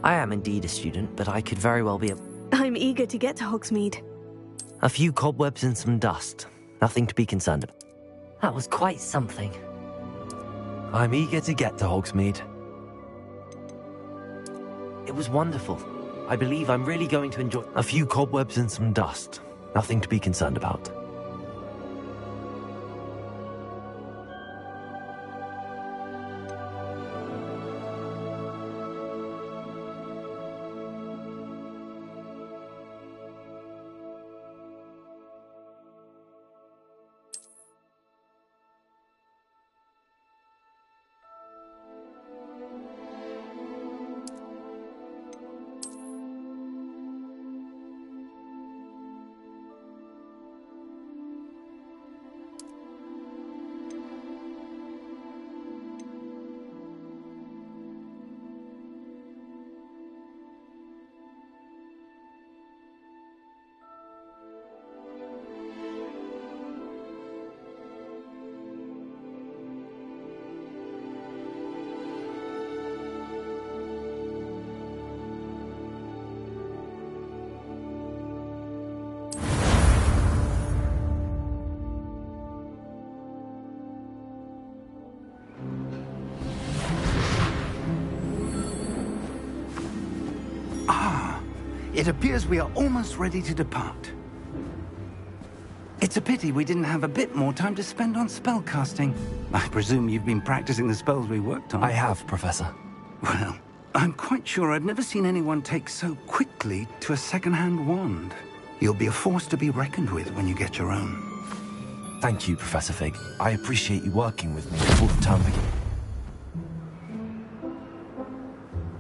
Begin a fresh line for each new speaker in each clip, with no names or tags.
I am indeed a student, but I could very well be a...
I'm eager to get to Hogsmeade.
A few cobwebs and some dust. Nothing to be concerned about. That was quite something.
I'm eager to get to Hogsmeade.
It was wonderful. I believe I'm really going to enjoy...
A few cobwebs and some dust. Nothing to be concerned about.
It appears we are almost ready to depart. It's a pity we didn't have a bit more time to spend on spellcasting. I presume you've been practicing the spells we worked on.
I have, Professor.
Well, I'm quite sure I've never seen anyone take so quickly to a second-hand wand. You'll be a force to be reckoned with when you get your own.
Thank you, Professor Fig. I appreciate you working with me before the term begins.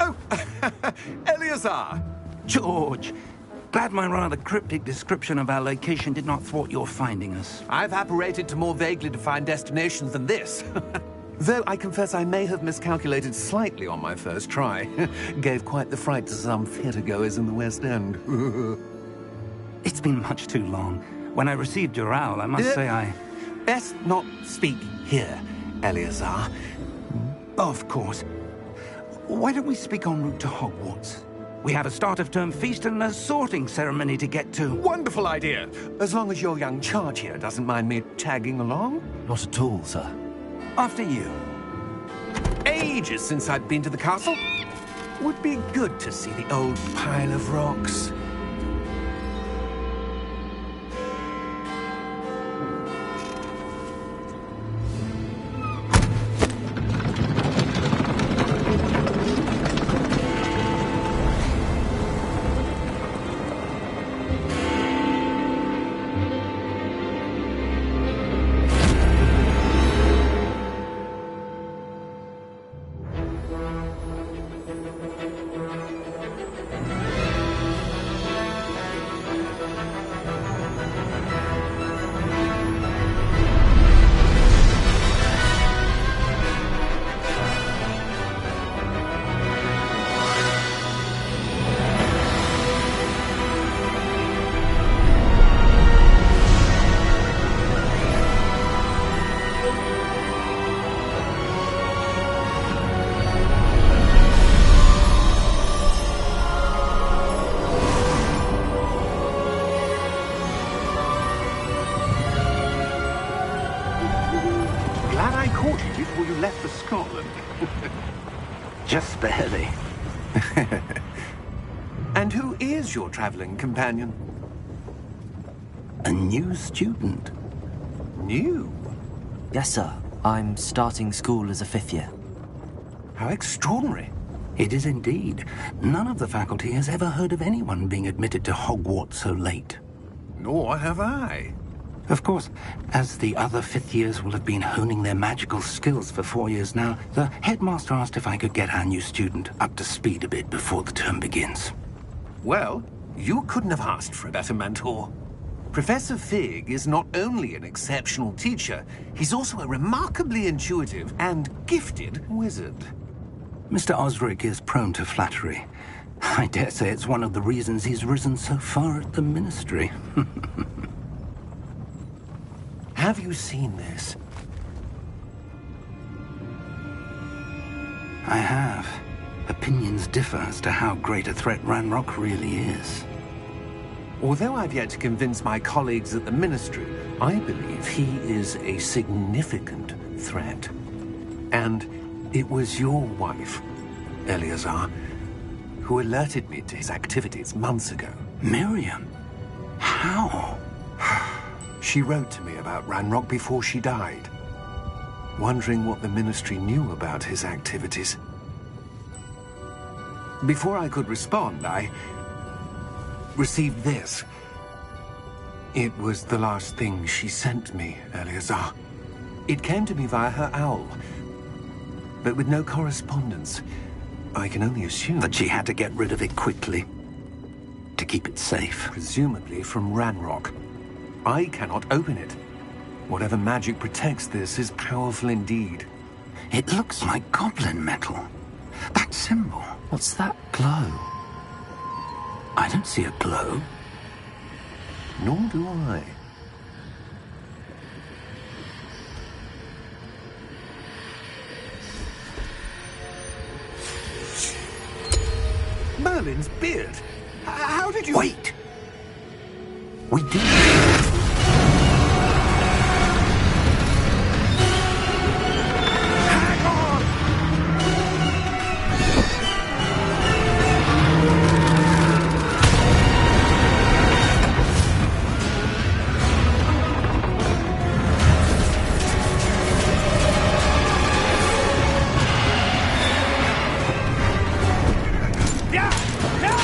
Oh, Eleazar!
George! Glad my rather cryptic description of our location did not thwart your finding us.
I've apparated to more vaguely defined destinations than this. Though I confess I may have miscalculated slightly on my first try. Gave quite the fright to some theatre-goers in the West End.
It's been much too long. When I received your owl, I must say I...
Best not speak here, Eleazar.
Of course. Why don't we speak en route to Hogwarts? We have a start-of-term feast and a sorting ceremony to get to.
Wonderful idea! As long as your young charge here doesn't mind me tagging along.
Not at all, sir.
After you.
Ages since I've been to the castle. Would be good to see the old pile of rocks.
Glad I caught you before you left for Scotland. Just barely.
And who is your traveling companion?
A new student.
New?
Yes, sir. I'm starting school as a 5th year.
How extraordinary.
It is indeed. None of the faculty has ever heard of anyone being admitted to Hogwarts so late.
Nor have I.
Of course, as the other 5th years will have been honing their magical skills for 4 years now, the headmaster asked if I could get our new student up to speed a bit before the term begins.
Well, you couldn't have asked for a better mentor. Professor Fig is not only an exceptional teacher, he's also a remarkably intuitive and gifted wizard.
Mr. Osric is prone to flattery. I dare say it's one of the reasons he's risen so far at the Ministry.
Have you seen this?
I have. Opinions differ as to how great a threat Ranrock really is.
Although I've yet to convince my colleagues at the Ministry, I believe he is a significant threat. And it was your wife, Eleazar, who alerted me to his activities months ago.
Miriam? How?
She wrote to me about Ranrock before she died, wondering what the Ministry knew about his activities. Before I could respond, I received this. It was the last thing she sent me, Eleazar. It came to me via her owl, but with no correspondence. I can only assume
That she had to get rid of it quickly, to keep it safe.
presumably from Ranrock. I cannot open it. Whatever magic protects this is powerful indeed.
It looks like goblin metal. That symbol.
What's that glow?
I don't see a glow.
Nor do I. Merlin's beard. How did you...
Wait! We did.
Hang on! Yeah! Yeah!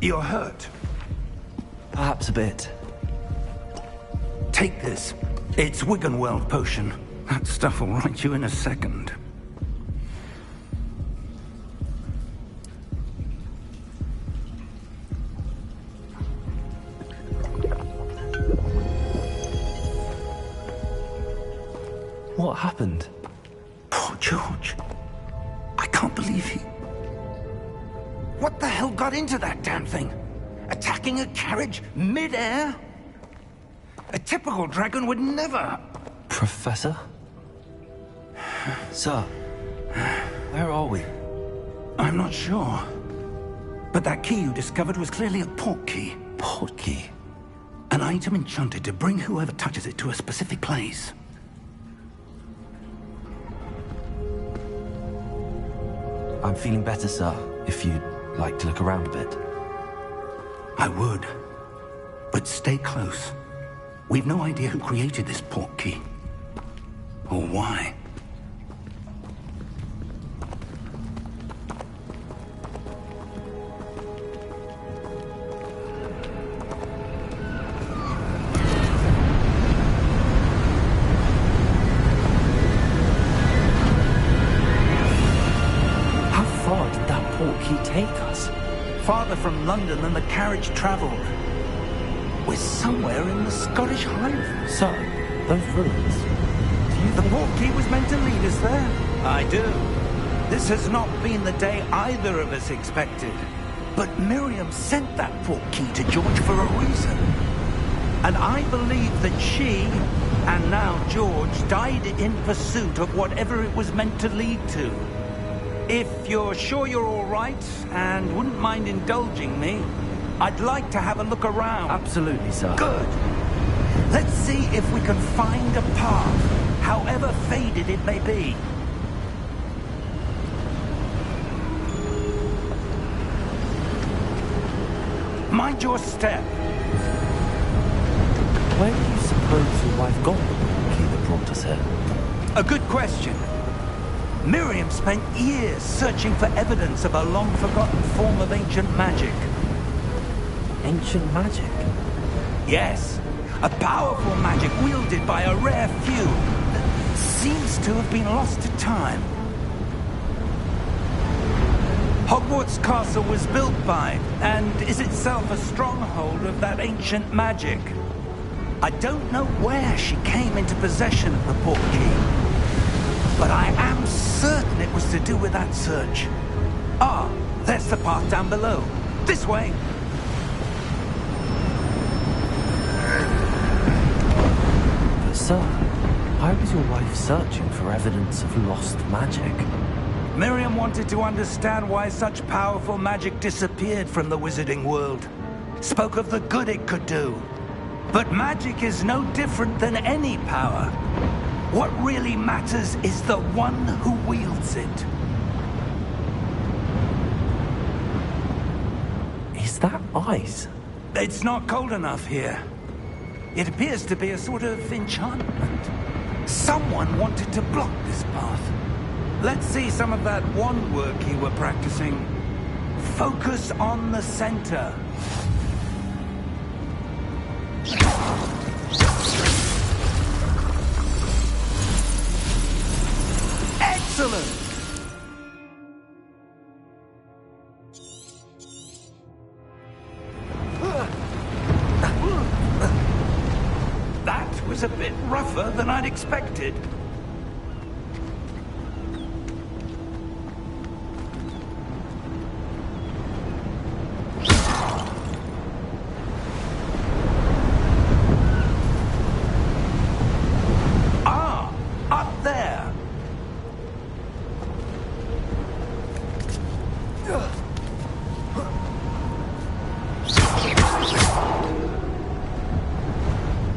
You're hurt.
Perhaps a bit.
Take this. It's Wiggenweld potion. That stuff will right you in a second.
What happened?
Poor George. I can't believe he... What the hell got into that damn thing? Attacking a carriage mid-air? A typical dragon would never...
Professor? Sir, where are we?
I'm not sure. But that key you discovered was clearly a port key.
Port key?
An item enchanted to bring whoever touches it to a specific place.
I'm feeling better, sir, if you'd like to look around a bit.
I would. But stay close. We've no idea who created this port key. Or why.
How far did that port key take us?
Farther from London than the carriage traveled. We're somewhere in the Scottish Highlands.
Sir, those ruins.
The port key was meant to lead us there. I do. This has not been the day either of us expected. But Miriam sent that port key to George for a reason. And I believe that she, and now George, died in pursuit of whatever it was meant to lead to. If you're sure you're all right, and wouldn't mind indulging me, I'd like to have a look around.
Absolutely, sir.
Good. Let's see if we can find a path, however faded it may be. Mind your step.
Where do you suppose your wife got the port key that brought us here?
A good question. Miriam spent years searching for evidence of a long-forgotten form of ancient magic.
Ancient magic?
Yes, a powerful magic wielded by a rare few that seems to have been lost to time. Hogwarts Castle was built by, and is itself a stronghold of that ancient magic. I don't know where she came into possession of the port key, but I am certain it was to do with that search. Ah, there's the path down below. This way.
But sir, why was your wife searching for evidence of lost magic?
Miriam wanted to understand why such powerful magic disappeared from the wizarding world. Spoke of the good it could do. But magic is no different than any power. What really matters is the one who wields it.
Is that ice?
It's not cold enough here. It appears to be a sort of enchantment. Someone wanted to block this path. Let's see some of that wand work you were practicing. Focus on the center. Excellent! That was a bit rougher than I'd expected.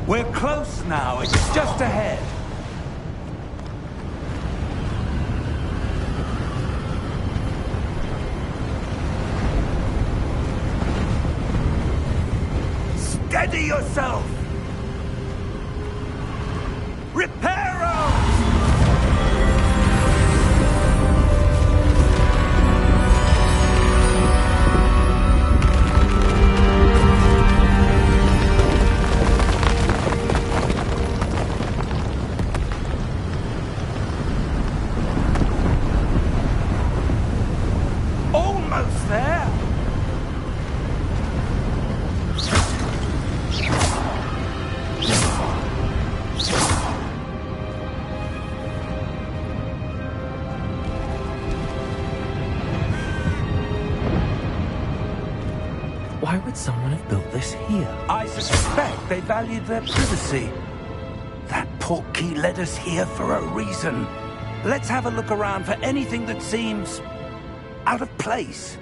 We're close now. It's just ahead. Steady yourself! Reparo! Almost there.
Why would someone have built this here?
I suspect they valued their privacy. That portkey led us here for a reason. Let's have a look around for anything that seems out of place.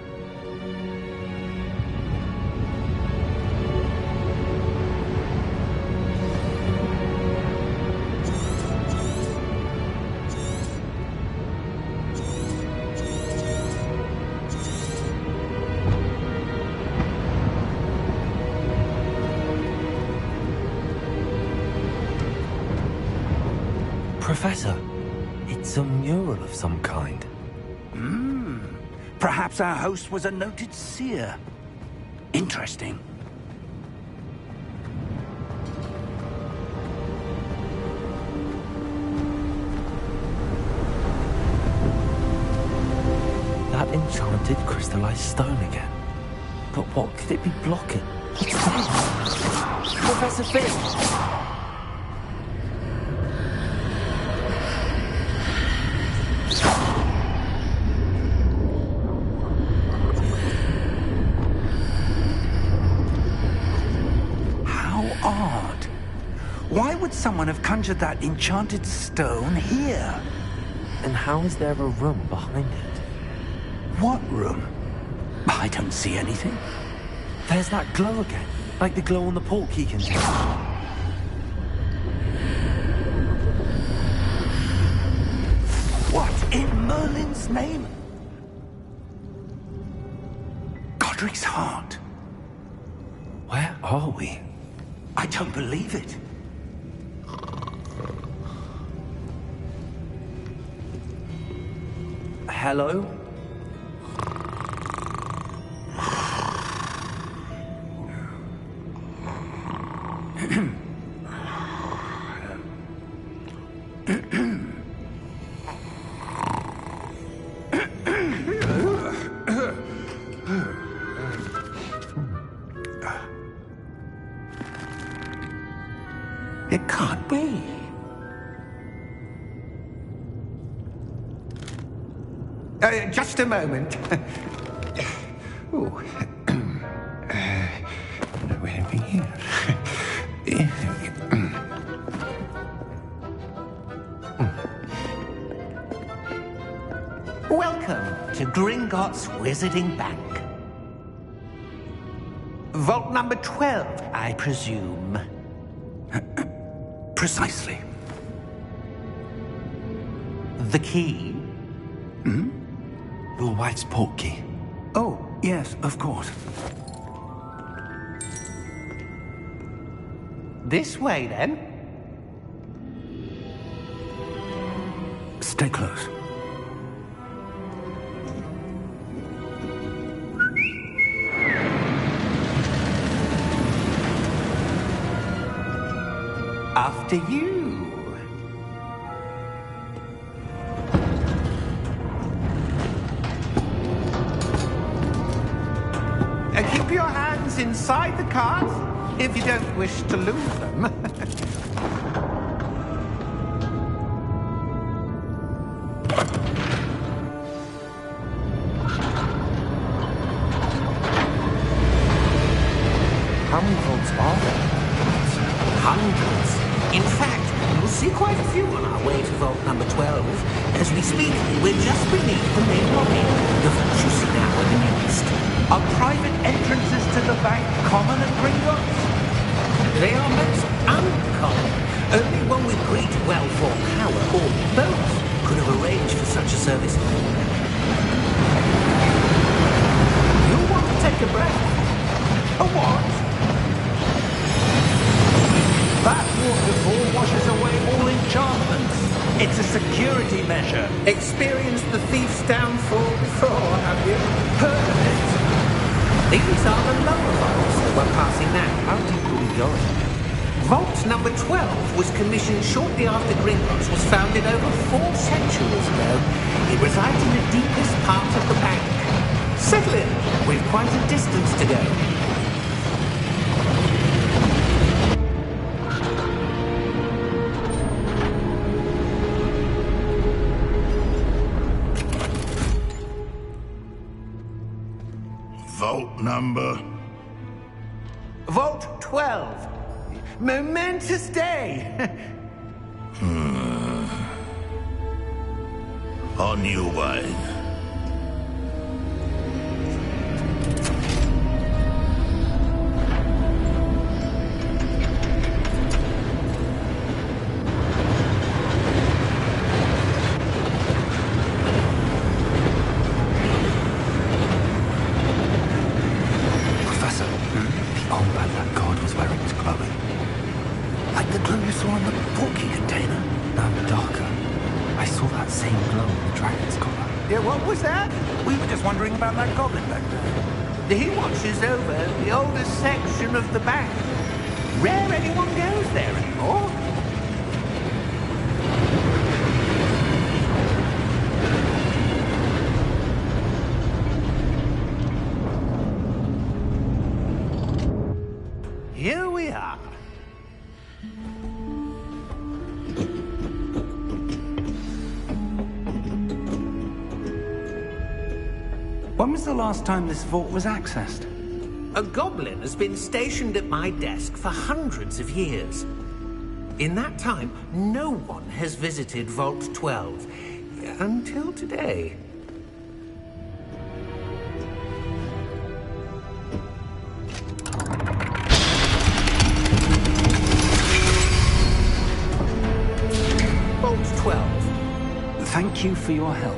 Professor, it's a mural of some kind.
Perhaps our host was a noted seer. Interesting.
That enchanted crystallized stone again. But what could it be blocking? What's this? Professor Finn!
Odd. Why would someone have conjured that enchanted stone here?
And how is there a room behind it?
What room? I don't see anything.
There's that glow again, like the glow on the portkey container.
What in Merlin's name? Godric's heart.
Where are we?
I don't believe it.
Hello?
It can't be.
Just a moment. Oh. Anything here?
Welcome to Gringotts Wizarding Bank. Vault number 12, I presume.
Precisely.
The key?
Your wife's portkey.
Oh, yes, of course.
This way, then.
Stay close.
After you. Keep your hands inside the cart if you don't wish to lose them.
How many vaults are there?
Hundreds. In fact, you'll see quite a few on our way to vault number 12. As we speak, we're just beneath the main lobby. The vaults you see now are the newest.
Are private entrances to the bank common at Gringotts?
They are most uncommon. Only one with great well-formed power, or both, could have arranged for such a service. You'll want to take a breath. A what?
That waterfall washes away all enchantments. It's a security measure.
Experienced the thief's downfall before, have you?
Heard of it?
These are the lower vaults that we're passing now.
How deep are we going?
Vault number 12 was commissioned shortly after Gringotts was founded over 4 centuries ago. It resides in the deepest part of the bank. Settle in. We've quite a distance to go.
Vault number?
Vault 12. Momentous day.
On you, wine.
Professor, the old band that god was wearing was glowing. Like the glow you saw in the porky container. No, darker. I saw that same glow in the dragon's collar.
Yeah, what was that?
We were just wondering about that goblin back there.
He watches over the oldest section of the bank. Rare anyone goes there anymore. Here we are.
When was the last time this vault was accessed?
A goblin has been stationed at my desk for hundreds of years. In that time, no one has visited Vault 12. Until today. Vault 12.
Thank you for your help.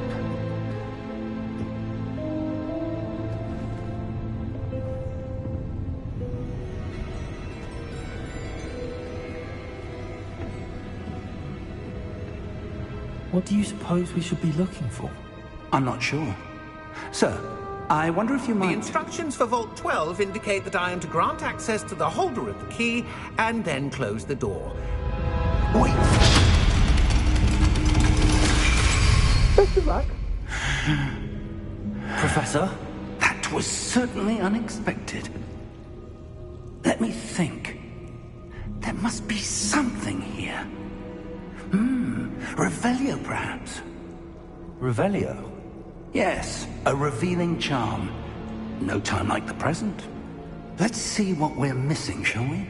What do you suppose we should be looking for?
I'm not sure. Sir, I wonder if you
The
might...
instructions for Vault 12 indicate that I am to grant access to the holder of the key and then close the door.
Wait!
Best of luck.
Professor?
That was certainly unexpected. Let me think. There must be something here. Revelio, perhaps?
Revelio?
Yes, a revealing charm. No time like the present. Let's see what we're missing, shall we?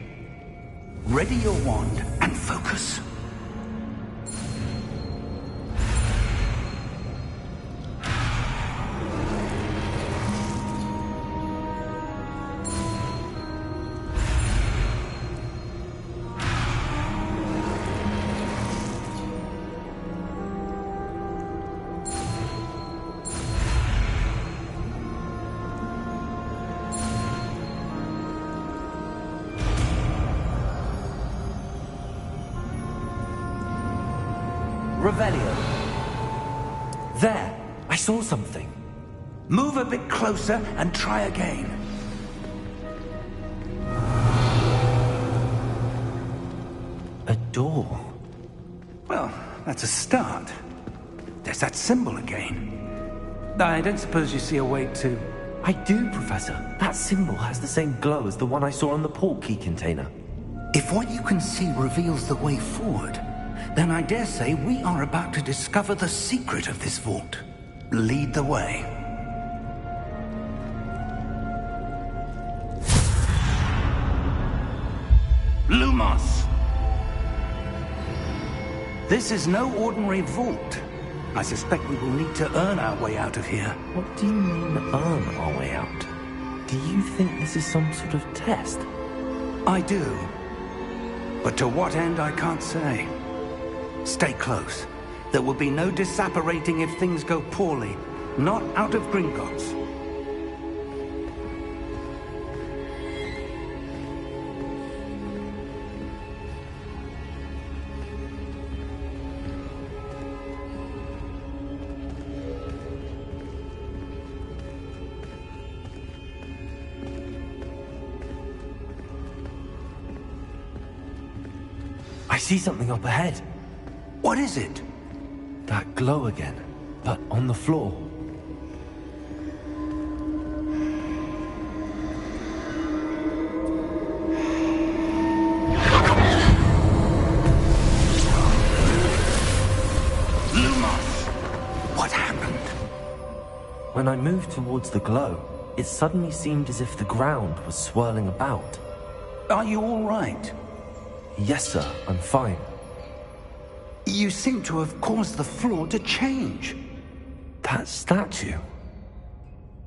Ready your wand and focus.
Revelio. There! I saw something.
Move a bit closer and try again.
A door.
Well, that's a start. There's that symbol again. I don't suppose you see a way to...
I do, Professor. That symbol has the same glow as the one I saw on the port key container.
If what you can see reveals the way forward, then I dare say we are about to discover the secret of this vault. Lead the way. Lumos! This is no ordinary vault. I suspect we will need to earn our way out of here.
What do you mean, earn our way out? Do you think this is some sort of test?
I do. But to what end, I can't say. Stay close. There will be no disapparating if things go poorly. Not out of Gringotts.
I see something up ahead.
What is it?
That glow again, but on the floor. When I moved towards the glow, it suddenly seemed as if the ground was swirling about.
Are you all right?
Yes, sir, I'm fine.
You seem to have caused the floor to change.
That statue.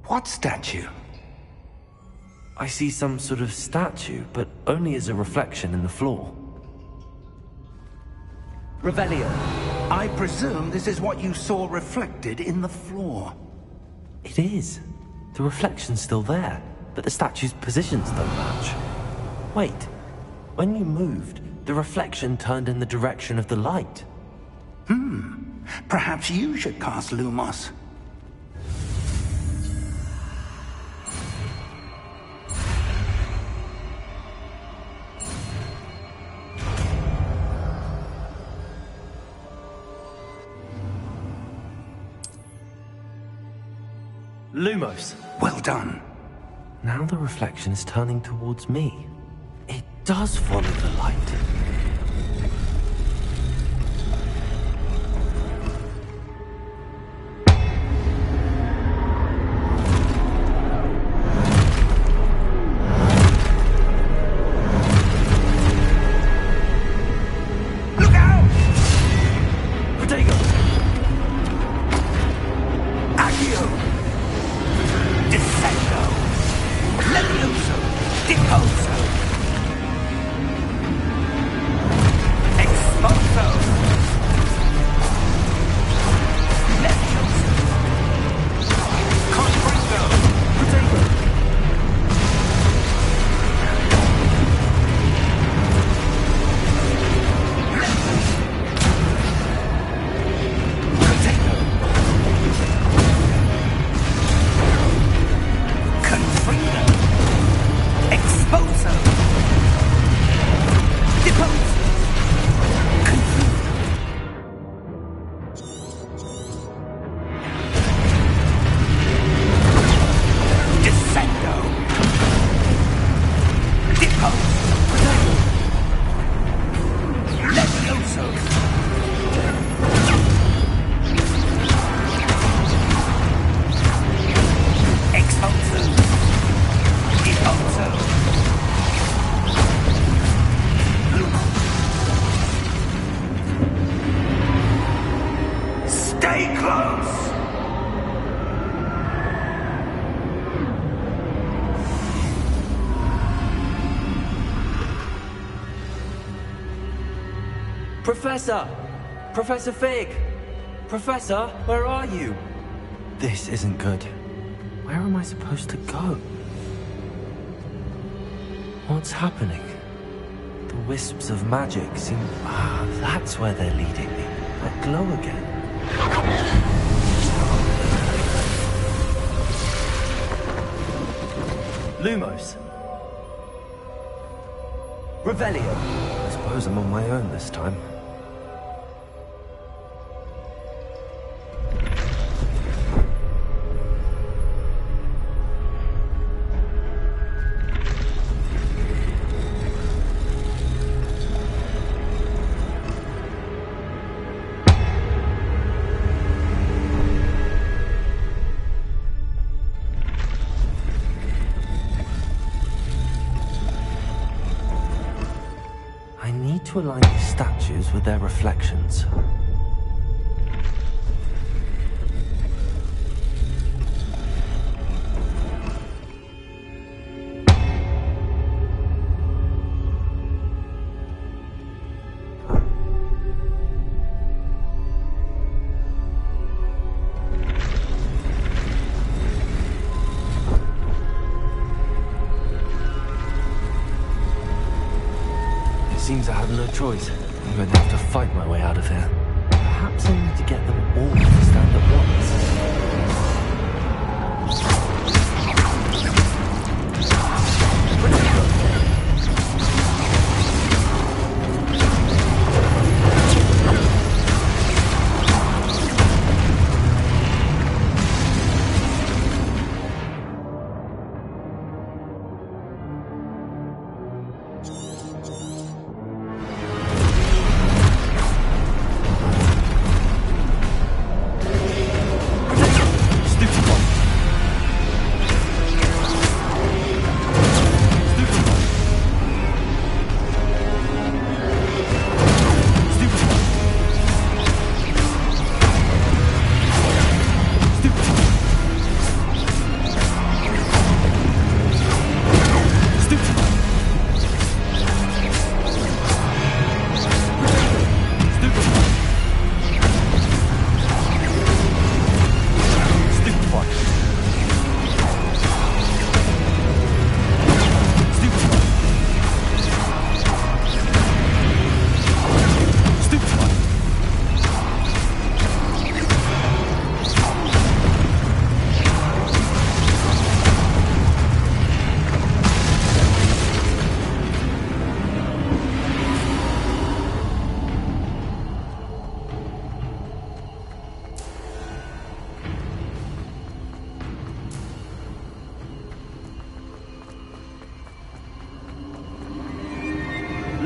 What statue?
I see some sort of statue, but only as a reflection in the floor.
Revelio.
I presume this is what you saw reflected in the floor.
It is. The reflection's still there, but the statue's positions don't match. Wait, when you moved, the reflection turned in the direction of the light.
Perhaps you should cast Lumos.
Lumos.
Well done.
Now the reflection is turning towards me. It does follow the light.
Look out!
Protego!
Accio! Descendo! Levioso! Deposo! Exposo! Levioso! Confringo!
Protego!
Protego! Confringo! Exposo! Deposo! Descendo! Deposo! Levioso! Exposo! Deposo! Stay close!
Professor! Professor Fig! Professor, where are you? This isn't good. Where am I supposed to go? What's happening? The wisps of magic seem... that's where they're leading me. That glow again. Lumos.
Revelio.
I suppose I'm on my own this time. I need to align these statues with their reflections. Seems I have no choice. I'm going to have to fight my way out of here. Perhaps I need to get them all to stand at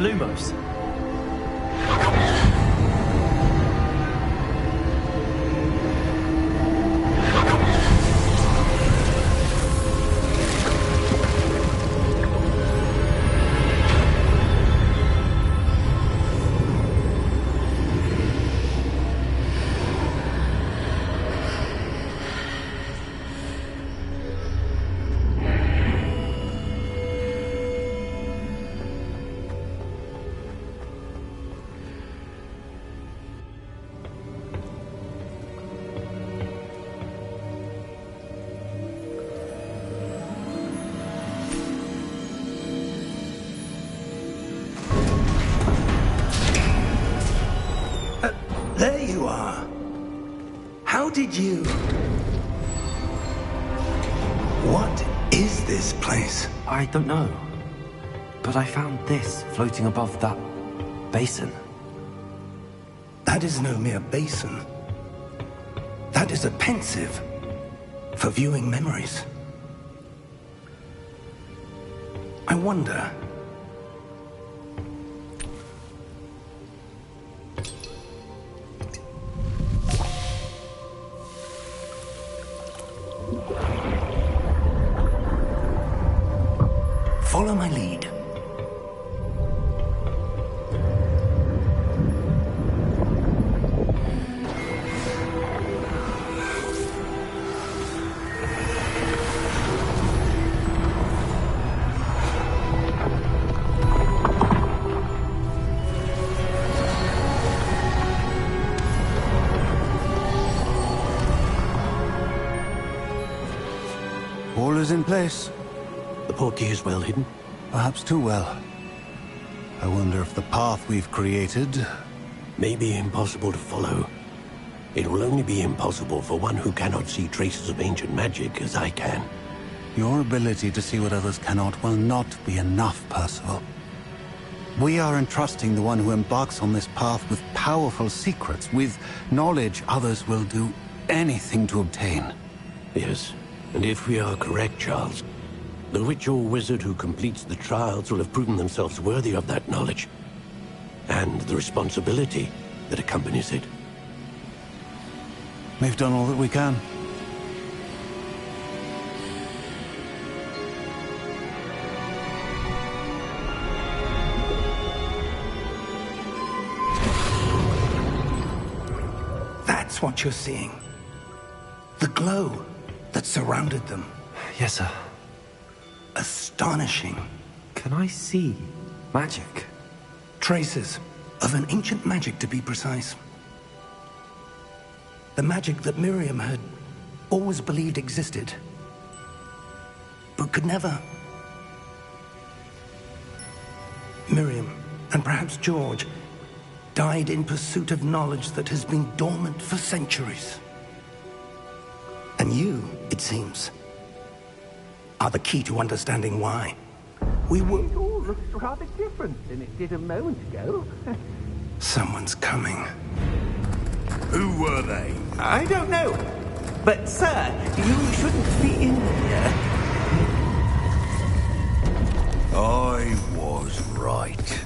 Lumos.
There you are. How did you... What is this place?
I don't know. But I found this floating above that basin.
That is no mere basin. That is a pensive for viewing memories. I wonder... Follow my lead.
All is in place.
The portkey is well hidden.
Perhaps too well. I wonder if the path we've created...
May be impossible to follow. It will only be impossible for one who cannot see traces of ancient magic as I can.
Your ability to see what others cannot will not be enough, Percival. We are entrusting the one who embarks on this path with powerful secrets, with knowledge others will do anything to obtain.
Yes, and if we are correct, Charles, the witch or wizard who completes the trials will have proven themselves worthy of that knowledge, and the responsibility that accompanies it.
We've done all that we can.
That's what you're seeing. The glow that surrounded them.
Yes, sir.
Astonishing.
Can I see magic?
Traces of an ancient magic, to be precise. The magic that Miriam had always believed existed, but could never. Miriam, and perhaps George, died in pursuit of knowledge that has been dormant for centuries. And you, it seems, are the key to understanding why. We were...
It all looks rather different than it did a moment ago.
Someone's coming.
Who were they?
I don't know. But, sir, you shouldn't be in here.
I was right.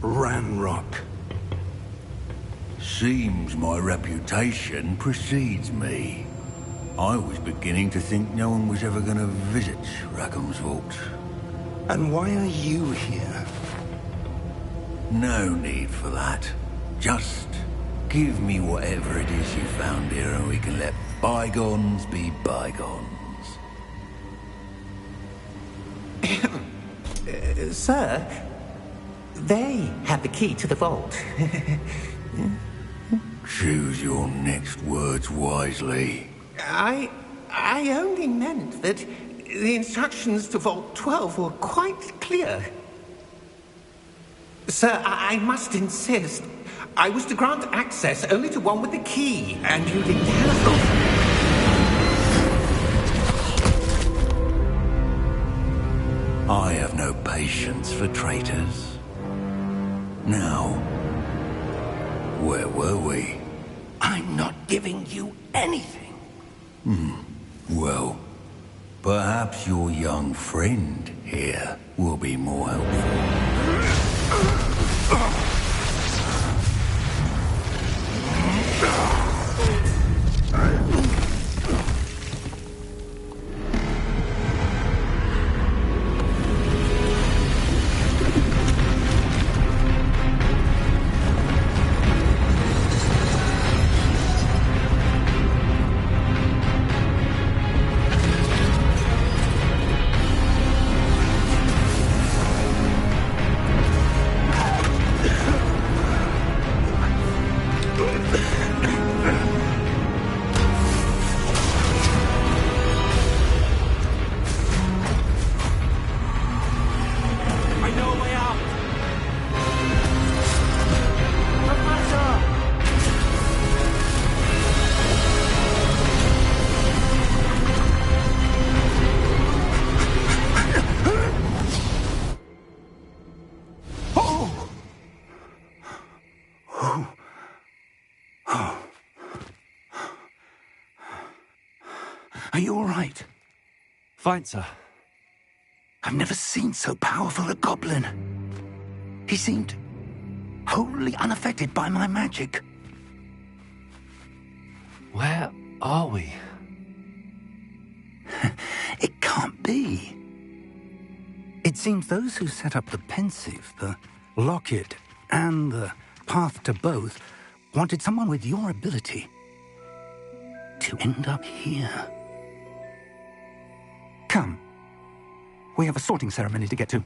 Ranrock.
Seems my reputation precedes me. I was beginning to think no one was ever going to visit Rackham's Vault.
And why are you here?
No need for that. Just give me whatever it is you found here and we can let bygones be bygones.
Sir, they have the key to the vault.
Choose your next words wisely.
I only meant that the instructions to Vault 12 were quite clear. Sir, I must insist. I was to grant access only to one with the key, and you didn't have...
I have no patience for traitors. Now, where were we?
I'm not giving you anything.
Well, perhaps your young friend here will be more helpful.
Are you all right?
Fine, sir.
I've never seen so powerful a goblin. He seemed wholly unaffected by my magic.
Where are we?
It can't be. It seems those who set up the pensive, the locket, and the path to both wanted someone with your ability to end up here. Come. We have a sorting ceremony to get to.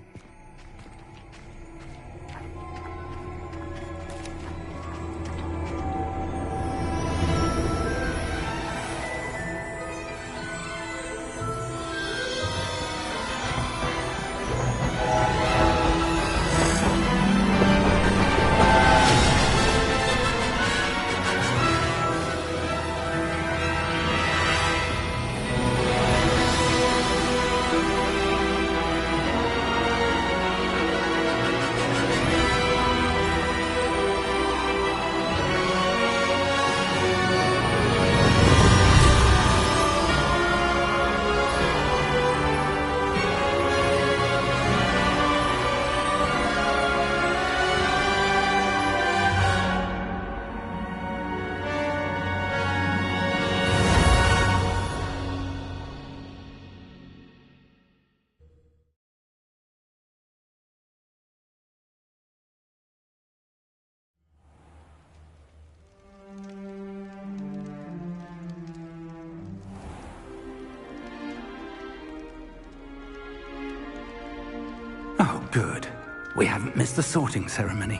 Oh, good. We haven't missed the sorting ceremony.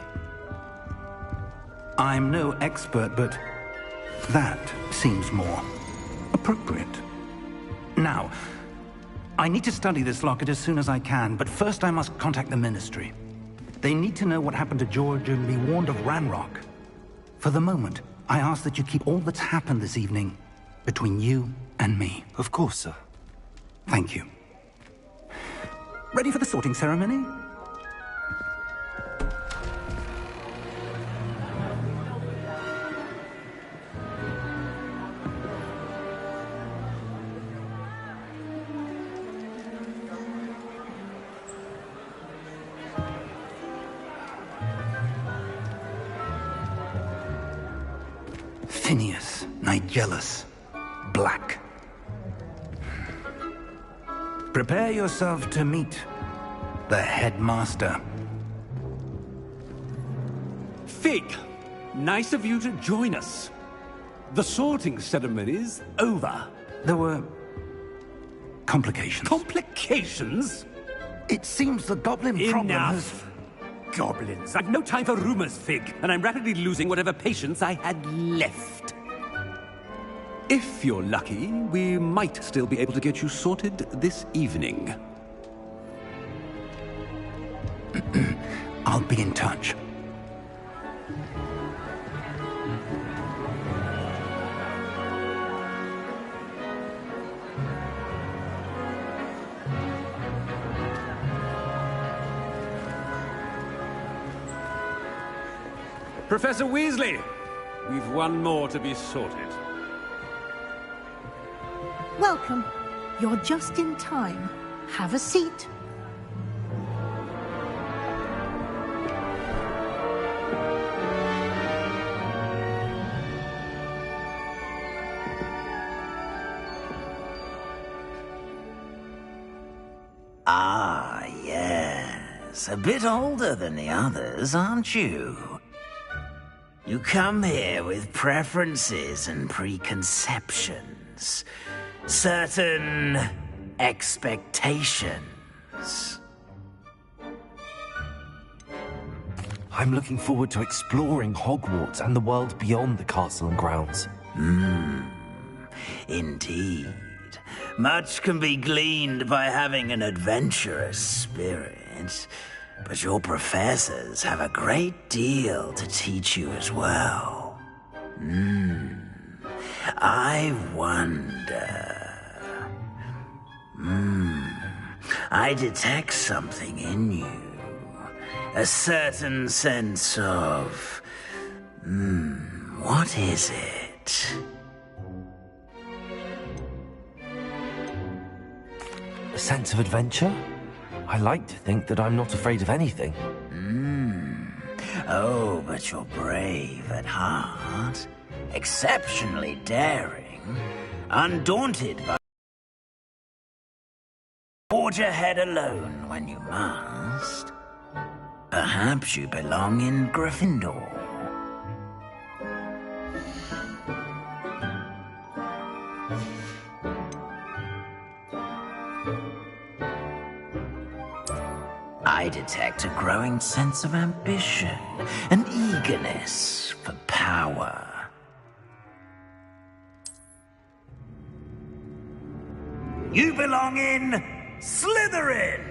I'm no expert, but that seems more appropriate. Now, I need to study this locket as soon as I can, but first I must contact the Ministry. They need to know what happened to George and be warned of Ranrock. For the moment, I ask that you keep all that's happened this evening between you and me.
Of course, sir.
Thank you. Ready for the sorting ceremony? Phineas, Nigellus, Black. Prepare yourself to meet the headmaster.
Fig, nice of you to join us. The sorting ceremony's over.
There were complications.
Complications?
It seems the goblin problem has...
Enough! Goblins. I've no time for rumors, Fig, and I'm rapidly losing whatever patience I had left. If you're lucky, we might still be able to get you sorted this evening.
I'll be in touch.
Professor Weasley, we've one more to be sorted.
Welcome. You're just in time. Have a seat.
Ah, yes. A bit older than the others, aren't you? You come here with preferences and preconceptions. Certain expectations.
I'm looking forward to exploring Hogwarts and the world beyond the castle and grounds.
Indeed. Much can be gleaned by having an adventurous spirit, but your professors have a great deal to teach you as well. I wonder... I detect something in you. A certain sense of... what is it?
A sense of adventure? I like to think that I'm not afraid of anything.
Oh, but you're brave at heart. Exceptionally daring. Undaunted by... Forge ahead alone when you must. Perhaps you belong in Gryffindor. I detect a growing sense of ambition, an eagerness for power. You belong in Slytherin!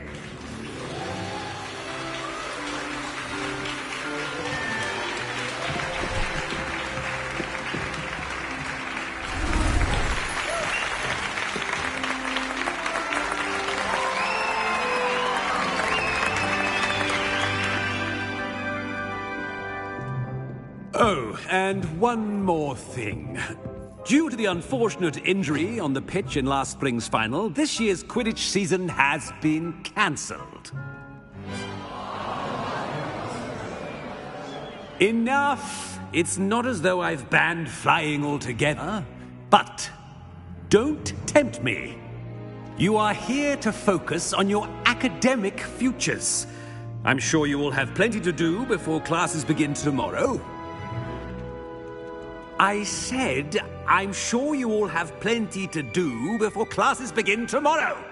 Oh, and one more thing. Due to the unfortunate injury on the pitch in last spring's final, this year's Quidditch season has been cancelled. Enough! It's not as though I've banned flying altogether, but don't tempt me. You are here to focus on your academic futures. I'm sure you will have plenty to do before classes begin tomorrow. I said, I'm sure you all have plenty to do before classes begin tomorrow.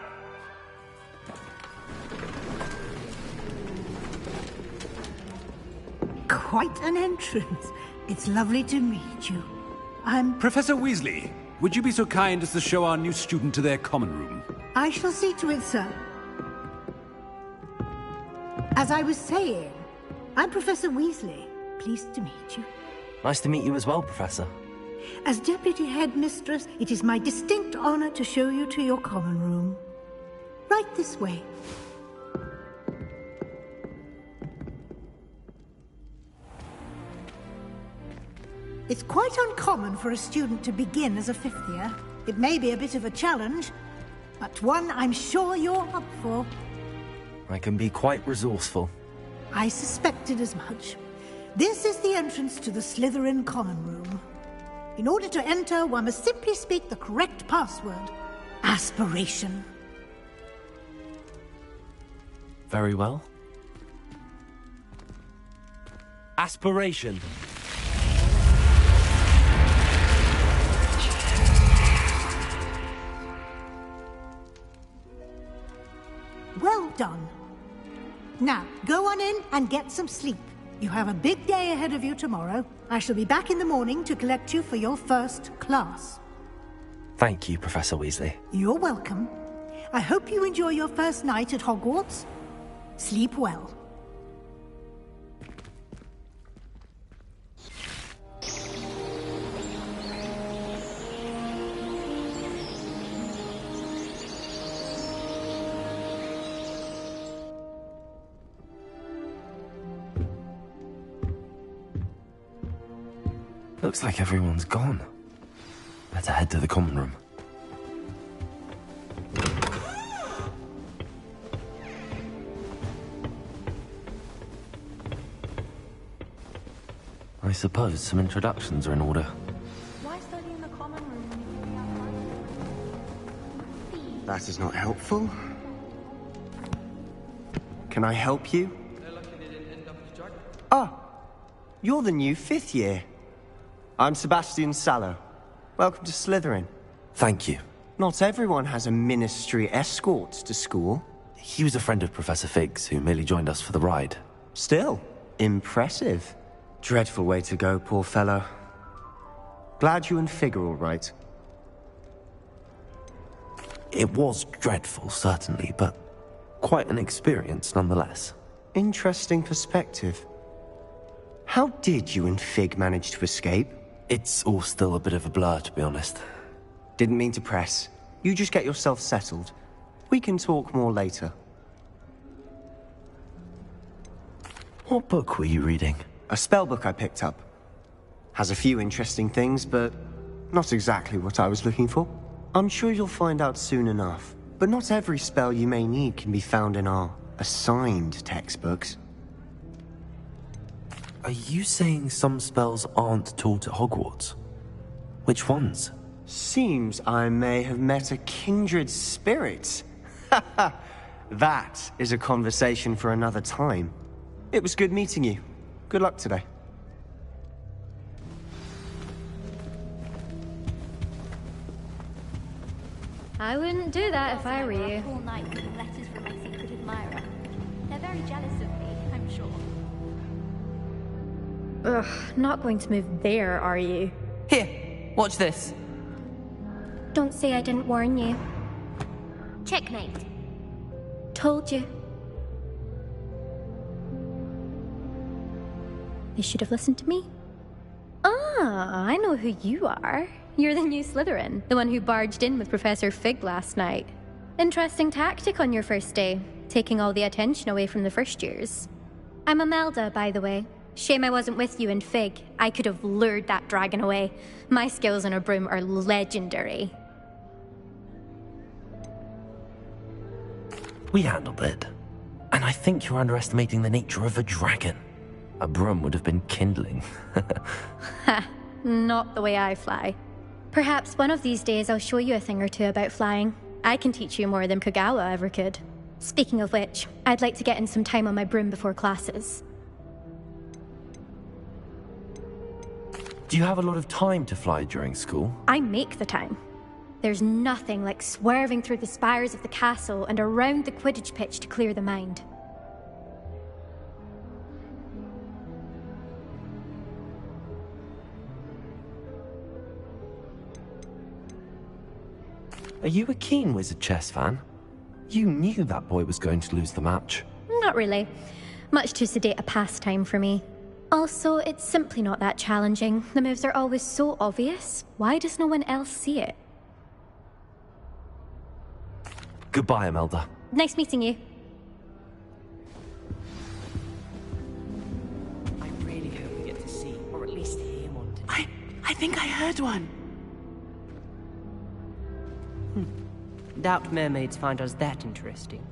Quite an entrance. It's lovely to meet you.
Professor Weasley, would you be so kind as to show our new student to their common room?
I shall see to it, sir. As I was saying, I'm Professor Weasley. Pleased to meet you.
Nice to meet you as well, Professor.
As Deputy Headmistress, it is my distinct honor to show you to your common room. Right this way. It's quite uncommon for a student to begin as a fifth year. It may be a bit of a challenge, but one I'm sure you're up for.
I can be quite resourceful.
I suspected as much. This is the entrance to the Slytherin common room. In order to enter, one must simply speak the correct password. Aspiration.
Very well. Aspiration.
Well done. Now, go on in and get some sleep. You have a big day ahead of you tomorrow. I shall be back in the morning to collect you for your first class.
Thank you, Professor Weasley.
You're welcome. I hope you enjoy your first night at Hogwarts. Sleep well.
Looks like everyone's gone. Better head to the common room. I suppose some introductions are in order.
Why study in the common room when you can be outside?
That is not helpful.
Can I help you? Ah, you're the new 5th year. I'm Sebastian Sallow. Welcome to Slytherin.
Thank you.
Not everyone has a ministry escort to school.
He was a friend of Professor Fig's who merely joined us for the ride.
Still, impressive. Dreadful way to go, poor fellow. Glad you and Fig are all right.
It was dreadful, certainly, but quite an experience nonetheless.
Interesting perspective. How did you and Fig manage to escape?
It's all still a bit of a blur, to be honest.
Didn't mean to press. You just get yourself settled. We can talk more later.
What book were you reading?
A spell book I picked up. Has a few interesting things, but not exactly what I was looking for. I'm sure you'll find out soon enough. But not every spell you may need can be found in our assigned textbooks.
Are you saying some spells aren't taught at Hogwarts? Which ones?
Seems I may have met a kindred spirit. That is a conversation for another time. It was good meeting you. Good luck today.
I wouldn't do that if I were you.
All night with letters from my secret admirer. They're very jealous of me, I'm sure.
Ugh, not going to move there, are you?
Here, watch this.
Don't say I didn't warn you.
Checkmate.
Told you. They should have listened to me. Ah, I know who you are. You're the new Slytherin, the one who barged in with Professor Fig last night. Interesting tactic on your first day, taking all the attention away from the first years. I'm Imelda, by the way. Shame I wasn't with you and Fig. I could have lured that dragon away. My skills on a broom are legendary.
We handled it. And I think you're underestimating the nature of a dragon. A broom would have been kindling.
Ha, not the way I fly. Perhaps one of these days I'll show you a thing or two about flying. I can teach you more than Kogawa ever could. Speaking of which, I'd like to get in some time on my broom before classes.
Do you have a lot of time to fly during school?
I make the time. There's nothing like swerving through the spires of the castle and around the Quidditch pitch to clear the mind.
Are you a keen Wizard chess fan? You knew that boy was going to lose the match.
Not really. Much too sedate a pastime for me. Also, it's simply not that challenging. The moves are always so obvious. Why does no one else see it?
Goodbye, Imelda.
Nice meeting you.
I really hope we get to see, or at least hear one today.
I think I heard one.
Doubt mermaids find us that interesting.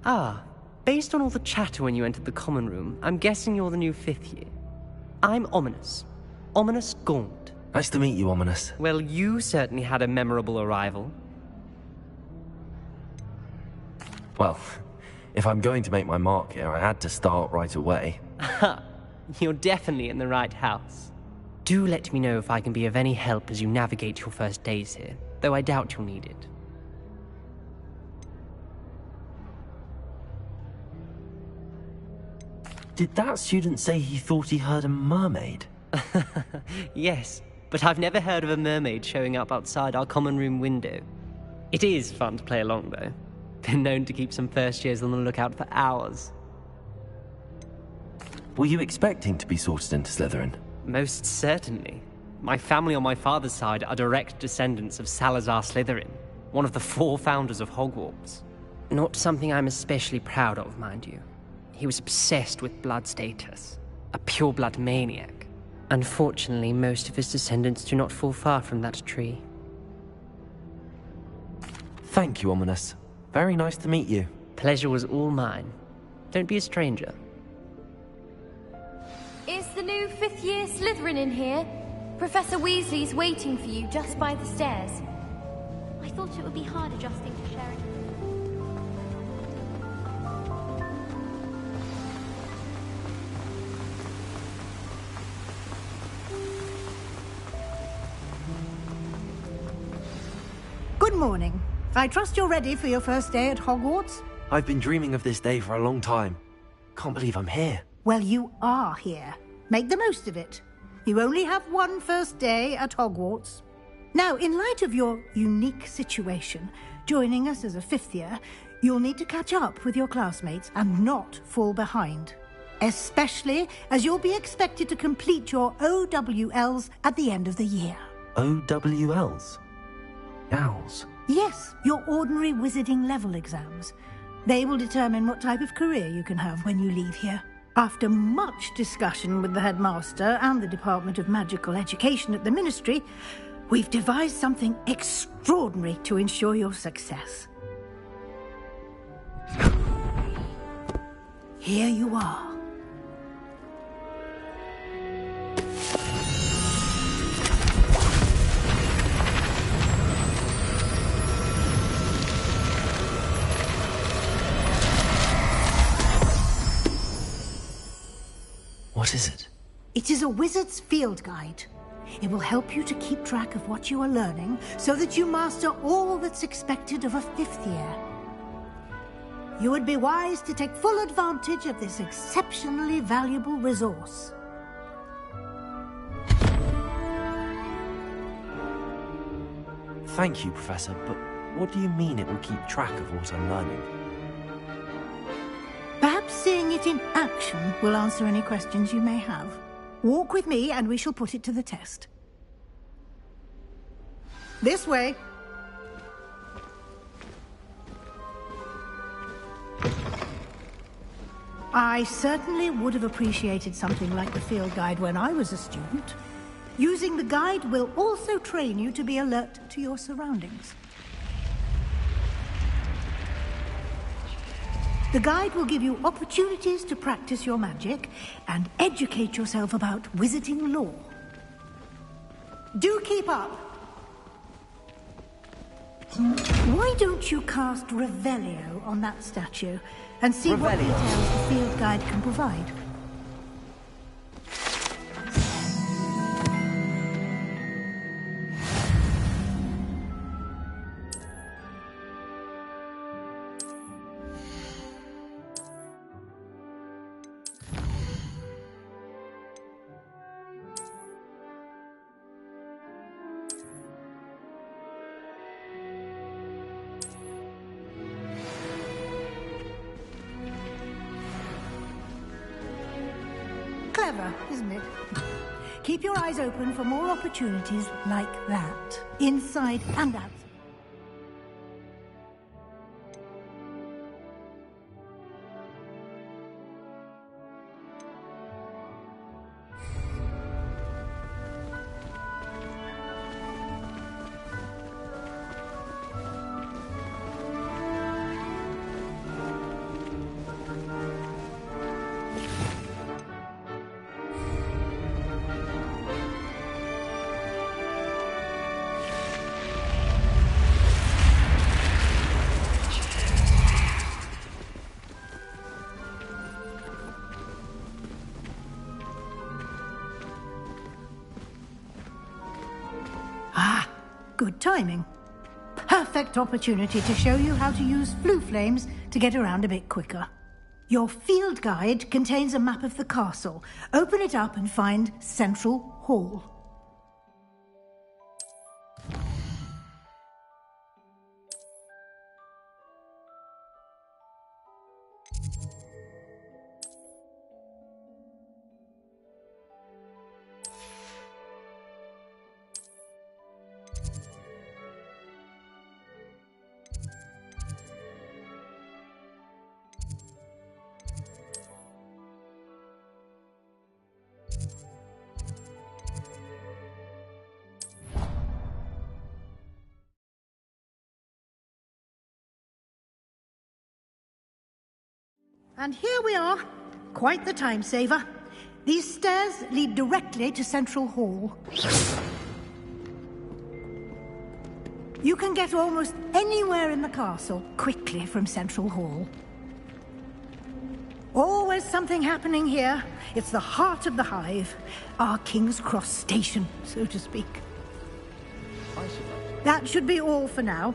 Ah, based on all the chatter when you entered the common room, I'm guessing you're the new 5th year. I'm Ominous. Ominous Gaunt.
Nice to meet you, Ominous.
Well, you certainly had a memorable arrival.
Well, if I'm going to make my mark here, I had to start right away.
Ha! You're definitely in the right house. Do let me know if I can be of any help as you navigate your first days here, though I doubt you'll need it.
Did that student say he thought he heard a mermaid?
Yes, but I've never heard of a mermaid showing up outside our common room window. It is fun to play along, though. Been known to keep some first years on the lookout for hours.
Were you expecting to be sorted into Slytherin?
Most certainly. My family on my father's side are direct descendants of Salazar Slytherin, one of the 4 founders of Hogwarts. Not something I'm especially proud of, mind you. He was obsessed with blood status, a pure-blood maniac. Unfortunately, most of his descendants do not fall far from that tree.
Thank you, Ominous. Very nice to meet you.
Pleasure was all mine. Don't be a stranger.
Is the new 5th year Slytherin in here? Professor Weasley's waiting for you just by the stairs. I thought it would be hard adjusting to sharing.
morning. I trust you're ready for your first day at Hogwarts?
I've been dreaming of this day for a long time. Can't believe I'm here.
Well, you are here. Make the most of it. You only have one first day at Hogwarts. Now, in light of your unique situation, joining us as a fifth year, you'll need to catch up with your classmates and not fall behind. Especially as you'll be expected to complete your OWLs at the end of the year.
OWLs? Owls?
Yes, your ordinary wizarding level exams. They will determine what type of career you can have when you leave here. After much discussion with the headmaster and the Department of Magical Education at the Ministry, we've devised something extraordinary to ensure your success. Here you are.
What is it?
It is a wizard's field guide. It will help you to keep track of what you are learning so that you master all that's expected of a fifth year. You would be wise to take full advantage of this exceptionally valuable resource.
Thank you, Professor, but what do you mean it will keep track of what I'm learning?
Perhaps seeing it in action will answer any questions you may have. Walk with me and we shall put it to the test. This way. I certainly would have appreciated something like the field guide when I was a student. Using the guide will also train you to be alert to your surroundings. The guide will give you opportunities to practice your magic and educate yourself about wizarding lore. Do keep up. Why don't you cast Revelio on that statue and see what details the field guide can provide? Clever, isn't it? Keep your eyes open for more opportunities like that, inside and out. Good timing. Perfect opportunity to show you how to use flue flames to get around a bit quicker. Your field guide contains a map of the castle. Open it up and find Central Hall. And here we are. Quite the time saver. These stairs lead directly to Central Hall. You can get almost anywhere in the castle quickly from Central Hall. Always something happening here. It's the heart of the hive. Our King's Cross station, so to speak. That should be all for now.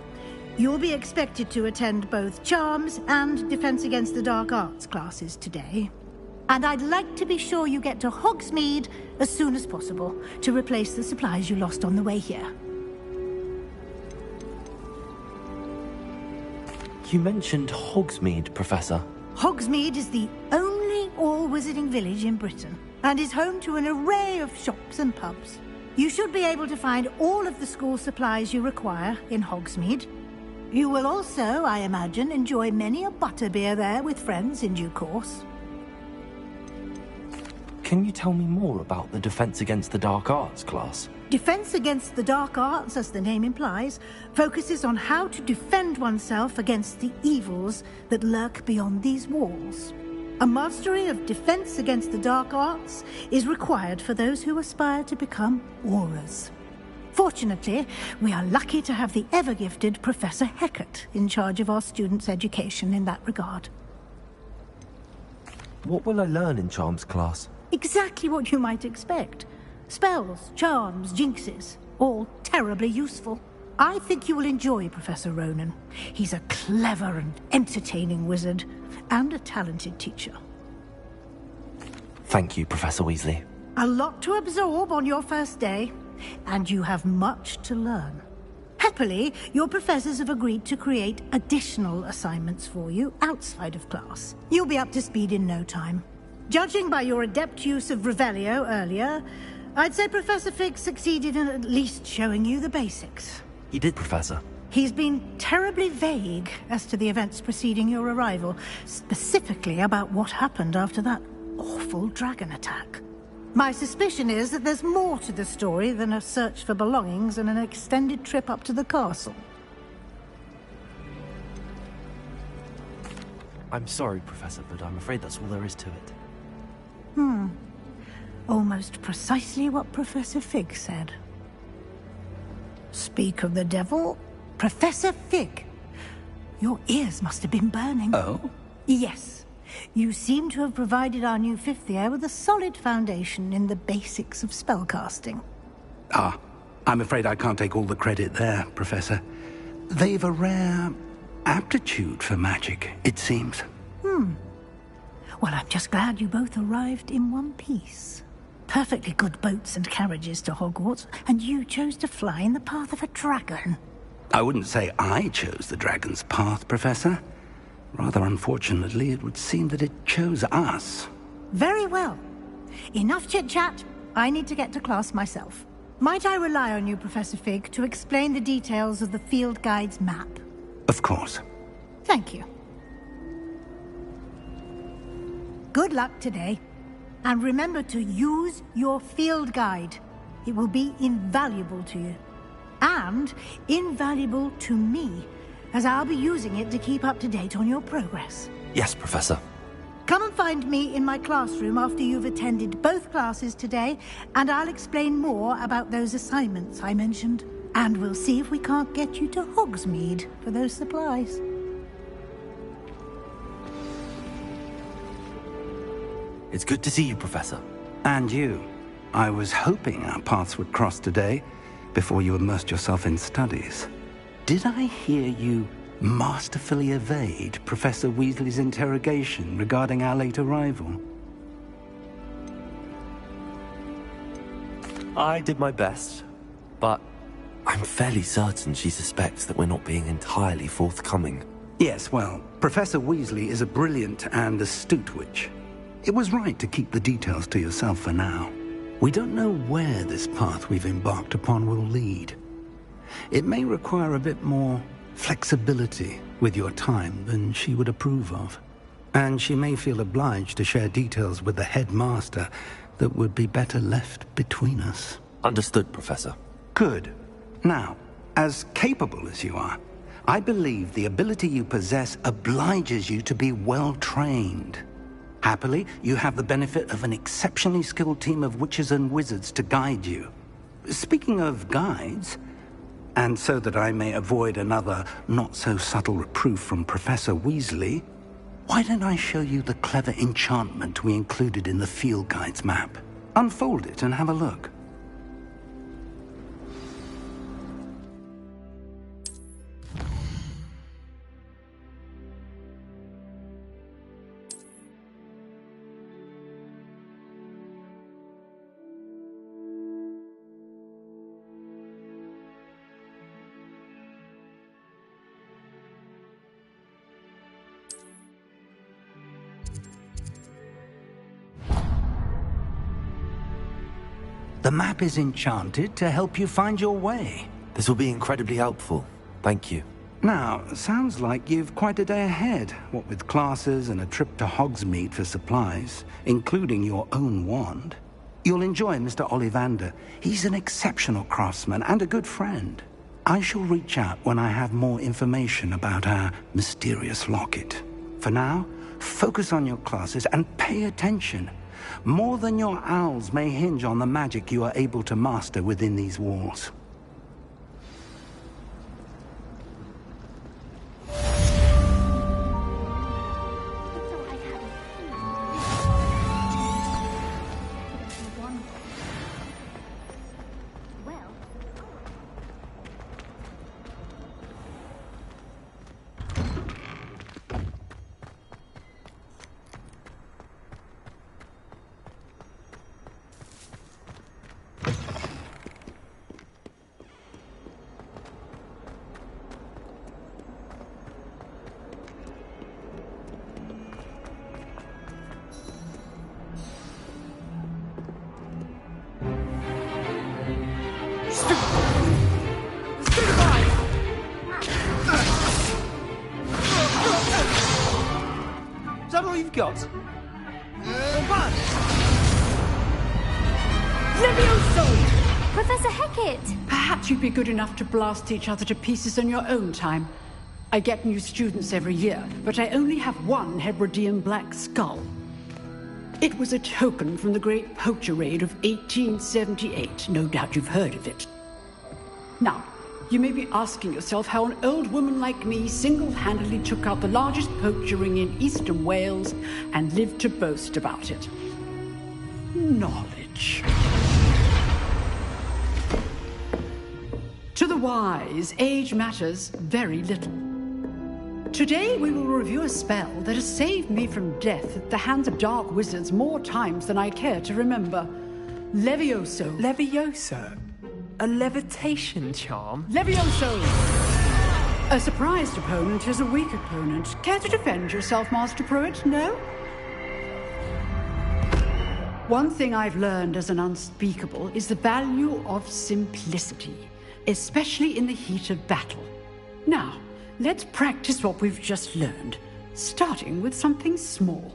You'll be expected to attend both Charms and Defense Against the Dark Arts classes today. And I'd like to be sure you get to Hogsmeade as soon as possible to replace the supplies you lost on the way here.
You mentioned Hogsmeade, Professor.
Hogsmeade is the only all-wizarding village in Britain and is home to an array of shops and pubs. You should be able to find all of the school supplies you require in Hogsmeade. You will also, I imagine, enjoy many a butterbeer there with friends in due course.
Can you tell me more about the Defense Against the Dark Arts class?
Defense Against the Dark Arts, as the name implies, focuses on how to defend oneself against the evils that lurk beyond these walls. A mastery of Defense Against the Dark Arts is required for those who aspire to become Aurors. Fortunately, we are lucky to have the ever-gifted Professor Hecat in charge of our students' education in that regard.
What will I learn in Charms class?
Exactly what you might expect. Spells, charms, jinxes, all terribly useful. I think you will enjoy Professor Ronan. He's a clever and entertaining wizard, and a talented teacher.
Thank you, Professor Weasley.
A lot to absorb on your first day, and you have much to learn. Happily, your professors have agreed to create additional assignments for you outside of class. You'll be up to speed in no time. Judging by your adept use of Revelio earlier, I'd say Professor Fig succeeded in at least showing you the basics.
He did, Professor.
He's been terribly vague as to the events preceding your arrival, specifically about what happened after that awful dragon attack. My suspicion is that there's more to the story than a search for belongings and an extended trip up to the castle.
I'm sorry, Professor, but I'm afraid that's all there is to it.
Almost precisely what Professor Fig said. Speak of the devil, Professor Fig. Your ears must have been burning.
Oh?
Yes. You seem to have provided our new fifth year with a solid foundation in the basics of spellcasting.
Ah, I'm afraid I can't take all the credit there, Professor. They've a rare aptitude for magic, it seems.
Well, I'm just glad you both arrived in one piece. Perfectly good boats and carriages to Hogwarts, and you chose to fly in the path of a dragon.
I wouldn't say I chose the dragon's path, Professor. Rather unfortunately, it would seem that it chose us.
Very well. Enough chit-chat. I need to get to class myself. Might I rely on you, Professor Fig, to explain the details of the field guide's map?
Of course.
Thank you. Good luck today. And remember to use your field guide. It will be invaluable to you. And invaluable to me, as I'll be using it to keep up to date on your progress.
Yes, Professor.
Come and find me in my classroom after you've attended both classes today, and I'll explain more about those assignments I mentioned. And we'll see if we can't get you to Hogsmeade for those supplies.
It's good to see you, Professor.
And you. I was hoping our paths would cross today, before you immersed yourself in studies. Did I hear you masterfully evade Professor Weasley's interrogation regarding our late arrival?
I did my best, but I'm fairly certain she suspects that we're not being entirely forthcoming.
Yes, well, Professor Weasley is a brilliant and astute witch. It was right to keep the details to yourself for now. We don't know where this path we've embarked upon will lead. It may require a bit more flexibility with your time than she would approve of. And she may feel obliged to share details with the headmaster that would be better left between us.
Understood, Professor.
Good. Now, as capable as you are, I believe the ability you possess obliges you to be well-trained. Happily, you have the benefit of an exceptionally skilled team of witches and wizards to guide you. Speaking of guides, and so that I may avoid another not-so-subtle reproof from Professor Weasley, why don't I show you the clever enchantment we included in the field guide's map? Unfold it and have a look. The map is enchanted to help you find your way.
This will be incredibly helpful. Thank you.
Now, sounds like you've quite a day ahead, what with classes and a trip to Hogsmeade for supplies, including your own wand. You'll enjoy Mr. Ollivander. He's an exceptional craftsman and a good friend. I shall reach out when I have more information about our mysterious locket. For now, focus on your classes and pay attention. More than your owls may hinge on the magic you are able to master within these walls.
Is that all you've got?
Levioso! Professor Hecat!
Perhaps you'd be good enough to blast each other to pieces on your own time. I get new students every year, but I only have one Hebridean black skull. It was a token from the Great Poacher Raid of 1878. No doubt you've heard of it. Now, you may be asking yourself how an old woman like me single-handedly took out the largest poacher ring in eastern Wales and lived to boast about it. Knowledge. To the wise, age matters very little. Today we will review a spell that has saved me from death at the hands of dark wizards more times than I care to remember. Levioso.
Levioso? A levitation charm?
Levioso! A surprised opponent is a weak opponent. Care to defend yourself, Master Pruitt? No? One thing I've learned as an unspeakable is the value of simplicity, especially in the heat of battle. Now, let's practice what we've just learned, starting with something small.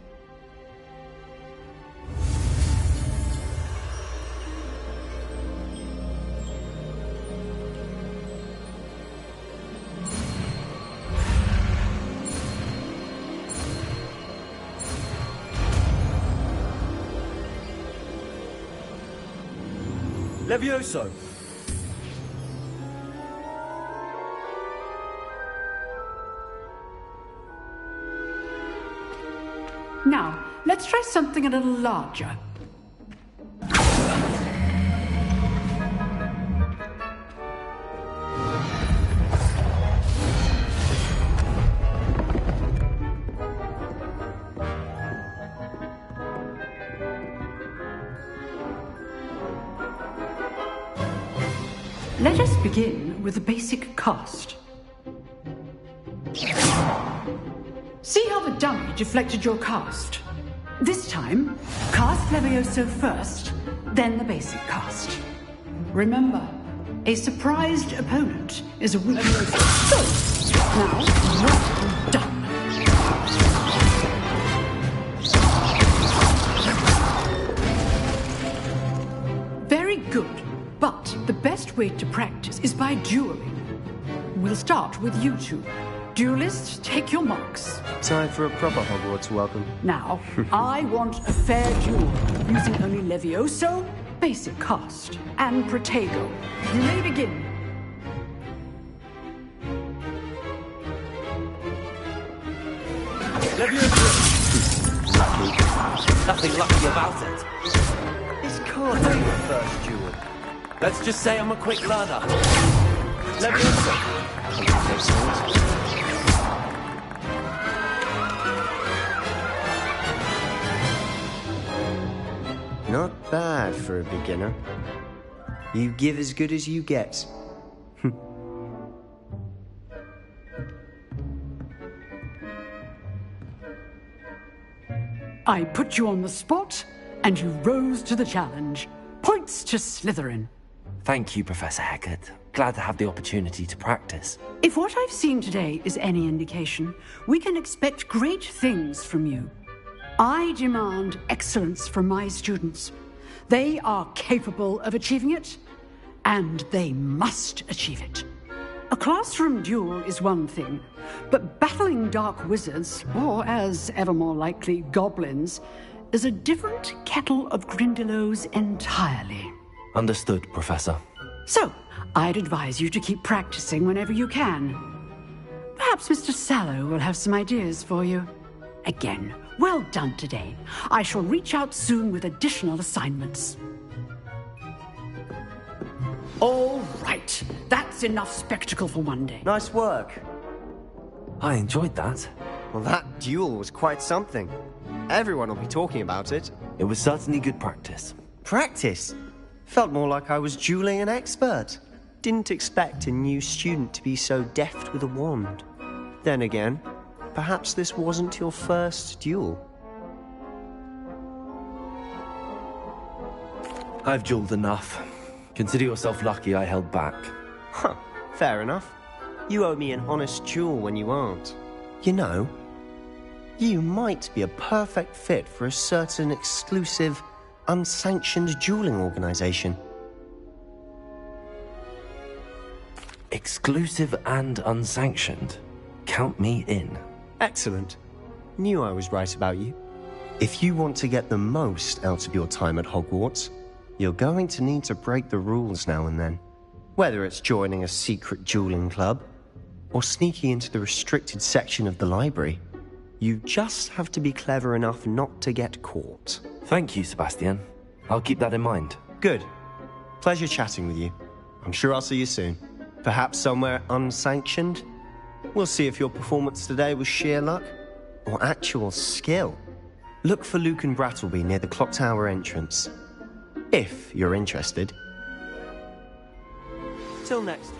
Levioso!
Now, let's try something a little larger. Let us begin with a basic cast. See how the dummy deflected your cast? This time, cast Levioso first, then the basic cast. Remember, a surprised opponent is a weak opponent. So, now, well done. Very good, but the best way to practice is by dueling. We'll start with you two. Duelists, take your marks.
Time for a proper Hogwarts welcome.
Now, I want a fair duel, using only Levioso, basic cast, and Protego. You may begin.
Levioso!
Lucky. Nothing lucky about it. This can't be the first duel. Let's just say I'm a quick learner.
Levioso!
Not bad for a beginner. You give as good as you get.
I put you on the spot, and you rose to the challenge. Points to Slytherin.
Thank you, Professor Hecat. Glad to have the opportunity to practice.
If what I've seen today is any indication, we can expect great things from you. I demand excellence from my students. They are capable of achieving it, and they must achieve it. A classroom duel is one thing, but battling dark wizards, or as ever more likely, goblins, is a different kettle of Grindylows entirely.
Understood, Professor.
So, I'd advise you to keep practicing whenever you can. Perhaps Mr. Sallow will have some ideas for you. Again, well done today. I shall reach out soon with additional assignments. All right, that's enough spectacle for one day.
Nice work.
I enjoyed that.
Well, that duel was quite something. Everyone will be talking about it.
It was certainly good practice.
Practice? Felt more like I was dueling an expert. Didn't expect a new student to be so deft with a wand. Then again, perhaps this wasn't your first duel.
I've dueled enough. Consider yourself lucky I held back.
Huh, fair enough. You owe me an honest duel when you aren't. You know, you might be a perfect fit for a certain exclusive, unsanctioned dueling organization.
Exclusive and unsanctioned. Count me in.
Excellent. Knew I was right about you. If you want to get the most out of your time at Hogwarts, you're going to need to break the rules now and then. Whether it's joining a secret dueling club, or sneaking into the restricted section of the library, you just have to be clever enough not to get caught.
Thank you, Sebastian. I'll keep that in mind.
Good. Pleasure chatting with you. I'm sure I'll see you soon. Perhaps somewhere unsanctioned? We'll see if your performance today was sheer luck or actual skill. Look for Luke and Brattleby near the clock tower entrance. If you're interested. Till next time.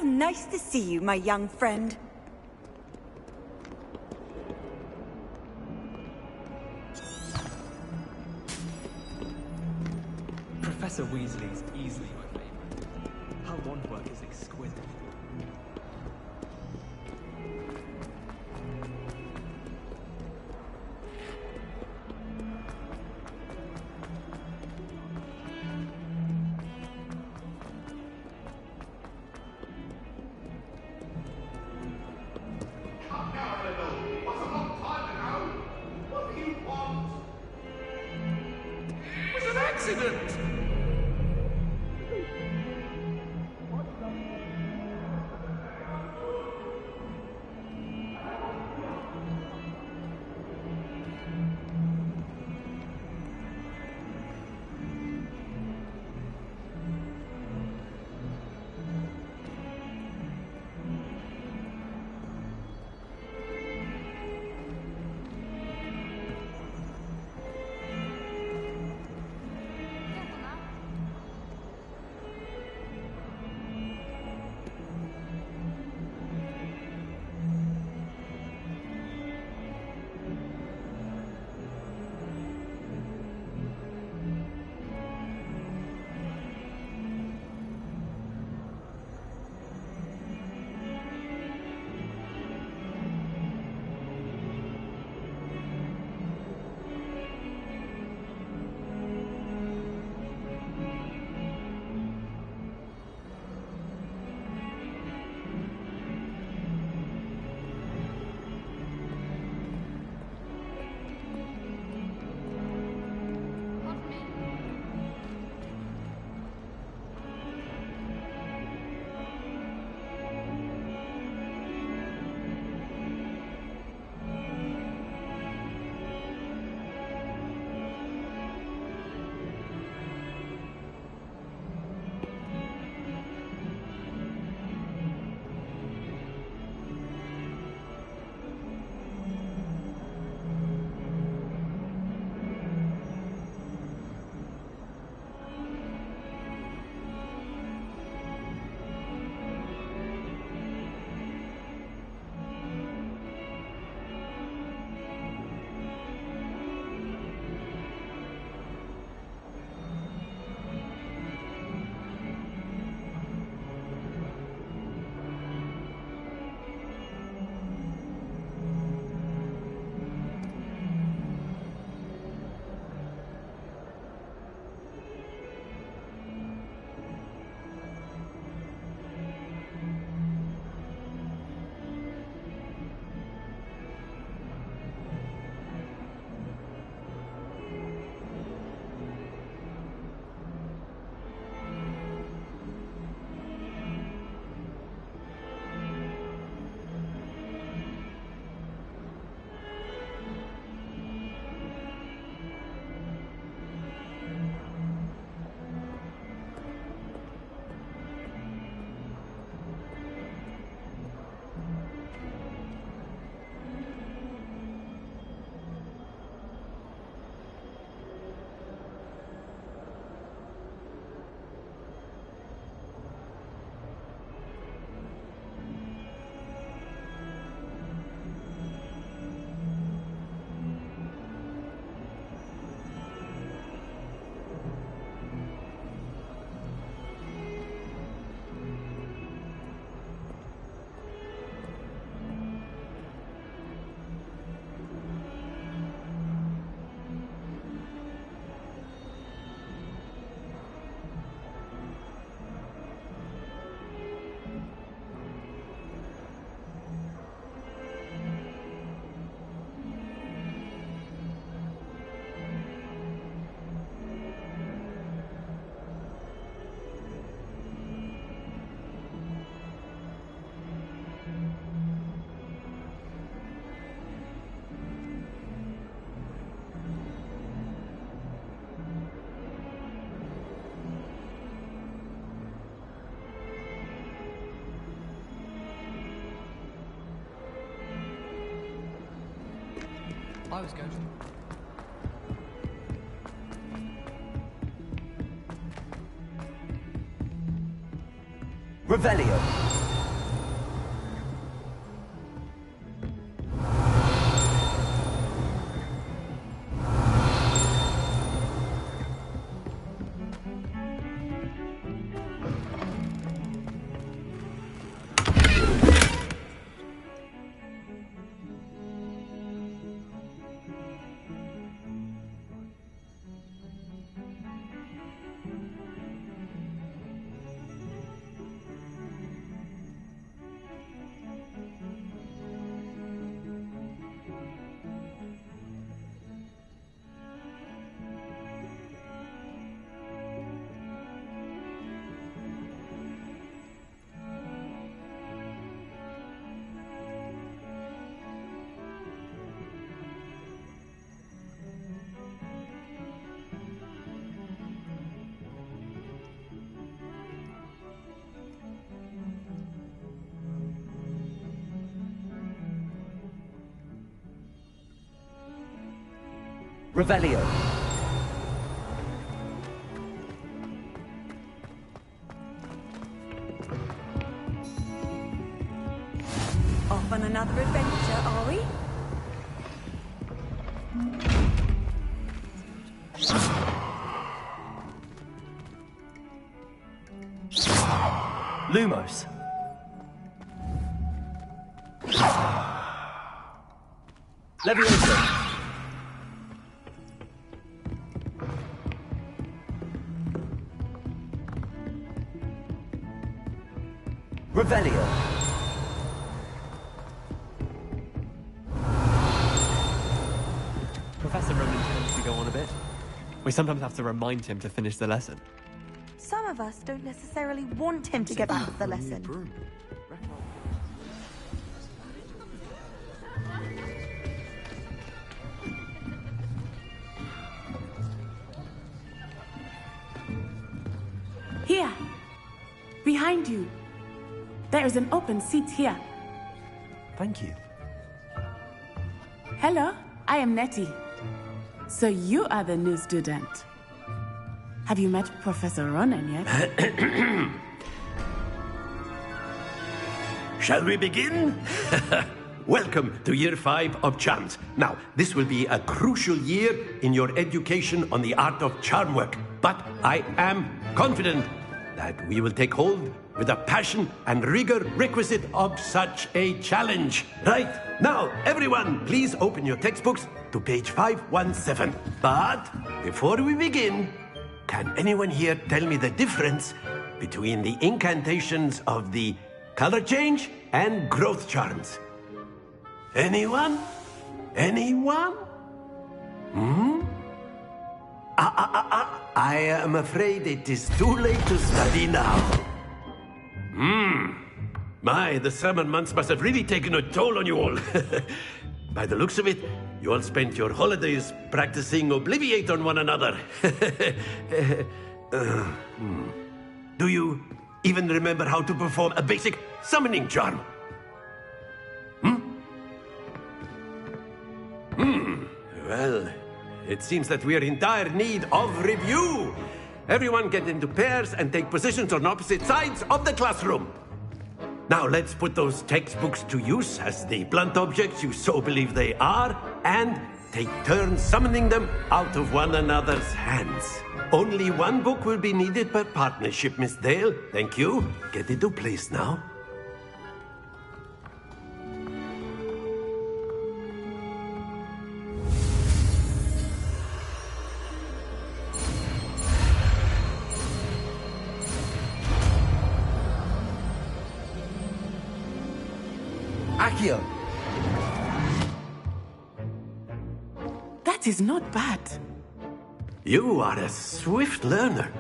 nice to see you, my young friend.
Professor Weasley's easily my favorite. Her wand work is exquisite. I was going to...
Revelio.
Revelio.
Off on another adventure, are we?
Lumos. Levioso. Revelio.
Professor Ronan tends to go on a bit. We sometimes have to remind him to finish the lesson.
Some of us don't necessarily want him to get back to the lesson.
Here. Behind you. There is an open seat here.
Thank you.
Hello, I am Nettie. So you are the new student. Have you met Professor Ronan yet?
Shall we begin? Welcome to Year 5 of Charms. Now, this will be a crucial year in your education on the art of charm work. But I am confident that we will take hold with the passion and rigor requisite of such a challenge. Right, now, everyone, please open your textbooks to page 517. But before we begin, can anyone here tell me the difference between the incantations of the color change and growth charms? Anyone? Anyone? I am afraid it is too late to study now. My, the summer months must have really taken a toll on you all. By the looks of it, you all spent your holidays practicing Obliviate on one another. Do you even remember how to perform a basic summoning charm? Well, it seems that we are in dire need of review. Everyone get into pairs and take positions on opposite sides of the classroom. Now let's put those textbooks to use as the blunt objects you so believe they are, and take turns summoning them out of one another's hands. Only one book will be needed per partnership, Miss Dale. Thank you. Get into place now.
Accio.
That is not bad.
You are a swift learner.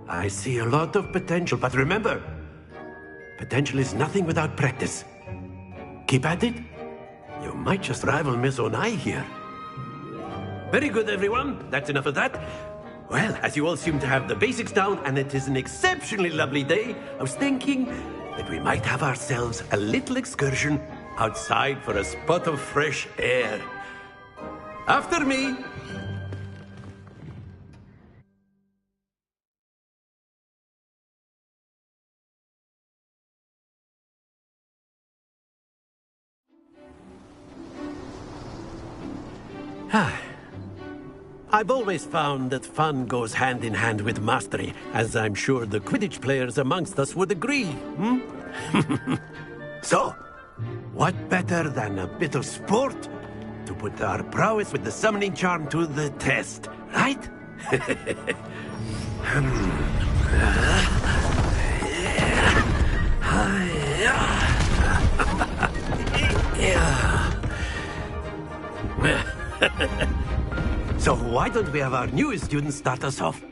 I see a lot of potential, but remember, potential is nothing without practice. Keep at it. You might just rival Miss Onai here. Very good, everyone. That's enough of that. Well, as you all seem to have the basics down, and it is an exceptionally lovely day, I was thinking that we might have ourselves a little excursion outside for a spot of fresh air. After me. I've always found that fun goes hand in hand with mastery, as I'm sure the Quidditch players amongst us would agree. So, what better than a bit of sport to put our prowess with the summoning charm to the test, right? So why don't we have our newest student start us off?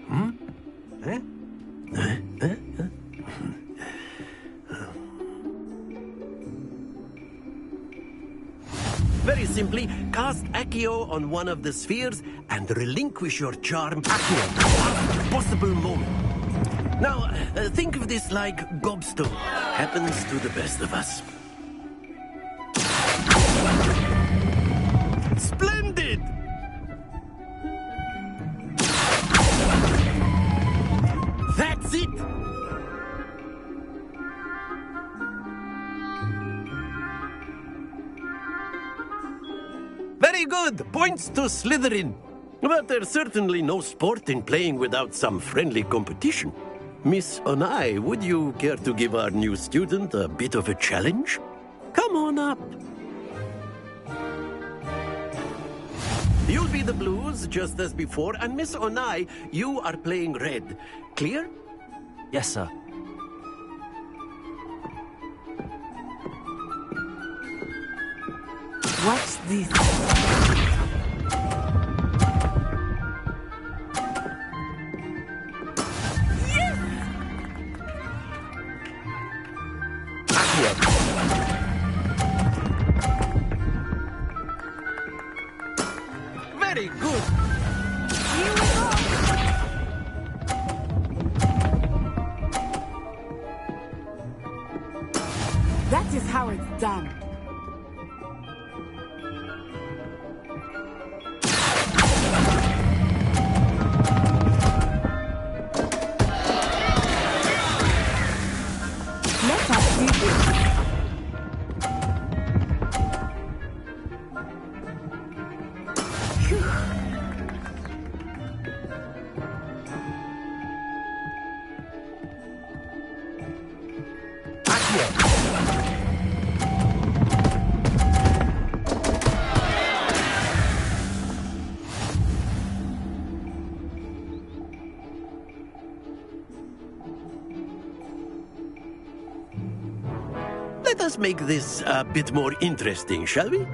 Very simply, cast Accio on one of the spheres and relinquish your charm at a possible moment. Now, think of this like gobstone. Happens to the best of us. Splendid! Very good! Points to Slytherin. But there's certainly no sport in playing without some friendly competition. Miss Onai, would you care to give our new student a bit of a challenge? Come on up. You'll be the blues, just as before, and Miss Onai, you are playing red. Clear?
Yes, sir.
Watch this.
Very good.
That is how it's done. Let us see this.
Let us make this a bit more interesting, shall we?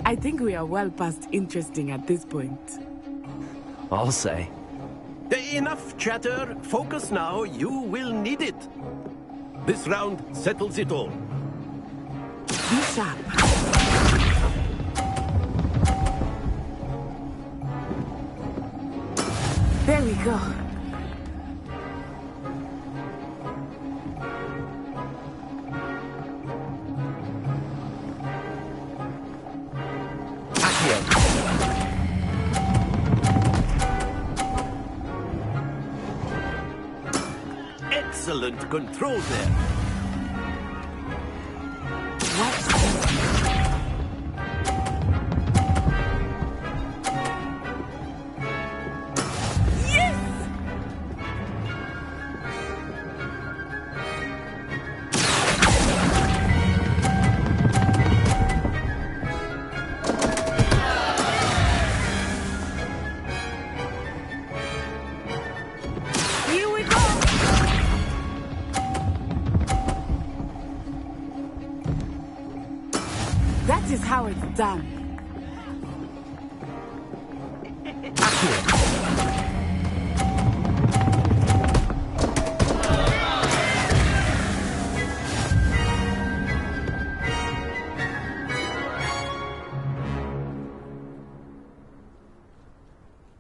I think we are well past interesting at this point.
I'll say.
Enough chatter. Focus now. You will need it. This round settles it all.
Be sharp. There we go.
Excellent control there.
Watch this. That is how it's done.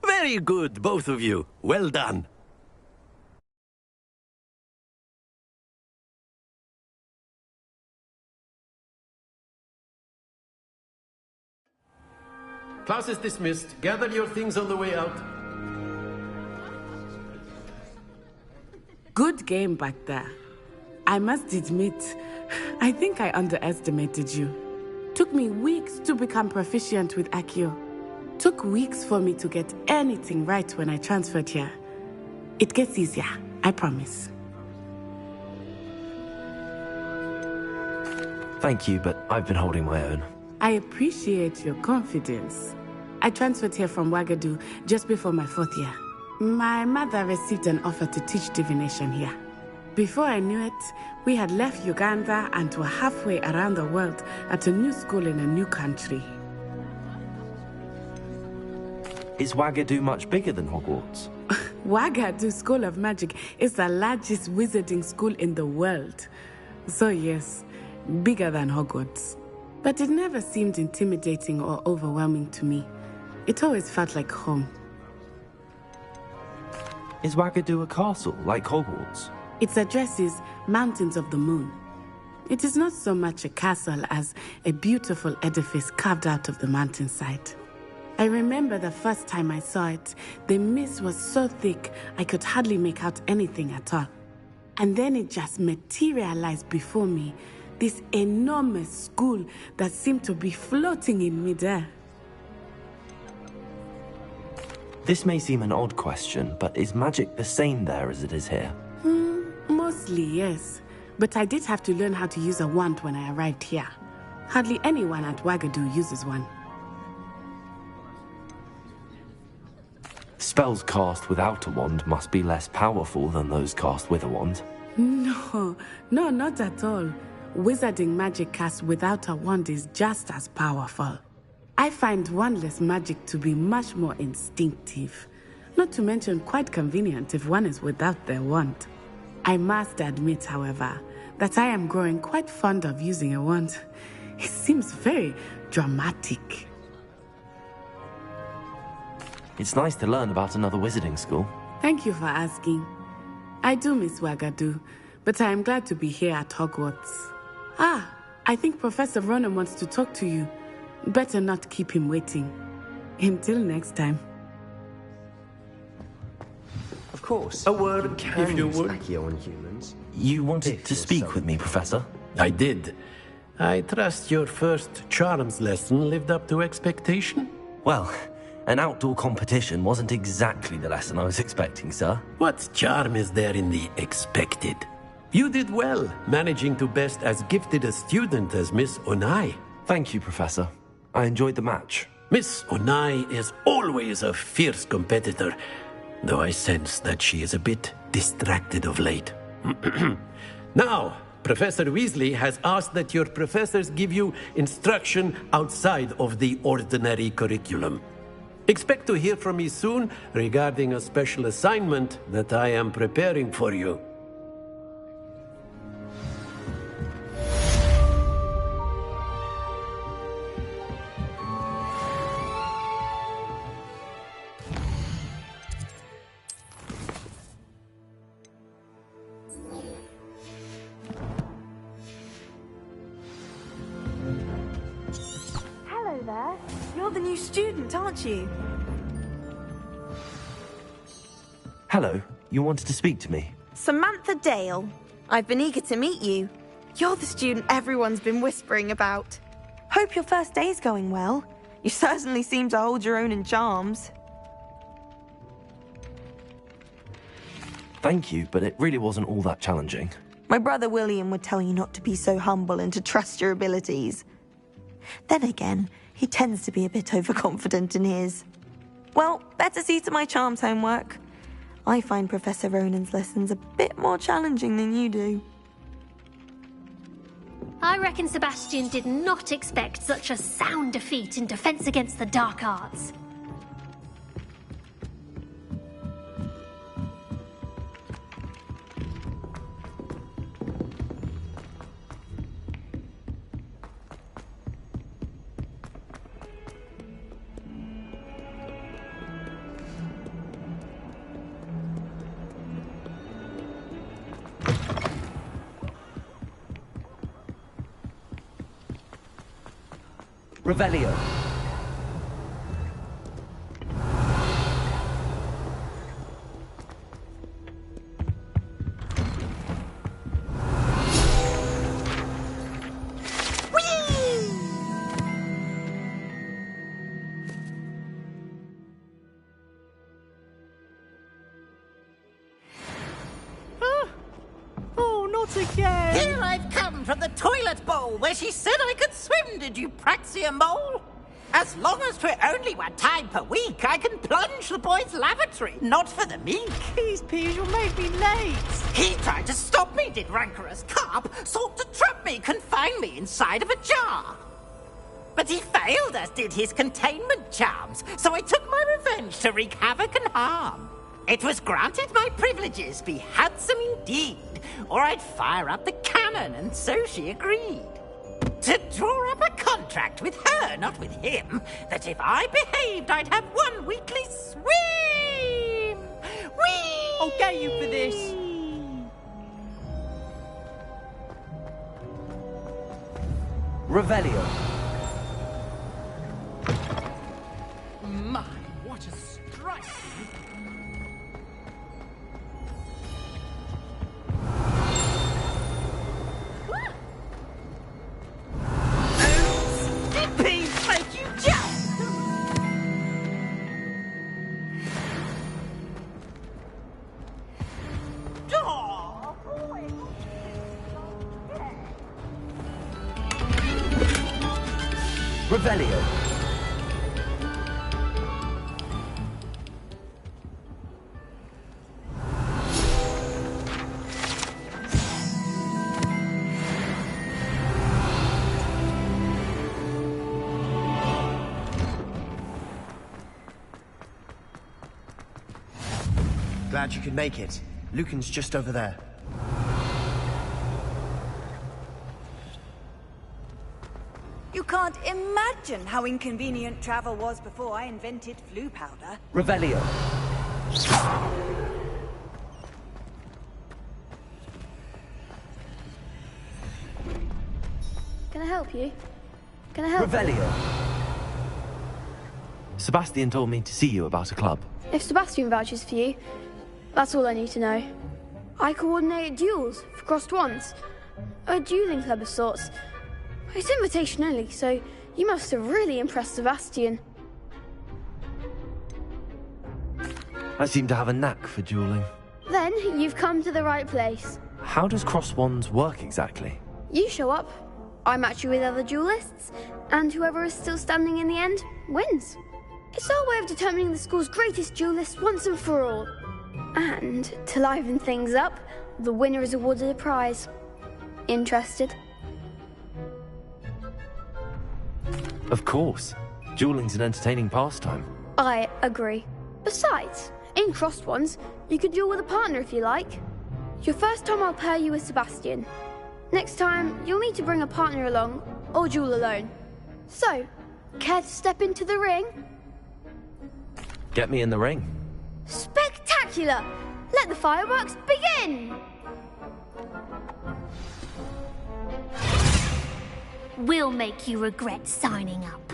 Very good, both of you. Well done. Class is dismissed. Gather your things on the way out.
Good game back there. I must admit, I think I underestimated you. Took me weeks to become proficient with Accio. Took weeks for me to get anything right when I transferred here. It gets easier, I promise.
Thank you, but I've been holding my own.
I appreciate your confidence. I transferred here from Wagadu just before my 4th year. My mother received an offer to teach divination here. Before I knew it, we had left Uganda and were halfway around the world at a new school in a new country.
Is Wagadu much bigger than Hogwarts?
Wagadu School of Magic is the largest wizarding school in the world. So yes, bigger than Hogwarts. But it never seemed intimidating or overwhelming to me. It always felt like home.
Is Wagadu a castle, like Hogwarts?
Its address is Mountains of the Moon. It is not so much a castle as a beautiful edifice carved out of the mountainside. I remember the first time I saw it, the mist was so thick I could hardly make out anything at all. And then it just materialized before me, this enormous school that seemed to be floating in midair.
This may seem an odd question, but is magic the same there as it is here?
Mostly, yes. But I did have to learn how to use a wand when I arrived here. Hardly anyone at Wagadu uses one.
Spells cast without a wand must be less powerful than those cast with a wand.
No, not at all. Wizarding magic cast without a wand is just as powerful. I find wandless magic to be much more instinctive. Not to mention quite convenient if one is without their wand. I must admit, however, that I am growing quite fond of using a wand. It seems very dramatic.
It's nice to learn about another wizarding school.
Thank you for asking. I do miss Wagadu, but I am glad to be here at Hogwarts. I think Professor Ronan wants to talk to you. Better not keep him waiting. Until next time.
Of course.
A word, if you would.
Accio on humans.
You wanted to speak with me, Professor?
I did. I trust your first charms lesson lived up to expectation?
Well, an outdoor competition wasn't exactly the lesson I was expecting, sir.
What charm is there in the expected? You did well, managing to best as gifted a student as Miss Onai.
Thank you, Professor. I enjoyed the match.
Miss Onai is always a fierce competitor, though I sense that she is a bit distracted of late. Now, Professor Weasley has asked that your professors give you instruction outside of the ordinary curriculum. Expect to hear from me soon regarding a special assignment that I am preparing for you.
Hello there. You're the new student, aren't you?
Hello, you wanted to speak to me?
Samantha Dale. I've been eager to meet you. You're the student everyone's been whispering about. Hope your first day's going well. You certainly seem to hold your own in charms.
Thank you, but it really wasn't all that challenging.
My brother William would tell you not to be so humble and to trust your abilities. Then again, he tends to be a bit overconfident in his. Well, better see to my charms homework. I find Professor Ronan's lessons a bit more challenging than you do.
I reckon Sebastian did not expect such a sound defeat in defense against the dark arts.
Revelio.
Oh, not again!
Here I've come from the toilet bowl where she said I could swim, did you praxia mole? As long as 'twere only 1 time per week, I can plunge the boy's lavatory, not for the meek.
Please, Piers, you'll make me late.
He tried to stop me, did rancorous carp, sought to trap me, confine me inside of a jar. But he failed, as did his containment charms, so I took my revenge to wreak havoc and harm. It was granted my privileges be handsome indeed, or I'd fire up the cannon, and so she agreed. To draw up a contract with her, not with him, that if I behaved, I'd have 1 weekly swim! Whee!
I'll get you for this.
Revelio.
What a strike!
Please make you jump! Oh, boy.
Revelio.
Glad you could make it. Lucan's just over there.
You can't imagine how inconvenient travel was before I invented flu powder.
Revelio.
Can I help you? Can I help you?
Revelio. Sebastian told me to see you about a club.
If Sebastian vouches for you, that's all I need to know. I coordinate duels for crossed wands. A dueling club of sorts. It's invitation only, so you must have really impressed Sebastian.
I seem to have a knack for dueling.
Then you've come to the right place.
How does cross wands work exactly?
You show up, I match you with other duelists, and whoever is still standing in the end wins. It's our way of determining the school's greatest duelist once and for all. And to liven things up, the winner is awarded a prize. Interested?
Of course. Dueling's an entertaining pastime.
I agree. Besides, in crossed ones, you could duel with a partner if you like. Your first time I'll pair you with Sebastian. Next time, you'll need to bring a partner along, or duel alone. So, care to step into the ring?
Get me in the ring.
Spectacular! Let the fireworks begin!
We'll make you regret signing up.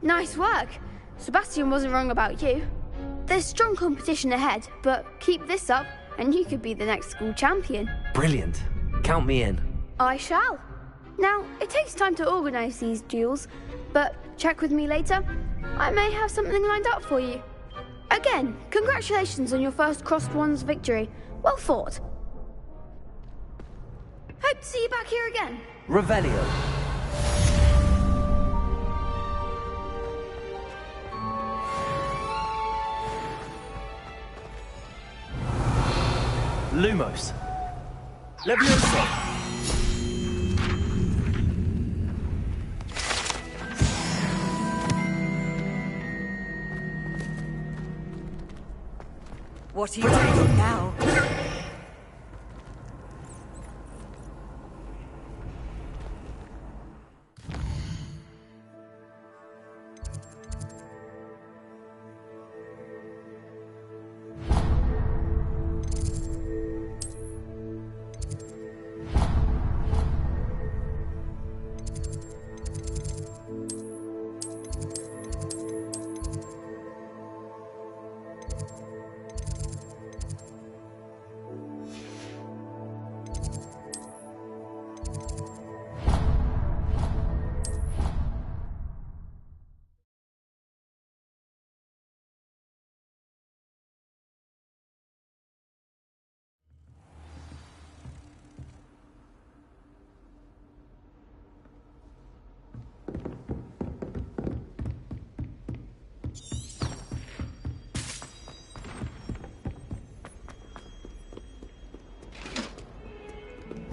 Nice work. Sebastian wasn't wrong about you. There's strong competition ahead, but keep this up and you could be the next school champion.
Brilliant. Count me in.
I shall. Now, it takes time to organise these duels, but check with me later. I may have something lined up for you. Again, congratulations on your first crossed wands victory. Well fought. Hope to see you back here again.
Revelio. Lumos.
Leviosa.
What are you doing now?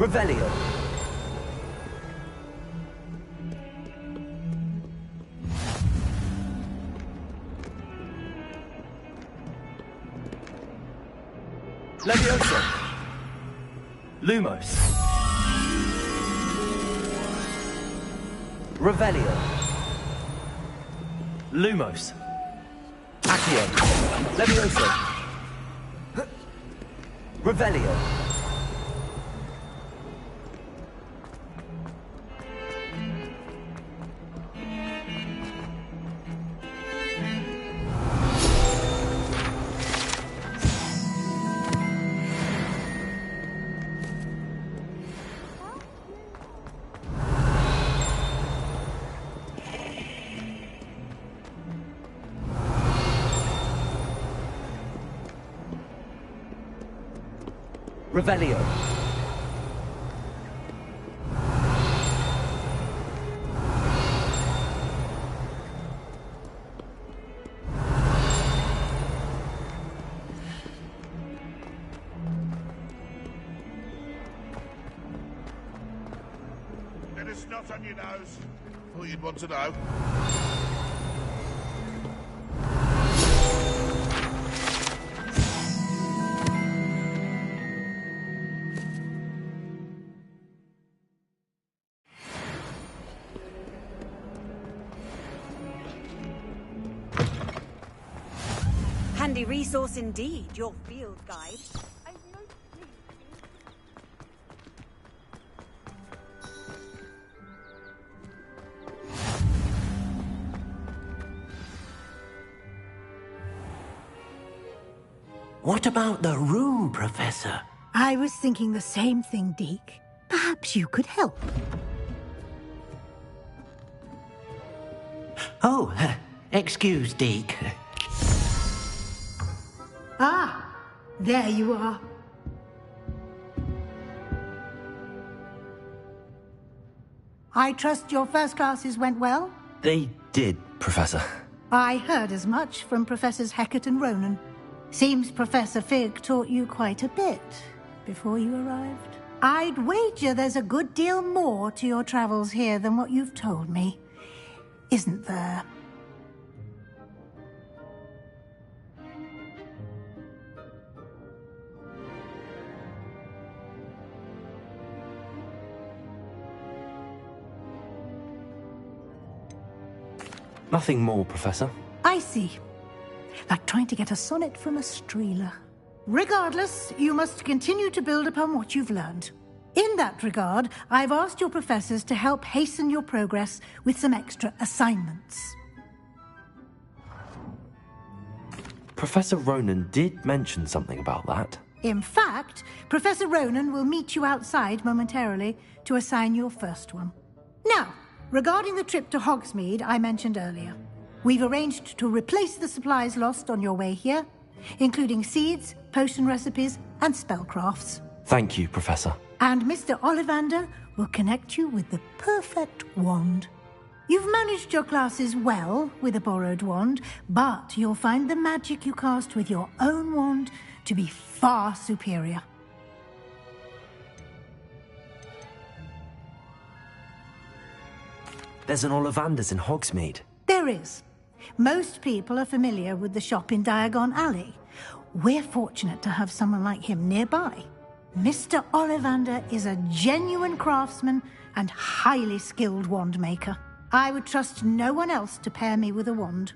Revelio. Levioso. Lumos. Revelio. Lumos. Accio. Levioso. Revelio. Revelio.
Get a snot on your nose. Thought you'd want to know.
Handy resource indeed, your field guide.
What about the room, Professor?
I was thinking the same thing, Deke. Perhaps you could help.
Oh, excuse, Deke.
Ah, there you are. I trust your first classes went well?
They did, Professor.
I heard as much from Professors Hecat and Ronan. Seems Professor Fig taught you quite a bit before you arrived. I'd wager there's a good deal more to your travels here than what you've told me, isn't there?
Nothing more, Professor.
I see. Like trying to get a sonnet from a streeler. Regardless, you must continue to build upon what you've learned. In that regard, I've asked your professors to help hasten your progress with some extra assignments.
Professor Ronan did mention something about that.
In fact, Professor Ronan will meet you outside momentarily to assign your first one. Now, regarding the trip to Hogsmeade I mentioned earlier, we've arranged to replace the supplies lost on your way here, including seeds, potion recipes, and spellcrafts.
Thank you, Professor.
And Mr. Ollivander will connect you with the perfect wand. You've managed your classes well with a borrowed wand, but you'll find the magic you cast with your own wand to be far superior.
There's an Ollivander's in Hogsmeade.
There is. Most people are familiar with the shop in Diagon Alley. We're fortunate to have someone like him nearby. Mr. Ollivander is a genuine craftsman and highly skilled wand maker. I would trust no one else to pair me with a wand.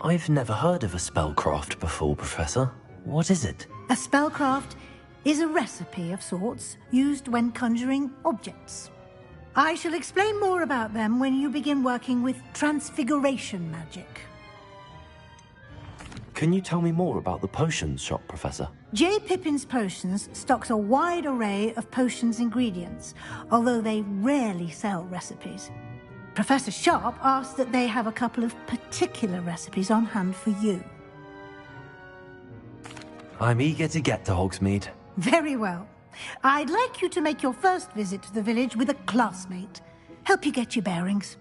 I've never heard of a spellcraft before, Professor. What is it?
A spellcraft is a recipe of sorts used when conjuring objects. I shall explain more about them when you begin working with transfiguration magic.
Can you tell me more about the potions shop, Professor?
J. Pippin's Potions stocks a wide array of potions ingredients, although they rarely sell recipes. Professor Sharp asked that they have a couple of particular recipes on hand for you.
I'm eager to get to Hogsmeade.
Very well. I'd like you to make your first visit to the village with a classmate. Help you get your bearings.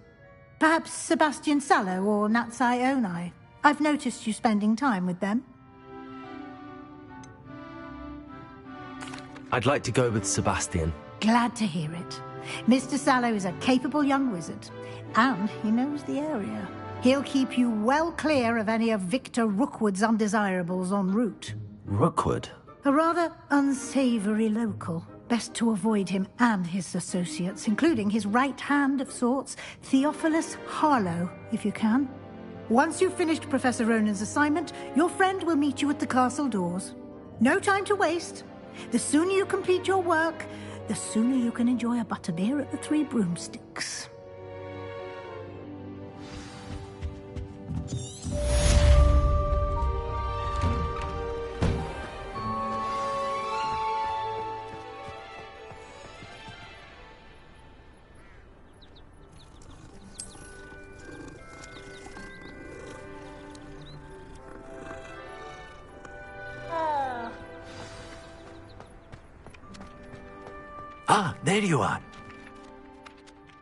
Perhaps Sebastian Sallow or Natsai Onai. I've noticed you spending time with them.
I'd like to go with Sebastian.
Glad to hear it. Mr. Sallow is a capable young wizard, and he knows the area. He'll keep you well clear of any of Victor Rookwood's undesirables en route.
Rookwood?
A rather unsavory local. Best to avoid him and his associates, including his right hand of sorts, Theophilus Harlow, if you can. Once you've finished Professor Ronan's assignment, your friend will meet you at the castle doors. No time to waste. The sooner you complete your work, the sooner you can enjoy a butterbeer at the Three Broomsticks.
Ah, there you are.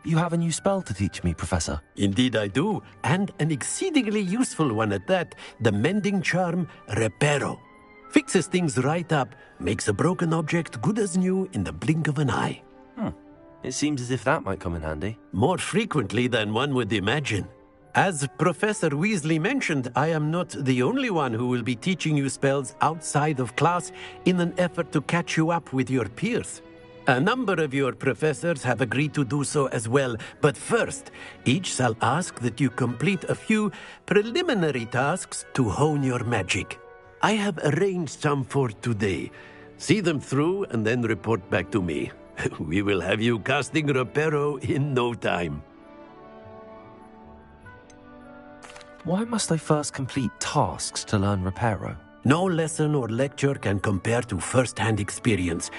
You have a new spell to teach me, Professor.
Indeed I do, and an exceedingly useful one at that. The mending charm, Reparo. Fixes things right up, makes a broken object good as new in the blink of an eye.
It seems as if that might come in handy.
More frequently than one would imagine. As Professor Weasley mentioned, I am not the only one who will be teaching you spells outside of class in an effort to catch you up with your peers. A number of your professors have agreed to do so as well, but first, each shall ask that you complete a few preliminary tasks to hone your magic. I have arranged some for today. See them through and then report back to me. We will have you casting Reparo in no time.
Why must I first complete tasks to learn Reparo?
No lesson or lecture can compare to first-hand experience.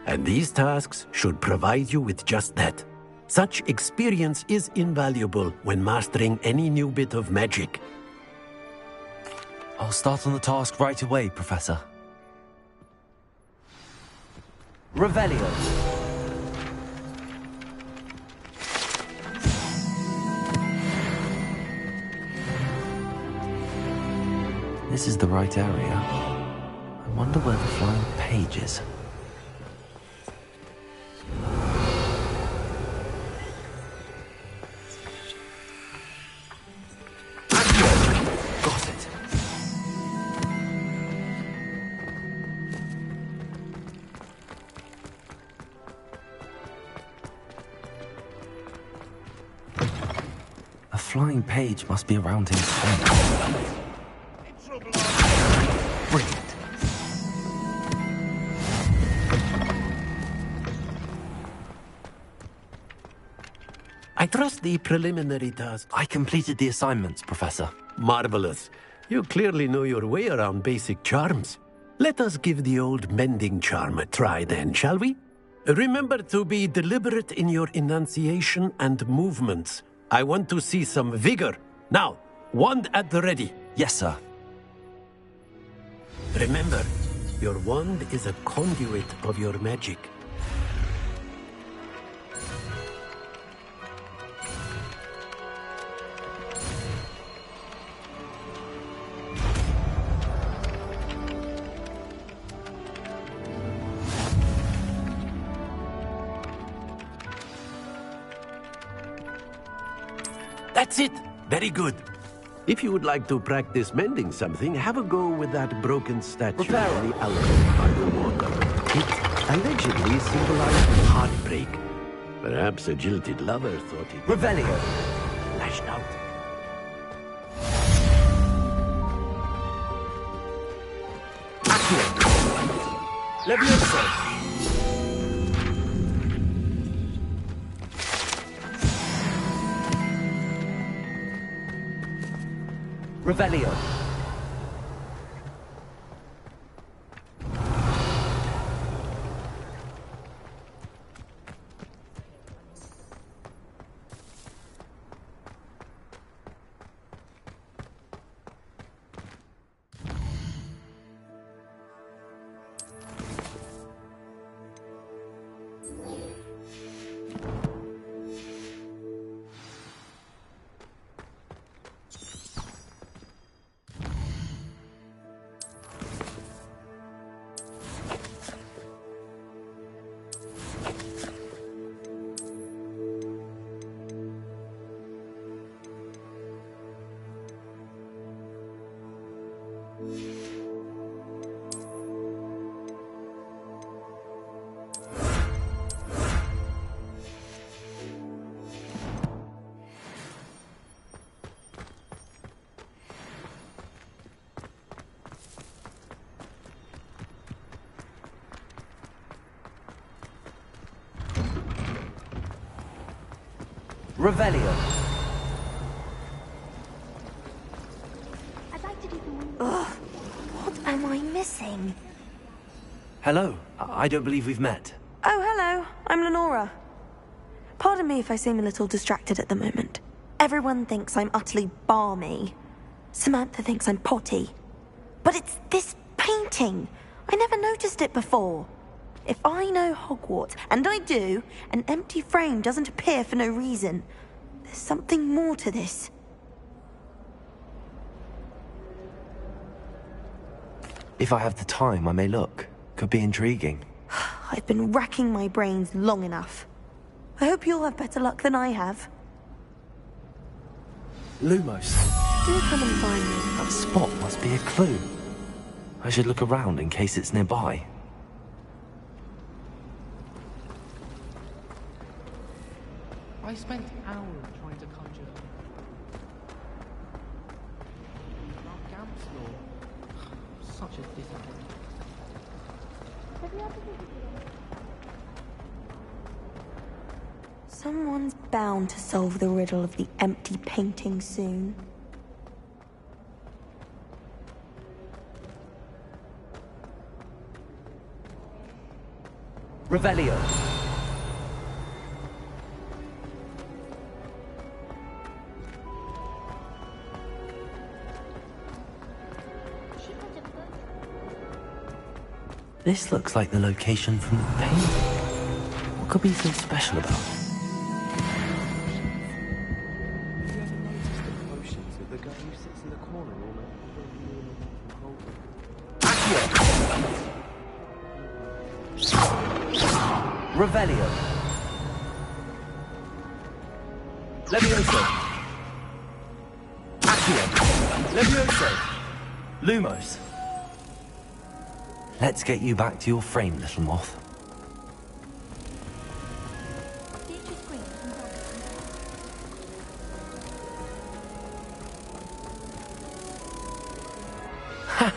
And these tasks should provide you with just that. Such experience is invaluable when mastering any new bit of magic.
I'll start on the task right away, Professor. Revelio. This is the right area. I wonder where the flying page is. Flying page must be around him somewhere. Brilliant.
I trust the preliminary task.
I completed the assignments, Professor.
Marvelous. You clearly know your way around basic charms. Let us give the old mending charm a try then, shall we? Remember to be deliberate in your enunciation and movements. I want to see some vigor. Now, wand at the ready.
Yes, sir.
Remember, your wand is a conduit of your magic. That's it. Very good. If you would like to practice mending something, have a go with that broken statue in the alley by the water. It allegedly symbolized heartbreak. Perhaps a jilted lover thought it...
Revelio!
Lashed out.
Accio! Levioso! Revelio.
Revelio.
Ugh, what am I missing?
Hello. I don't believe we've met.
Oh, hello. I'm Lenora. Pardon me if I seem a little distracted at the moment. Everyone thinks I'm utterly balmy. Samantha thinks I'm potty. But it's this painting. I never noticed it before. If I know Hogwarts, and I do, an empty frame doesn't appear for no reason. There's something more to this.
If I have the time, I may look. Could be intriguing.
I've been racking my brains long enough. I hope you'll have better luck than I have.
Lumos.
Do come and find me.
That spot must be a clue. I should look around in case it's nearby.
I spent hours trying to conjure Gamp's law. Such a disappointment.
Someone's bound to solve the riddle of the empty painting soon.
Revelio. This looks like the location from the painting. What could be so special about it? Revelio. Levioso. Accio. Levioso. Lumos. Let's get you back to your frame, little moth. Ha!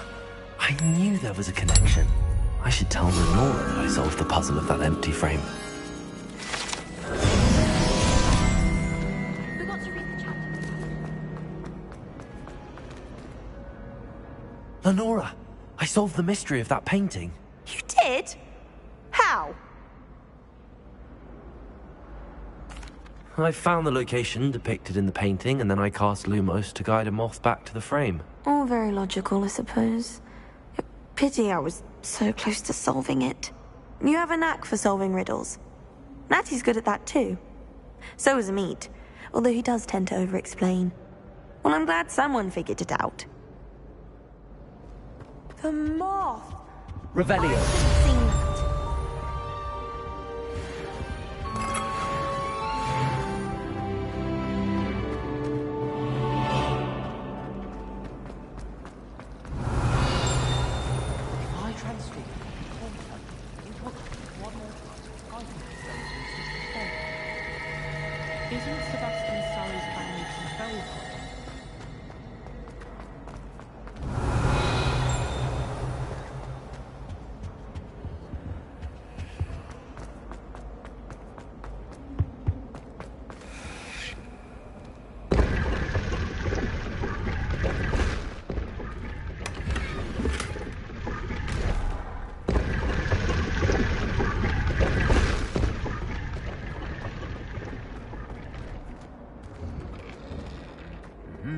I knew there was a connection. I should tell Lenora that I solved the puzzle of that empty frame. Lenora, I solved the mystery of that painting.
You did? How?
I found the location depicted in the painting, and then I cast Lumos to guide a moth back to the frame.
All very logical, I suppose. Pity I was so close to solving it. You have a knack for solving riddles. Natty's good at that too. So is Amit, although he does tend to over-explain. Well, I'm glad someone figured it out. The moth!
Revelio.
I should have seen that.
Isn't Sebastian Sally's family from Belfast?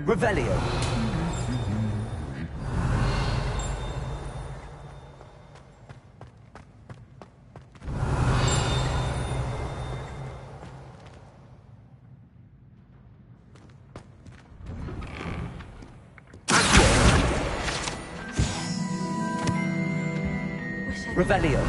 Revelio. Revelio.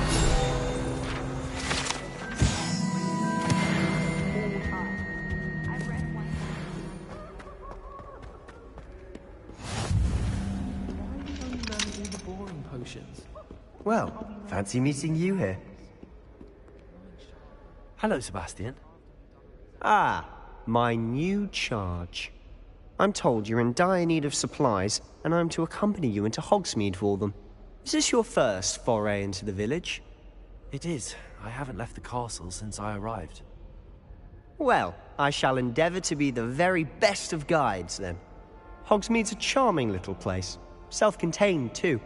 Well, fancy meeting you here.
Hello, Sebastian.
Ah, my new charge. I'm told you're in dire need of supplies, and I'm to accompany you into Hogsmeade for them. Is this your first foray into the village?
It is. I haven't left the castle since I arrived.
Well, I shall endeavour to be the very best of guides, then. Hogsmeade's a charming little place. Self-contained, too.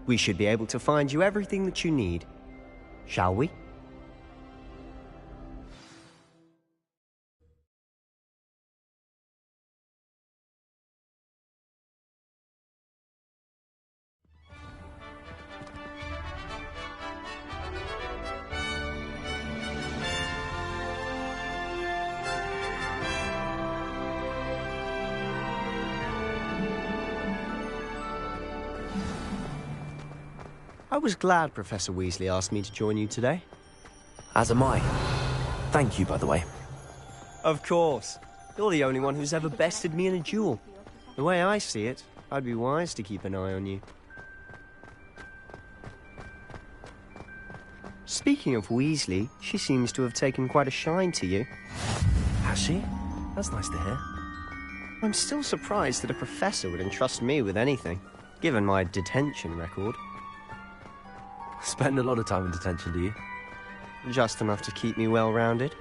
We should be able to find you everything that you need. Shall we? I was glad Professor Weasley asked me to join you today.
As am I. Thank you, by the way.
Of course. You're the only one who's ever bested me in a duel. The way I see it, I'd be wise to keep an eye on you. Speaking of Weasley, she seems to have taken quite a shine to you.
Has she? That's nice to hear.
I'm still surprised that a professor would entrust me with anything, given my detention record.
Spend a lot of time in detention, do you?
Just enough to keep me well-rounded.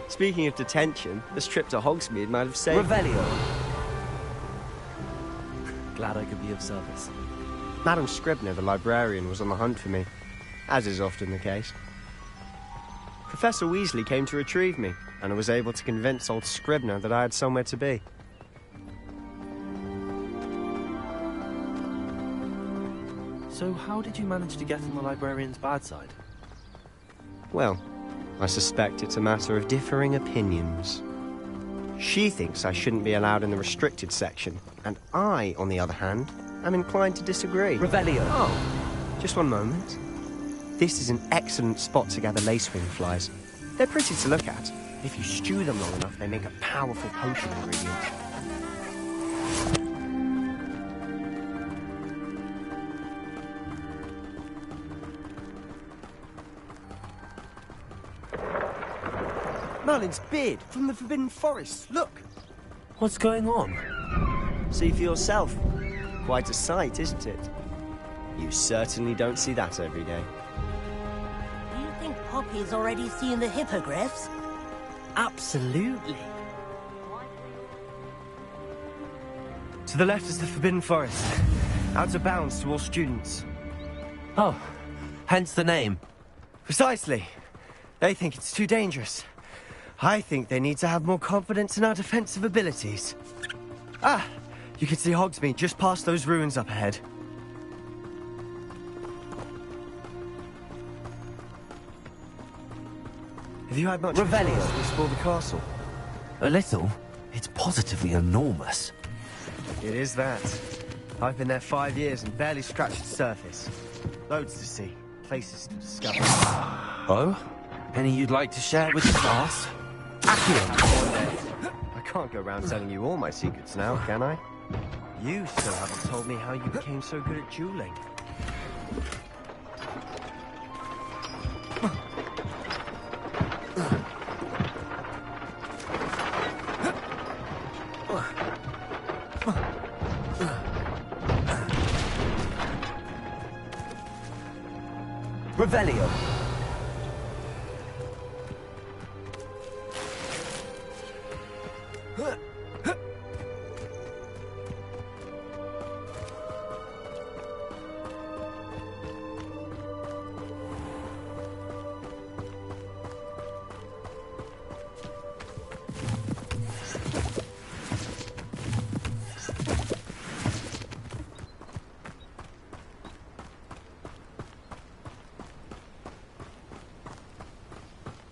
Speaking of detention, this trip to Hogsmeade might have saved...
Revelio! Glad I could be of service.
Madam Scribner, the librarian, was on the hunt for me, as is often the case. Professor Weasley came to retrieve me, and I was able to convince old Scribner that I had somewhere to be.
So how did you manage to get on the librarian's bad side?
Well, I suspect it's a matter of differing opinions. She thinks I shouldn't be allowed in the restricted section, and I, on the other hand, am inclined to disagree.
Revelio!
Oh, just one moment. This is an excellent spot to gather lacewing flies. They're pretty to look at. If you stew them long enough, they make a powerful potion ingredient. Merlin's beard from the Forbidden Forest. Look!
What's going on?
See for yourself. Quite a sight, isn't it? You certainly don't see that every day.
Do you think Poppy's already seen the hippogriffs?
Absolutely. To the left is the Forbidden Forest. Out of bounds to all students.
Oh, hence the name.
Precisely. They think it's too dangerous. I think they need to have more confidence in our defensive abilities. Ah! You can see Hogsmeade just past those ruins up ahead. Have you had much
Revelio
to explore the castle?
A little. It's positively enormous.
It is that. I've been there 5 years and barely scratched the surface. Loads to see, places to discover.
Oh? Any you'd like to share with the class?
Accio! I can't go around telling you all my secrets now, can I? You still haven't told me how you became so good at dueling.
Revelio!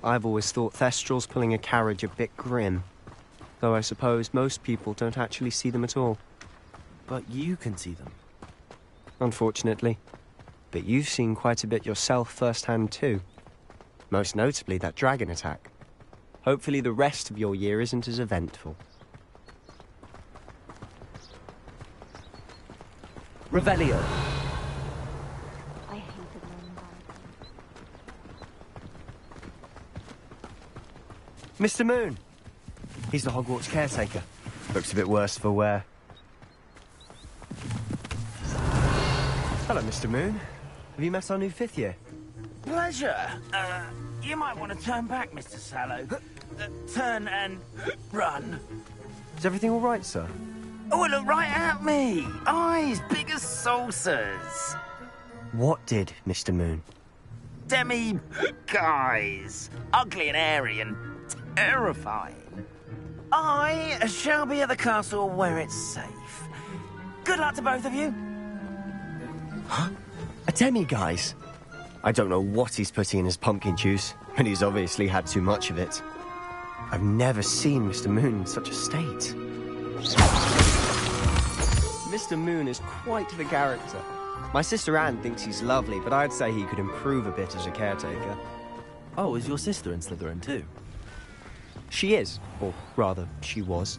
I've always thought Thestrals pulling a carriage a bit grim. Though I suppose most people don't actually see them at all.
But you can see them.
Unfortunately. But you've seen quite a bit yourself firsthand too. Most notably that dragon attack. Hopefully the rest of your year isn't as eventful.
Revelio!
Mr. Moon! He's the Hogwarts caretaker. Looks a bit worse for wear. Hello, Mr. Moon. Have you met our new 5th year?
pleasure. You might want to turn back, Mr. Sallow. Turn and run.
Is everything all right, sir?
Oh, look right at me. Eyes big as saucers.
What did, Mr. Moon?
Guys. Ugly and airy and terrifying. I shall be at the castle where it's safe. Good luck to both of you.
Huh? A demi-guise? I don't know what he's putting in his pumpkin juice, but he's obviously had too much of it. I've never seen Mr. Moon in such a state. Mr. Moon is quite the character. My sister Anne thinks he's lovely, but I'd say he could improve a bit as a caretaker.
Oh, is your sister in Slytherin too?
She is, or rather, she was.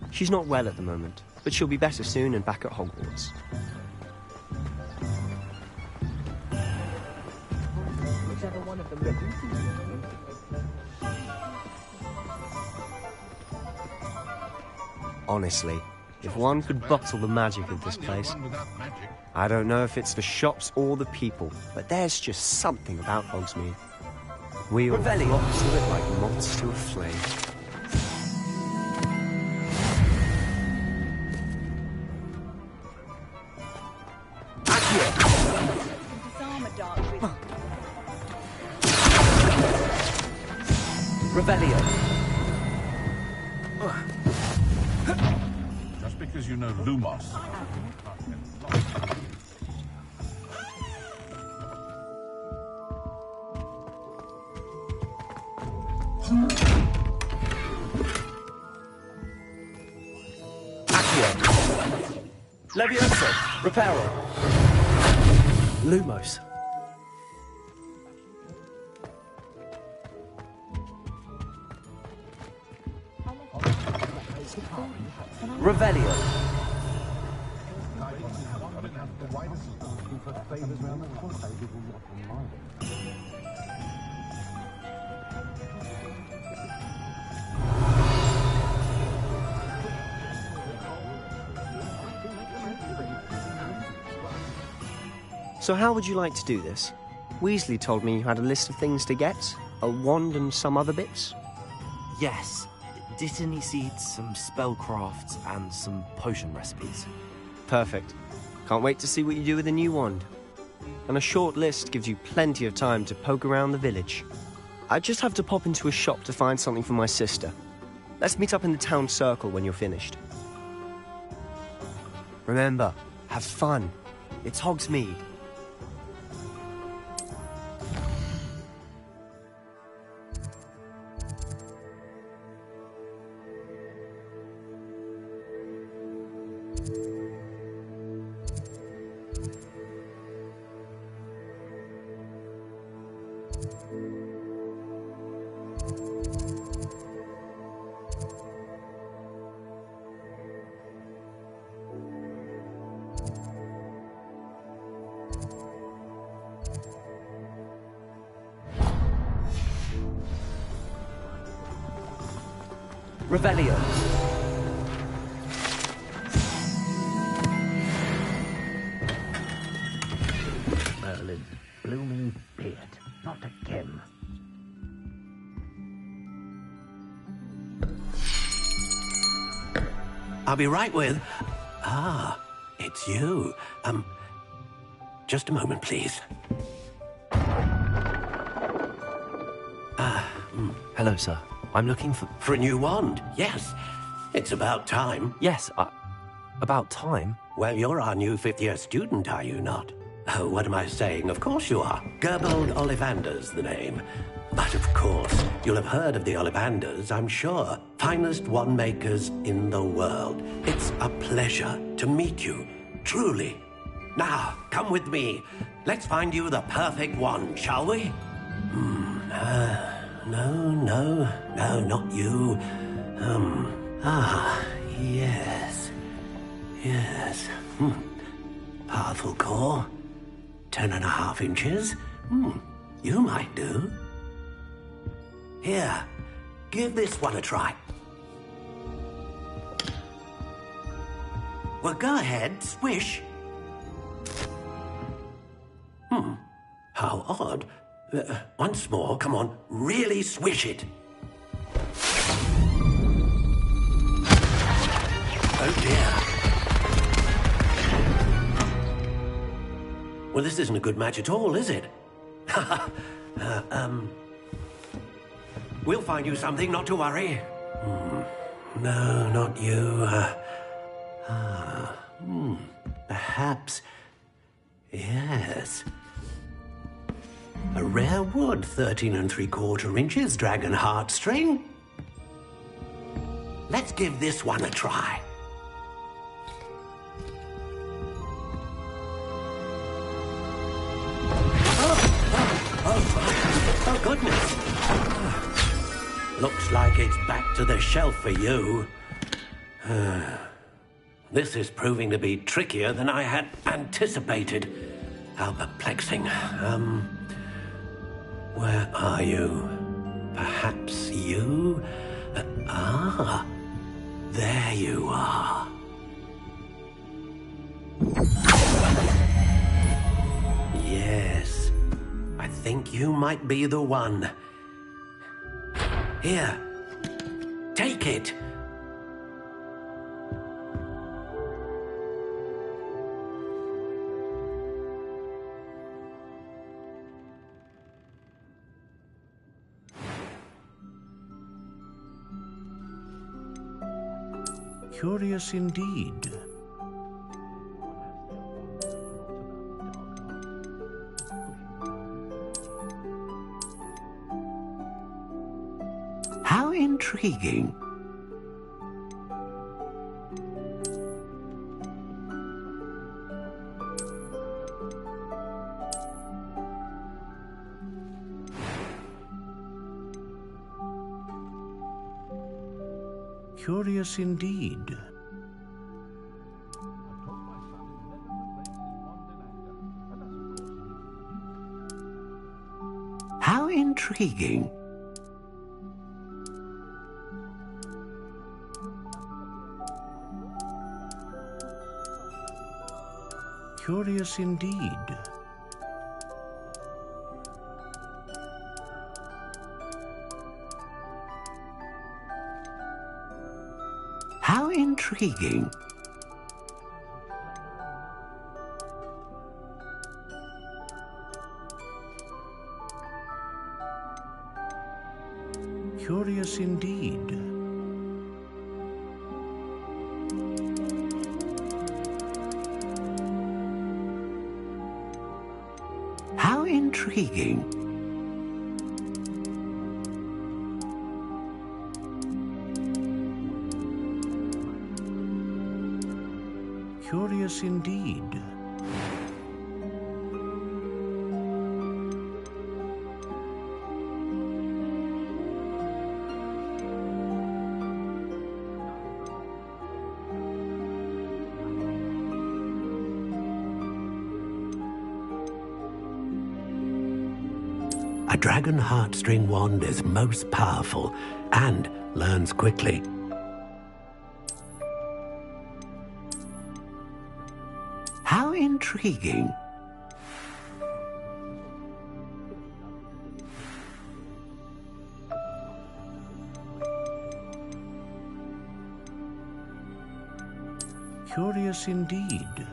She's not well at the moment, but she'll be better soon and back at Hogwarts.
Whichever one of them
Honestly, if one could bottle the magic of this place, I don't know if it's the shops or the people, but there's just something about Hogsmeade. We all flock to it like moths to a flame.
Revelio.
Just because you know Lumos.
Levioso. Reparo. Lumos. Revelio.
So how would you like to do this? Weasley told me you had a list of things to get, a wand and some other bits.
Yes. Dittany seeds, some spellcrafts, and some potion recipes.
Perfect. Can't wait to see what you do with the new wand. And a short list gives you plenty of time to poke around the village. I just have to pop into a shop to find something for my sister. Let's meet up in the town circle when you're finished. Remember, have fun. It's Hogsmeade.
Revelio.
Merlin's blooming beard. Not again.
I'll be right with... Ah, it's you. Just a moment, please.
Hello, sir. I'm looking
For a new wand, yes. It's about time.
Yes, about time?
Well, you're our new fifth-year student, are you not? Oh, what am I saying? Of course you are. Gerbold Ollivander's the name. But of course, you'll have heard of the Ollivanders, I'm sure. Finest wand makers in the world. It's a pleasure to meet you, truly. Now, come with me. Let's find you the perfect wand, shall we? No, not you. Yes. Powerful core. 10.5 inches. You might do. Here, give this one a try. Well, go ahead, swish. How odd. Once more, come on, really swish it. Oh dear. Well, this isn't a good match at all, is it? We'll find you something, not to worry. No, not you. Perhaps. Yes. A rare wood, 13 3/4 inches, dragon heartstring. Let's give this one a try. Oh, goodness. Looks like it's back to the shelf for you. This is proving to be trickier than I had anticipated. How perplexing. Where are you? Perhaps you? There you are. Yes, I think you might be the one. Here, take it.
Curious indeed.
How intriguing.
Curious indeed.
How intriguing.
Curious indeed.
How intriguing.
Curious indeed.
How intriguing.
Curious indeed.
A dragon heartstring wand is most powerful and learns quickly. How intriguing.
Curious indeed.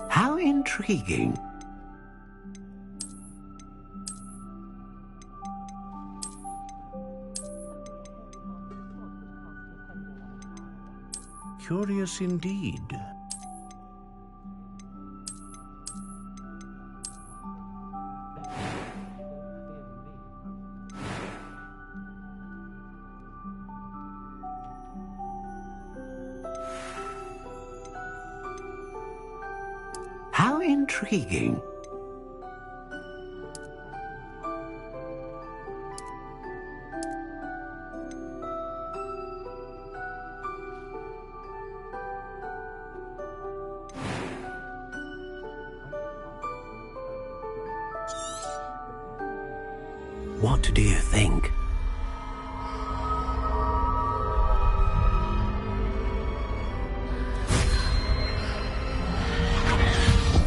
How intriguing.
Curious indeed.
How intriguing. What do you think?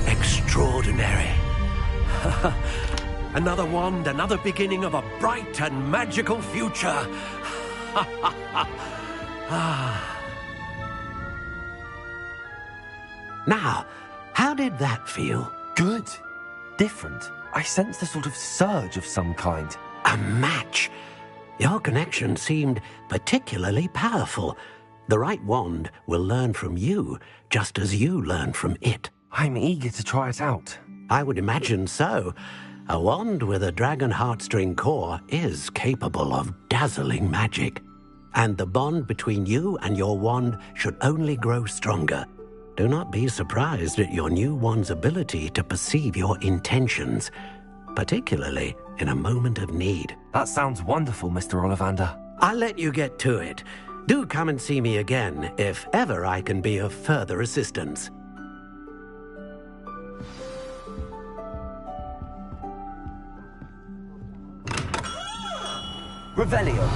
Extraordinary. Another wand, another beginning of a bright and magical future. Now, how did that feel?
Good. Different. I sensed a sort of surge of some kind.
A match. Your connection seemed particularly powerful. The right wand will learn from you, just as you learn from it.
I'm eager to try it out.
I would imagine so. A wand with a dragon heartstring core is capable of dazzling magic. And the bond between you and your wand should only grow stronger. Do not be surprised at your new wand's ability to perceive your intentions, particularly in a moment of need.
That sounds wonderful, Mr. Ollivander.
I'll let you get to it. Do come and see me again if ever I can be of further assistance.
Revelio.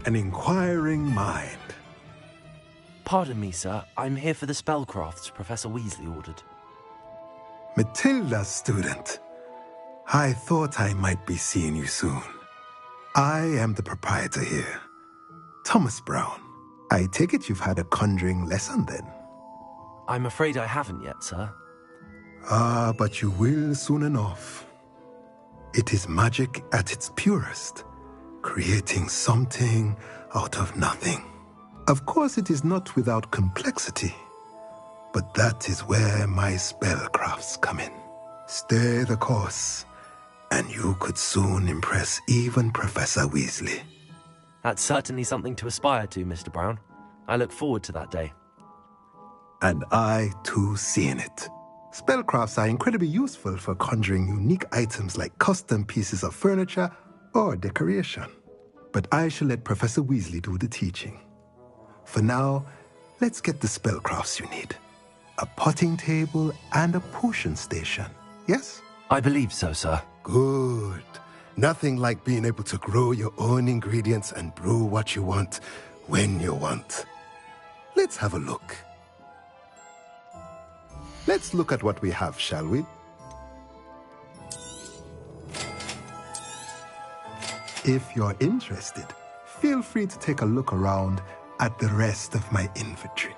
An inquiring mind.
Pardon me, sir. I'm here for the spellcrafts Professor Weasley ordered.
Matilda's student. I thought I might be seeing you soon. I am the proprietor here, Thomas Brown. I take it you've had a conjuring lesson then?
I'm afraid I haven't yet, sir.
Ah, but you will soon enough. It is magic at its purest, creating something out of nothing. Of course, it is not without complexity, but that is where my spellcrafts come in. Stay the course, and you could soon impress even Professor Weasley.
That's certainly something to aspire to, Mr. Brown. I look forward to that day.
And I, too, seeing it. Spellcrafts are incredibly useful for conjuring unique items like custom pieces of furniture or decoration. But I shall let Professor Weasley do the teaching. For now, let's get the spellcrafts you need. A potting table and a potion station, yes?
I believe so, sir.
Good. Nothing like being able to grow your own ingredients and brew what you want when you want. Let's have a look. Let's look at what we have, shall we? If you're interested, feel free to take a look around at the rest of my inventory.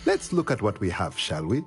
Let's look at what we have, shall we?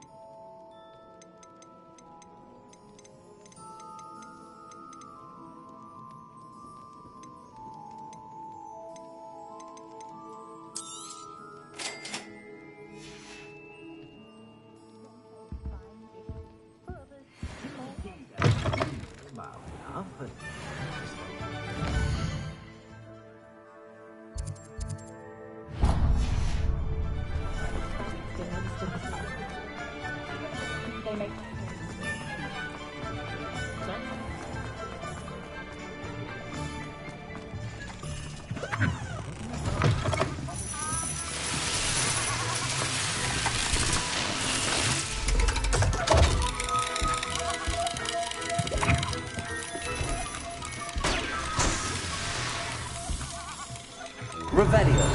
Revelio.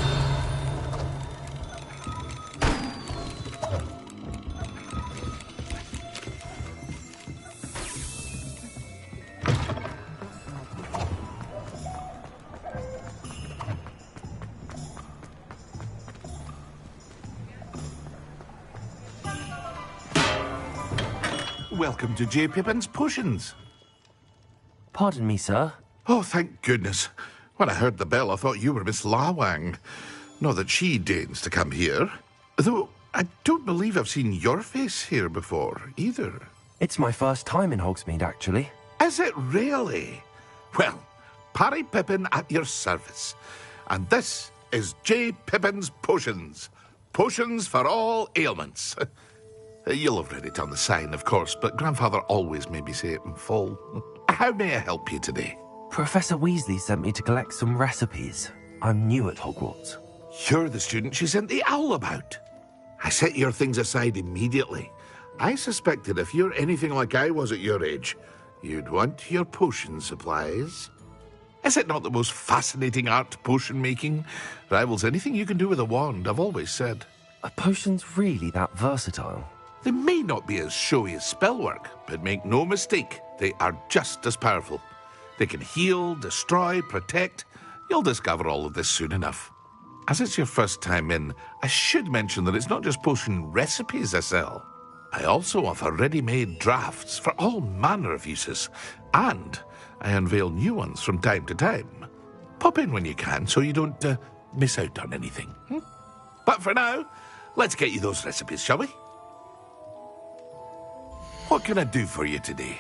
welcome to J. Pippin's Potions.
Pardon me, sir.
Oh, thank goodness. When I heard the bell, I thought you were Miss Lawang. Not that she deigns to come here. Though I don't believe I've seen your face here before, either.
It's my first time in Hogsmeade, actually.
Is it really? Well, Parry Pippin at your service. And this is J. Pippin's Potions. Potions for all ailments. You'll have read it on the sign, of course, but Grandfather always made me say it in full. How may I help you today?
Professor Weasley sent me to collect some recipes. I'm new at Hogwarts.
You're the student she sent the owl about. I set your things aside immediately. I suspected if you're anything like I was at your age, you'd want your potion supplies. Is it not the most fascinating art, potion making? Rivals anything you can do with a wand, I've always said.
Are potions really that versatile?
They may not be as showy as spellwork, but make no mistake, they are just as powerful. They can heal, destroy, protect. You'll discover all of this soon enough. As it's your first time in, I should mention that it's not just potion recipes I sell. I also offer ready-made drafts for all manner of uses, and I unveil new ones from time to time. Pop in when you can so you don't miss out on anything. But for now, let's get you those recipes, shall we? What can I do for you today?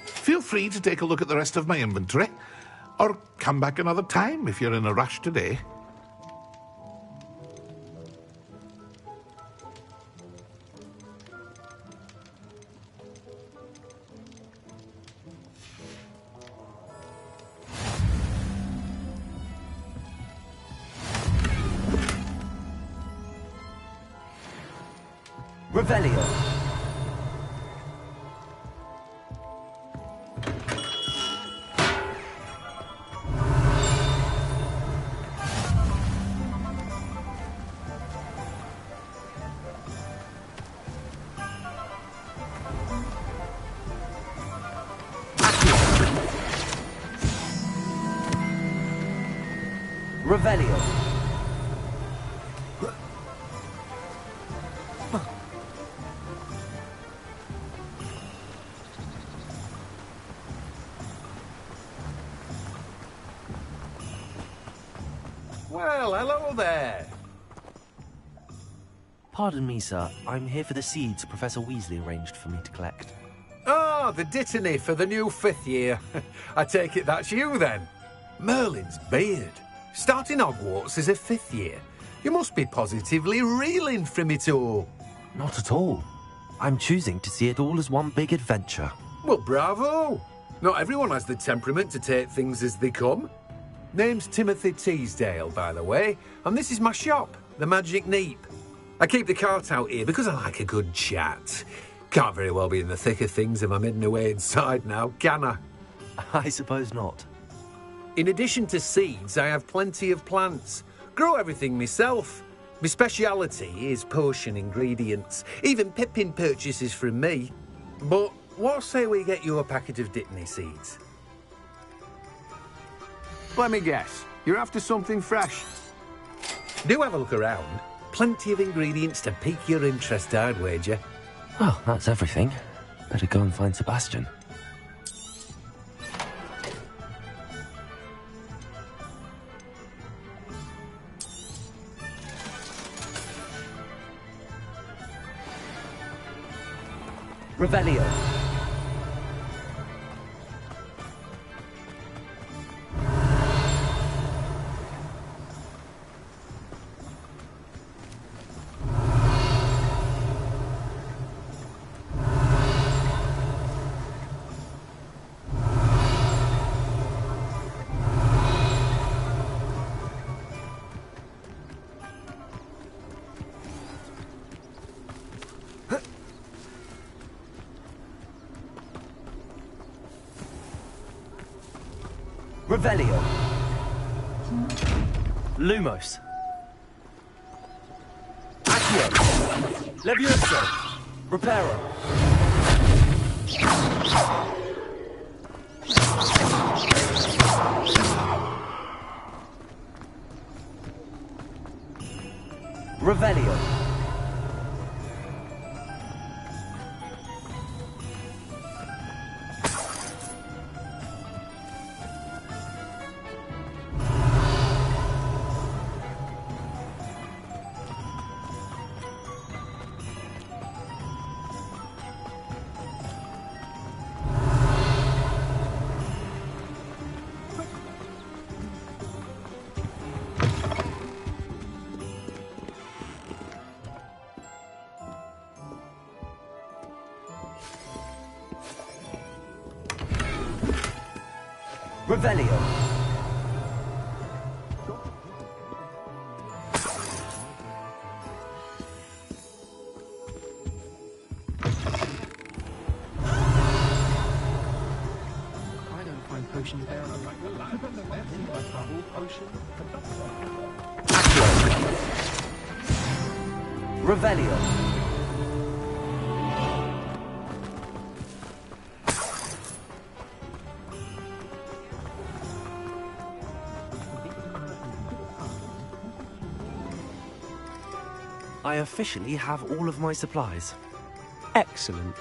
Feel free to take a look at the rest of my inventory, or come back another time if you're in a rush today.
Revelio. Revelio.
Well, hello there.
Pardon me, sir. I'm here for the seeds Professor Weasley arranged for me to collect.
Oh, the dittany for the new 5th year. I take it that's you, then. Merlin's beard. Starting Hogwarts as a 5th year. You must be positively reeling from it all.
Not at all. I'm choosing to see it all as one big adventure.
Well, bravo. Not everyone has the temperament to take things as they come. Name's Timothy Teasdale, by the way, and this is my shop, the Magic Neep. I keep the cart out here because I like a good chat. Can't very well be in the thick of things if I'm hidden away inside now, can I?
I suppose not.
In addition to seeds, I have plenty of plants. Grow everything myself. My speciality is potion ingredients. Even Pippin purchases from me. But what say we get you a packet of Dittany seeds?
Let me guess. You're after something fresh.
Do have a look around. Plenty of ingredients to pique your interest, I'd wager.
Well, that's everything. Better go and find Sebastian.
Revelio. Revelio.
Lumos.
Accio. Levioso.
Reparo. Revelio. Revelio.
I don't find potions there.
Revelio. I officially have all of my supplies.
Excellent.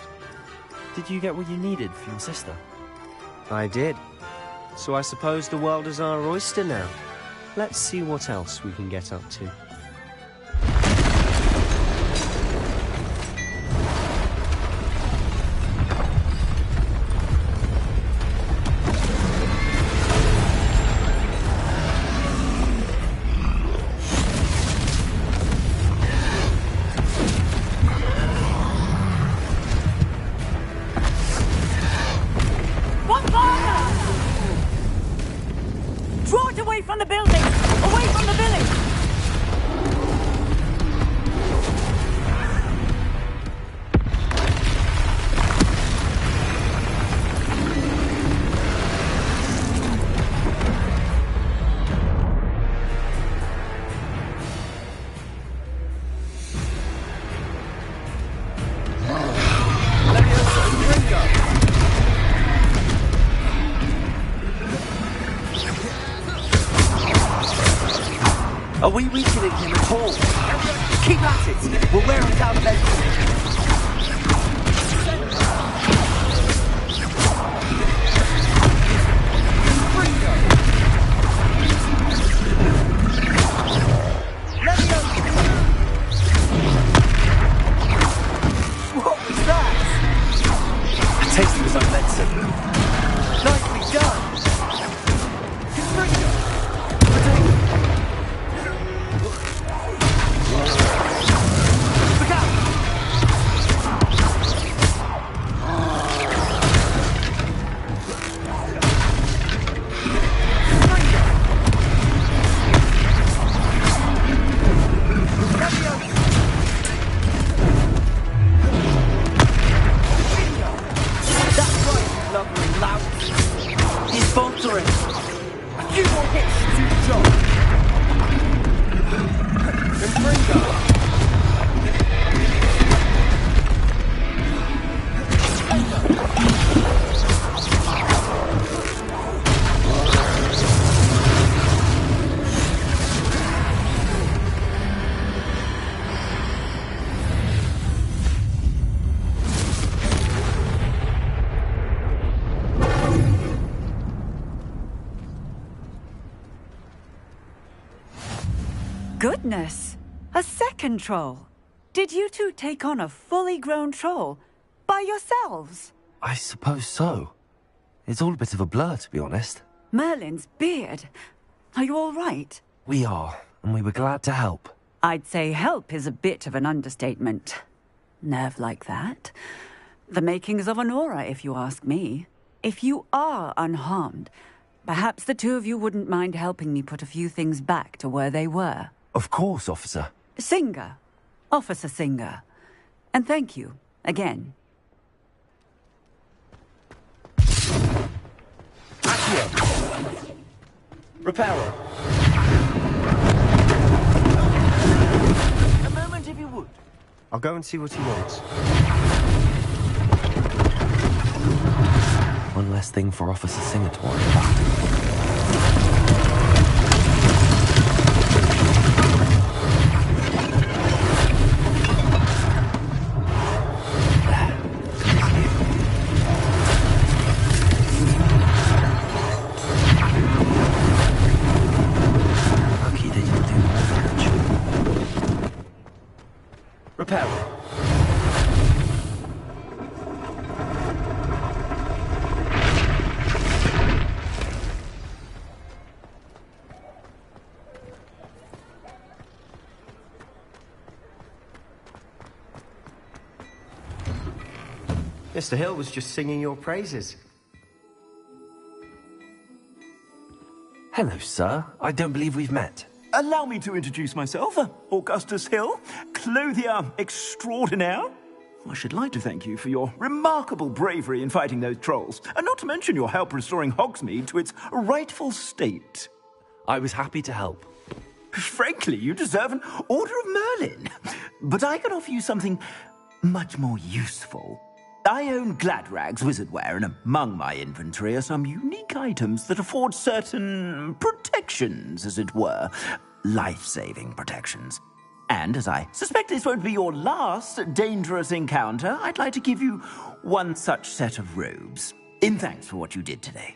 Did you get what you needed for your sister?
I did. So I suppose the world is our oyster now. Let's see what else we can get up to.
Draw it away from the building! Away from the village!
Are we weakening him at all? Keep at it! We'll wear it out eventually. What was that? A taste of his own medicine. Nicely done! He's faltering. A few more hits to do the job. Confringo.
Goodness! A second troll! Did you two take on a fully grown troll? By yourselves?
I suppose so. It's all a bit of a blur, to be honest.
Merlin's beard. Are you all right?
We are, and we were glad to help.
I'd say help is a bit of an understatement. Nerve like that. The makings of an aura, if you ask me. If you are unharmed, perhaps the two of you wouldn't mind helping me put a few things back to where they were.
Of course, officer.
Singer. Officer Singer. And thank you, again.
Accio! Reparo! A moment if you would.
I'll go and see what he wants.
One less thing for Officer Singer to worry about.
Mr. Hill was just singing your praises.
Hello, sir. I don't believe we've met.
Allow me to introduce myself, Augustus Hill, clothier extraordinaire. I should like to thank you for your remarkable bravery in fighting those trolls, and not to mention your help restoring Hogsmeade to its rightful state.
I was happy to help.
Frankly, you deserve an Order of Merlin. But I can offer you something much more useful. I own Gladrag's wizardware, and among my inventory are some unique items that afford certain protections, as it were. Life-saving protections. And as I suspect this won't be your last dangerous encounter, I'd like to give you one such set of robes, in thanks for what you did today.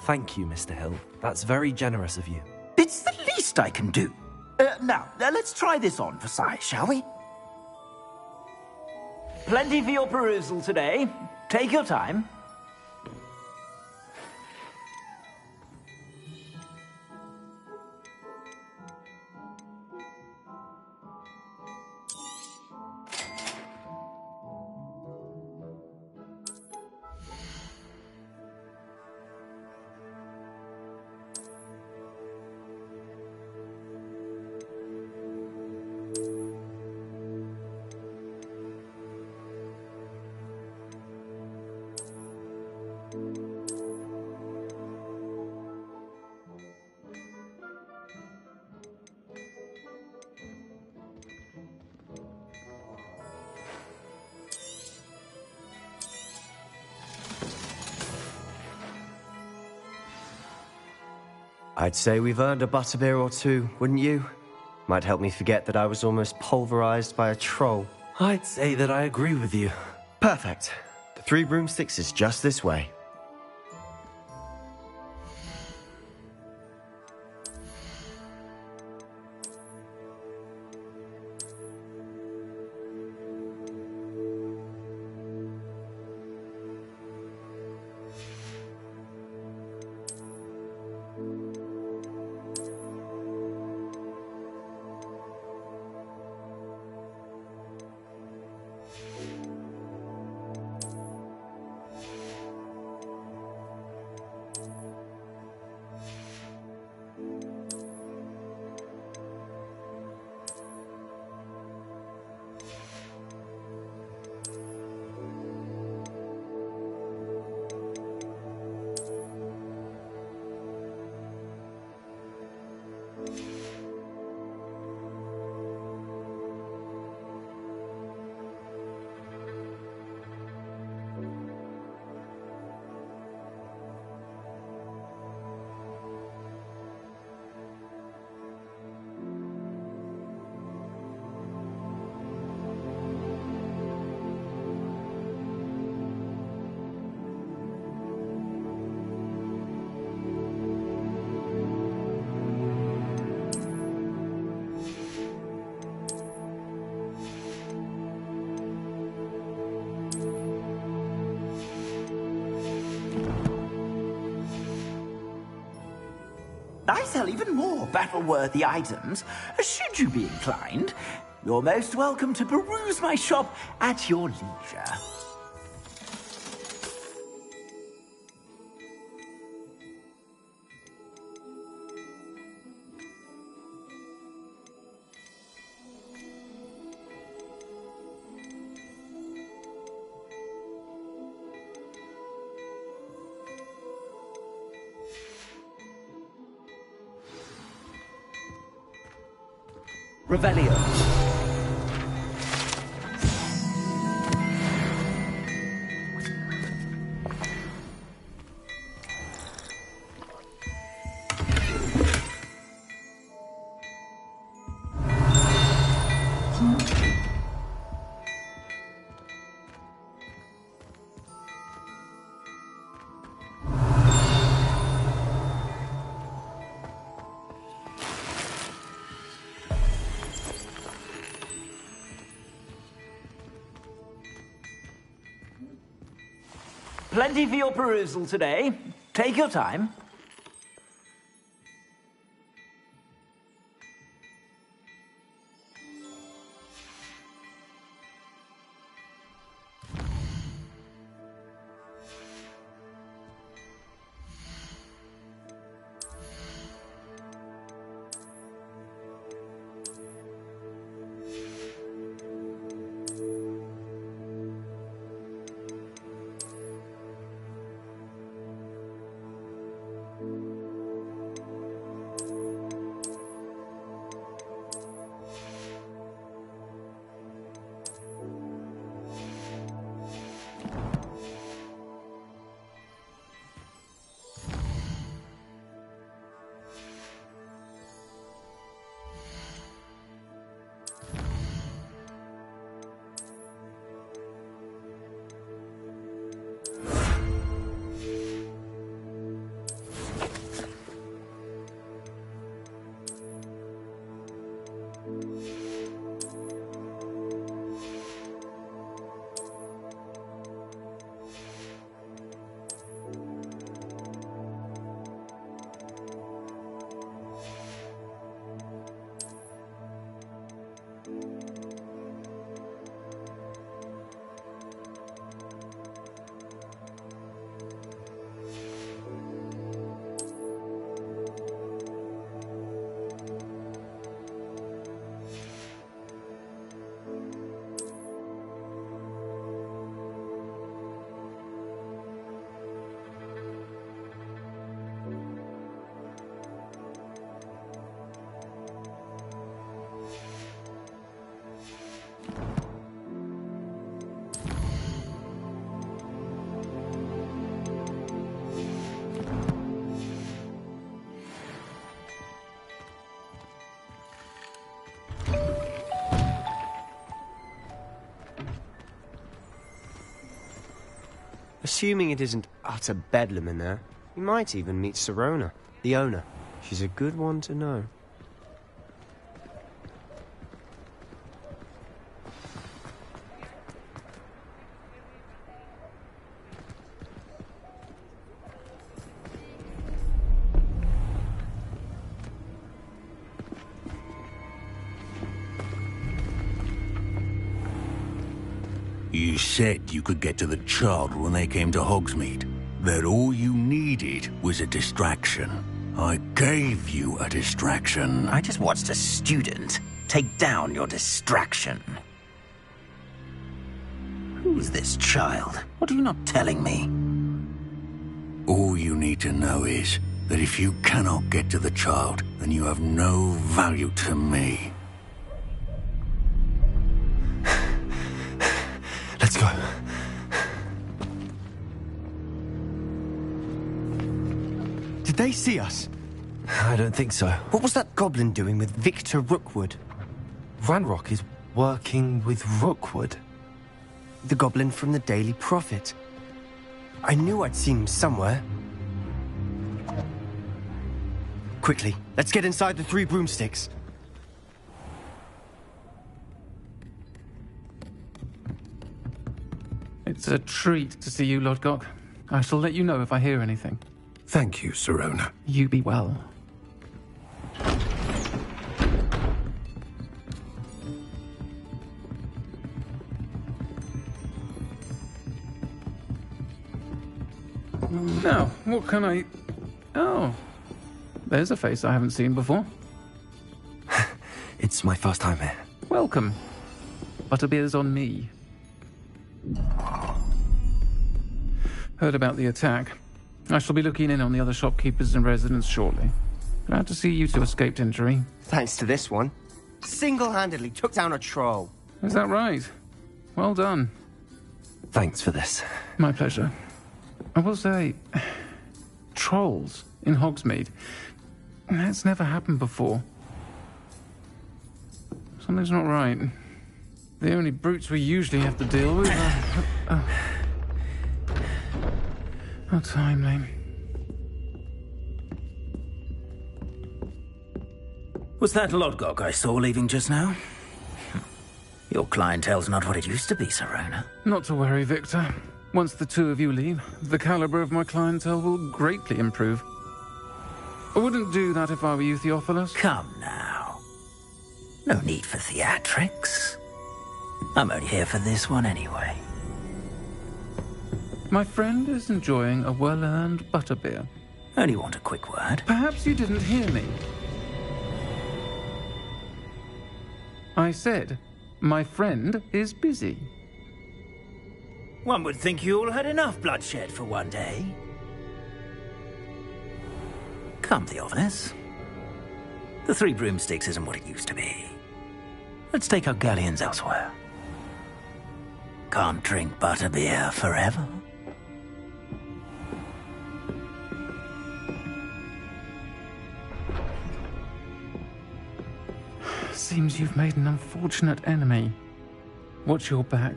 Thank you, Mr. Hill. That's very generous of you.
It's the least I can do. Now, let's try this on for size, shall we? Plenty for your perusal today. Take your time.
I'd say we've earned a butterbeer or two, wouldn't you? Might help me forget that I was almost pulverized by a troll.
I'd say that I agree with you.
Perfect. The 3 broomsticks is just this way.
I sell even more battle-worthy items. Should you be inclined, you're most welcome to peruse my shop at your leisure.
Revelio.
Plenty for your perusal today. Take your time.
Assuming it isn't utter bedlam in there, you might even meet Sirona, the owner. She's a good one to know.
You said you could get to the child when they came to Hogsmeade. That all you needed was a distraction. I gave you a distraction.
I just watched a student take down your distraction. Who's this child? What are you not telling me?
All you need to know is that if you cannot get to the child, then you have no value to me.
Let's go.
Did they see us?
I don't think so.
What was that goblin doing with Victor Rookwood?
Ranrock is working with Rookwood.
The goblin from the Daily Prophet. I knew I'd seen him somewhere. Quickly, let's get inside the Three Broomsticks.
It's a treat to see you, Lodgok. I shall let you know if I hear anything.
Thank you, Sirona.
You be well. Now, what can I... Oh, there's a face I haven't seen before.
It's my first time here.
Welcome. Butterbeer's on me. Heard about the attack. I shall be looking in on the other shopkeepers and residents shortly. Glad to see you two escaped injury.
Thanks to this one. Single-handedly took down a troll.
Is that right? Well done.
Thanks for this.
My pleasure. I will say, trolls in Hogsmeade. That's never happened before. Something's not right. The only brutes we usually have to deal with are... How timely.
Was that Lodgok I saw leaving just now? Your clientele's not what it used to be, Serona.
Not to worry, Victor. Once the two of you leave, the caliber of my clientele will greatly improve. I wouldn't do that if I were you, Theophilus.
Come now. No need for theatrics. I'm only here for this one anyway.
My friend is enjoying a well-earned butterbeer.
Only want a quick word.
Perhaps you didn't hear me. I said, my friend is busy.
One would think you all had enough bloodshed for one day. Come, Theophilus. The Three Broomsticks isn't what it used to be. Let's take our galleons elsewhere. Can't drink butterbeer forever.
Seems you've made an unfortunate enemy. Watch your back.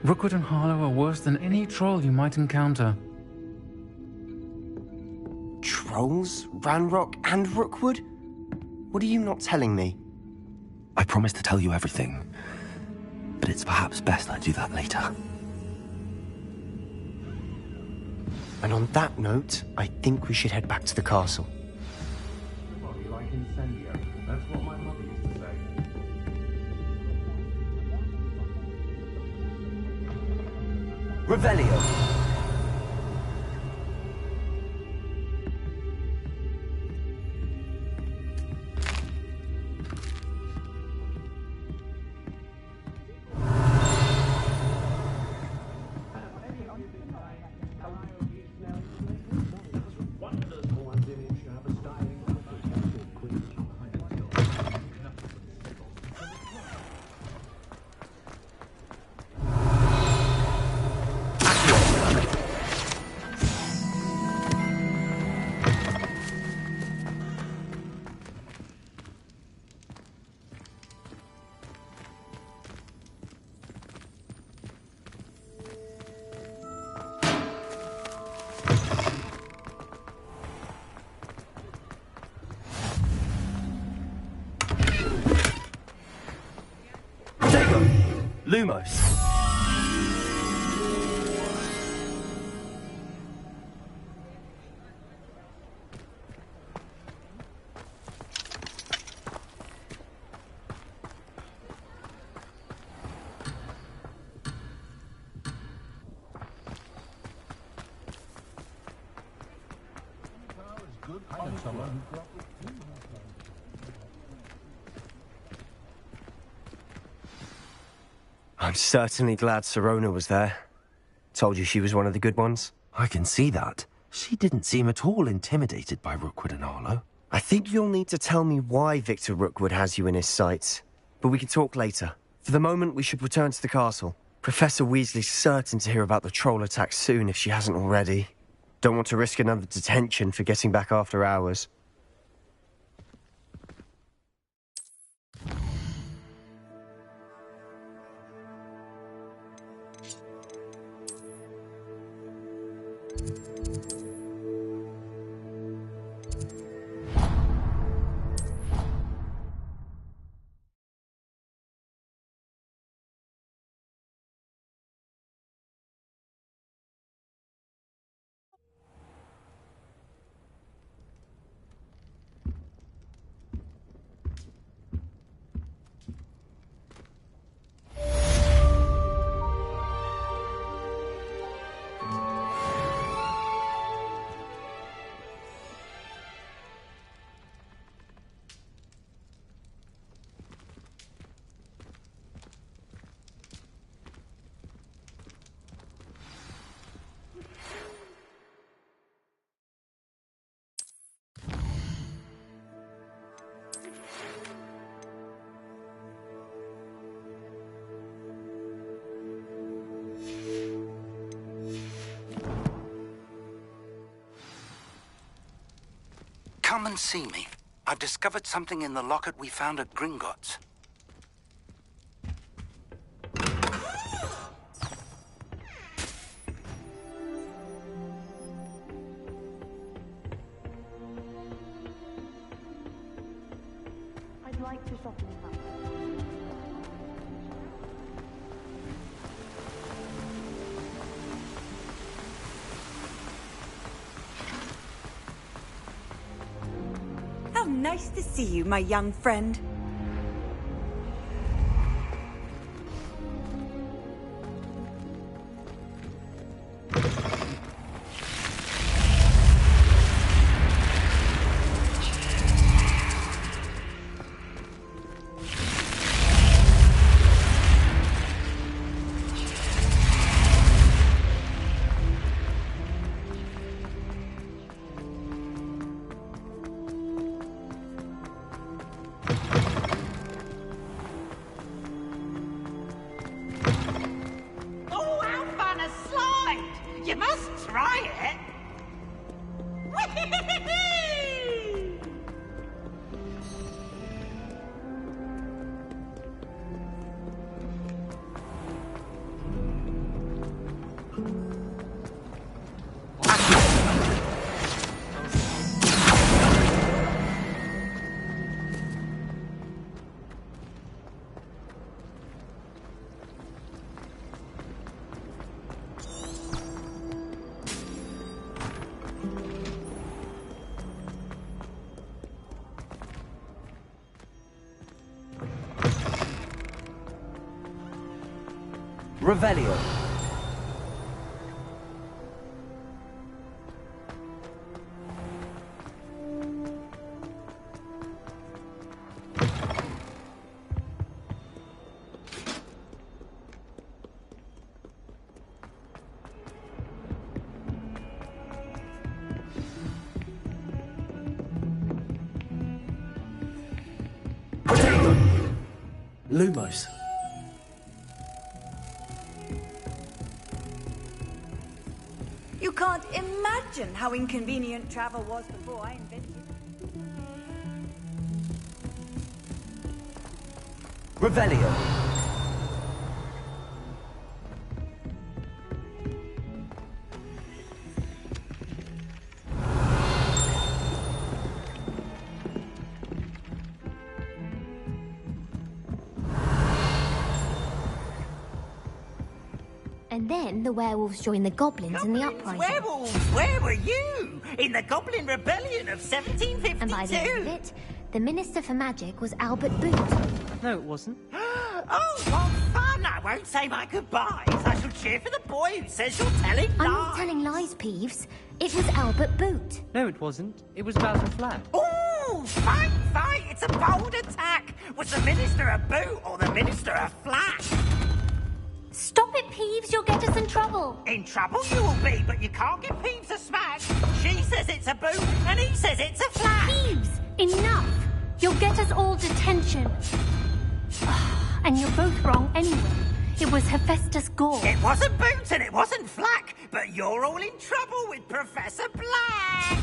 Rookwood and Harlow are worse than any troll you might encounter.
Trolls? Ranrock and Rookwood? What are you not telling me?
I promised to tell you everything, but it's perhaps best I do that later.
And on that note, I think we should head back to the castle.
That's what my mother used to say.
Revelio.
Lumos.
I'm certainly glad Serona was there. Told you she was one of the good ones.
I can see that. She didn't seem at all intimidated by Rookwood and Harlow.
I think you'll need to tell me why Victor Rookwood has you in his sights. But we can talk later. For the moment, we should return to the castle. Professor Weasley's certain to hear about the troll attack soon if she hasn't already. Don't want to risk another detention for getting back after hours.
Come and see me. I've discovered something in the locket we found at Gringotts.
I'd like to soften him up.
How nice to see you, my young friend.
Oh, how fun a slide! You must try it. Whee!
Revelio.
Lumos.
You can't imagine how inconvenient travel was before I invented it.
Revelio.
And then the werewolves joined the goblins in the uprising.
Werewolves, where were you? In the Goblin Rebellion of 1752?
And by the end of it, the Minister for Magic was Albert Boot.
No, it wasn't.
Oh, what fun! I won't say my goodbyes. I shall cheer for the boy who says you're telling lies.
I'm not telling lies, Peeves. It was Albert Boot.
No, it wasn't. It was Basil Flat.
Ooh, fight, fight! It's a bold attack. Was the Minister a boot or the Minister a flat?
Stop it, Peeves. You'll get us in trouble.
In trouble you will be, but you can't give Peeves a smack. She says it's a boot, and he says it's a flat.
Peeves, enough. You'll get us all detention. And you're both wrong anyway. It was Hephaestus Gore.
It wasn't boot and it wasn't flack, but you're all in trouble with Professor Black.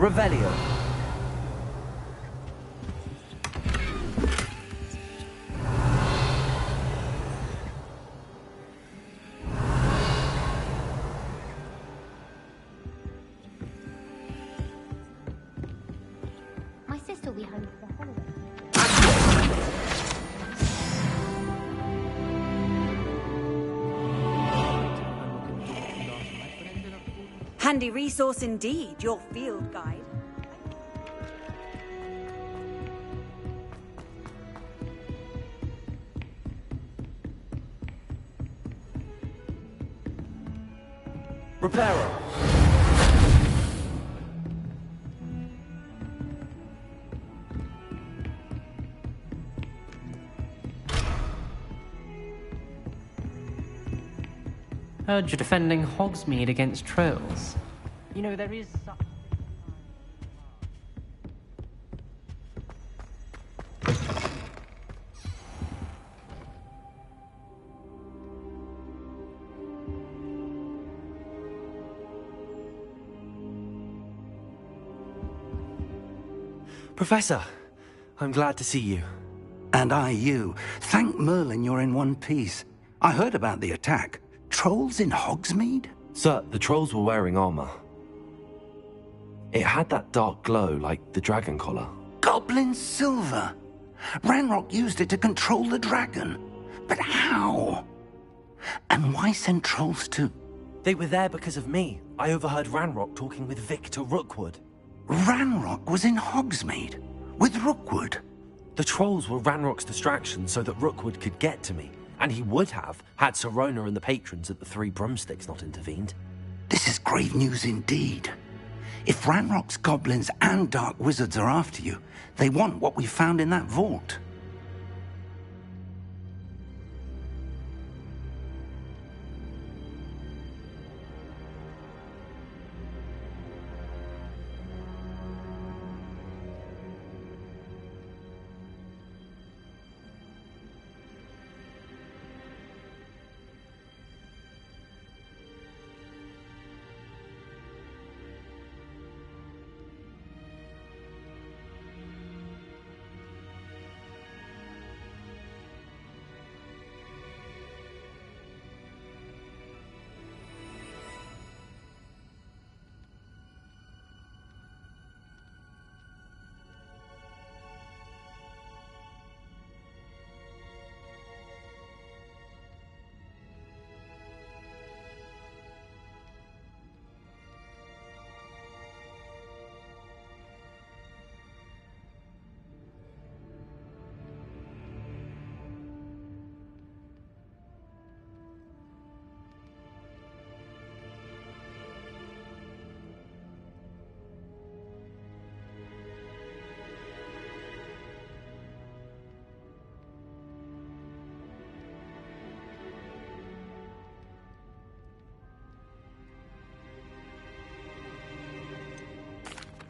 Revelio.
My sister will be home for the holidays.
Handy resource indeed, your field guide.
Reparo.
Heard you're defending Hogsmeade against trolls. You know, there is such...
Professor, I'm glad to see you.
And I you. Thank Merlin you're in one piece. I heard about the attack. Trolls in Hogsmeade?
Sir, the trolls were wearing armor. It had that dark glow like the dragon collar.
Goblin silver. Ranrock used it to control the dragon. But how? And why send trolls to...
They were there because of me. I overheard Ranrock talking with Victor Rookwood.
Ranrock was in Hogsmeade? With Rookwood?
The trolls were Ranrock's distraction so that Rookwood could get to me. And he would have, had Sirona and the patrons at the Three Broomsticks not intervened.
This is grave news indeed. If Ranrock's goblins and dark wizards are after you, they want what we found in that vault.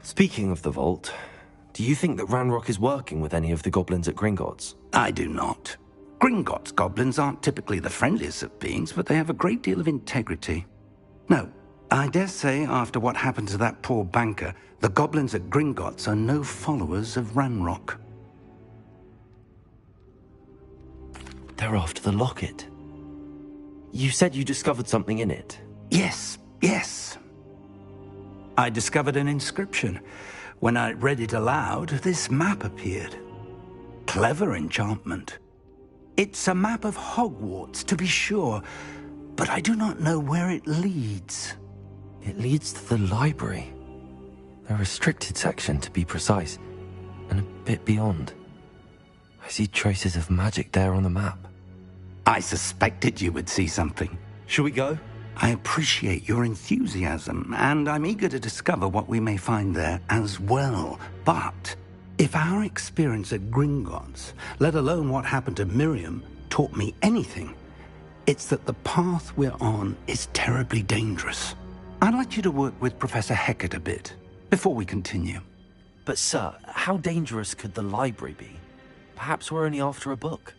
Speaking of the vault, do you think that Ranrock is working with any of the goblins at Gringotts?
I do not. Gringotts goblins aren't typically the friendliest of beings, but they have a great deal of integrity. No, I dare say after what happened to that poor banker, the goblins at Gringotts are no followers of Ranrock.
They're after the locket. You said you discovered something in it.
Yes, yes. I discovered an inscription. When I read it aloud, this map appeared. Clever enchantment. It's a map of Hogwarts, to be sure, but I do not know where it leads.
It leads to the library. The restricted section, to be precise, and a bit beyond. I see traces of magic there on the map.
I suspected you would see something.
Shall we go?
I appreciate your enthusiasm, and I'm eager to discover what we may find there as well. But if our experience at Gringotts, let alone what happened to Miriam, taught me anything, it's that the path we're on is terribly dangerous. I'd like you to work with Professor Hecat a bit before we continue.
But sir, how dangerous could the library be? Perhaps we're only after a book.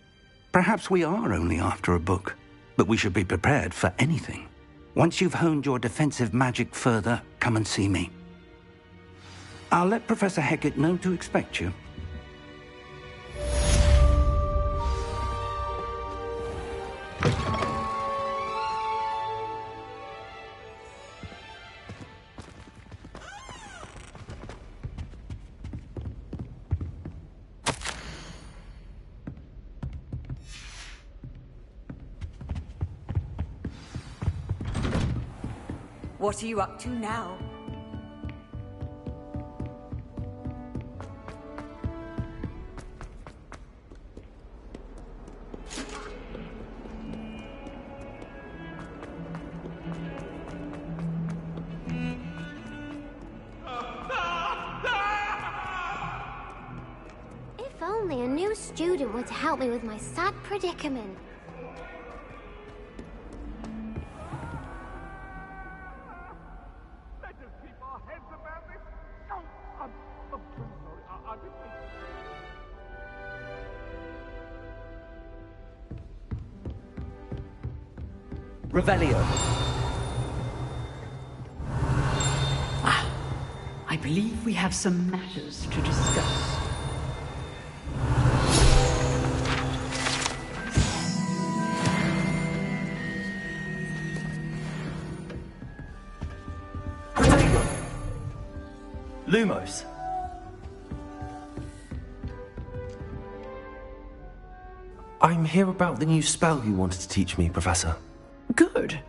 Perhaps we are only after a book, but we should be prepared for anything. Once you've honed your defensive magic further, come and see me. I'll let Professor Hecat know to expect you.
What are you up to now?
If only a new student were to help me with my sad predicament.
Revelio.
I believe we have some matters to discuss.
Lumos. I'm here about the new spell you wanted to teach me, Professor.
Good.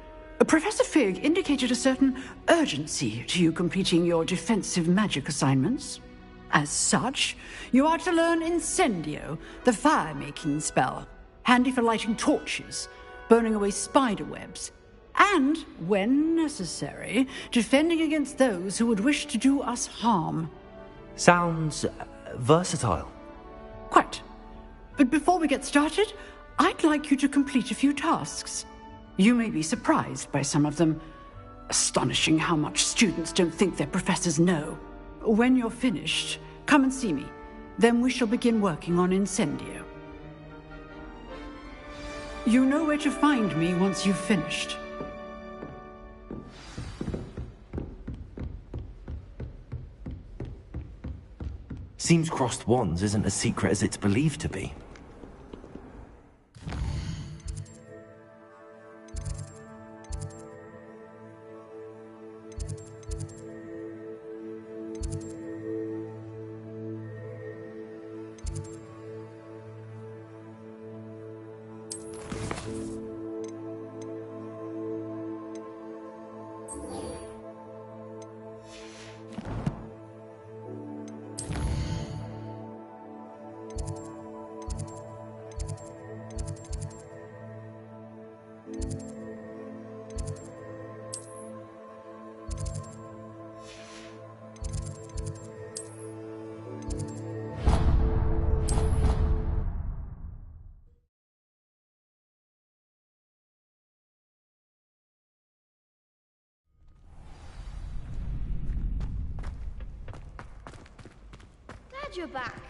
Professor Fig indicated a certain urgency to you completing your defensive magic assignments. As such, you are to learn Incendio, the fire-making spell, handy for lighting torches, burning away spider webs, and, when necessary, defending against those who would wish to do us harm.
Sounds versatile.
Quite. But before we get started, I'd like you to complete a few tasks. You may be surprised by some of them. Astonishing how much students don't think their professors know. When you're finished, come and see me. Then we shall begin working on Incendio. You know where to find me once you've finished.
Seems crossed wands isn't as secret as it's believed to be.
Glad you're back.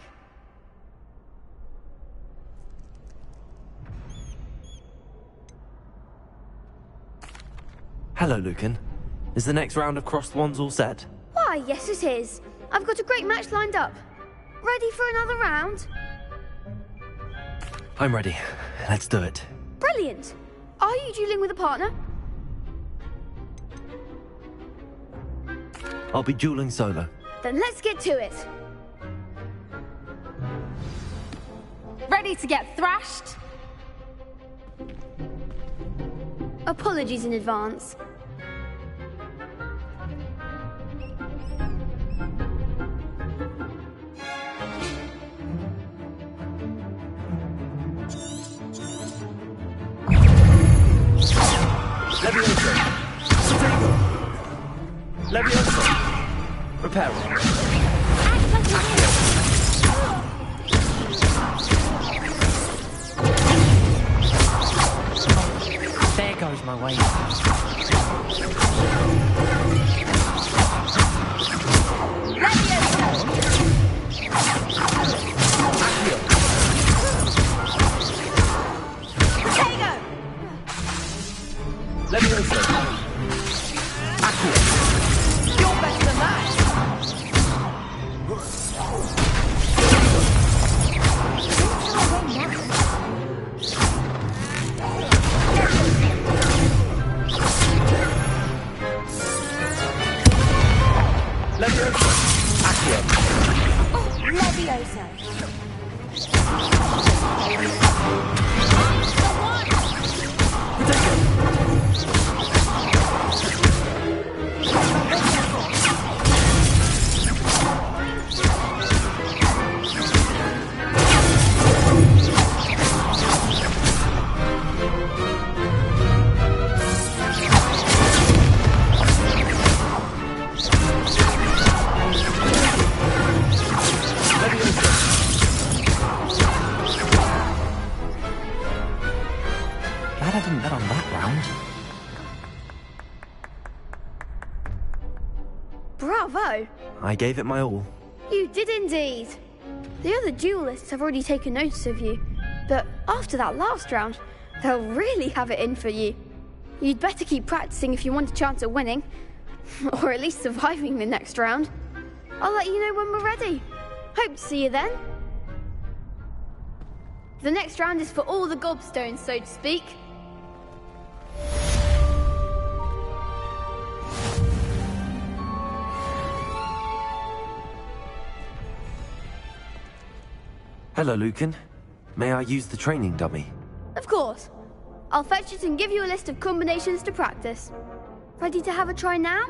Hello, Lucan. Is the next round of crossed wands all set?
Why, yes it is. I've got a great match lined up. Ready for another round?
I'm ready. Let's do it.
Brilliant. Are you dueling with a partner?
I'll be dueling solo.
Then let's get to it. Ready to get thrashed? Apologies in advance.
Levioso. Stego. Levioso. Reparo.
There goes my way.
Levioso. Accio. You're better than that. glad I didn't bet on that round.
Bravo!
I gave it my all.
You did indeed. The other duelists have already taken notice of you, but after that last round, they'll really have it in for you. You'd better keep practicing if you want a chance at winning, or at least surviving the next round. I'll let you know when we're ready. Hope to see you then. The next round is for all the gobstones, so to speak.
Hello, Lucan. May I use the training dummy?
Of course. I'll fetch it and give you a list of combinations to practice. Ready to have a try now?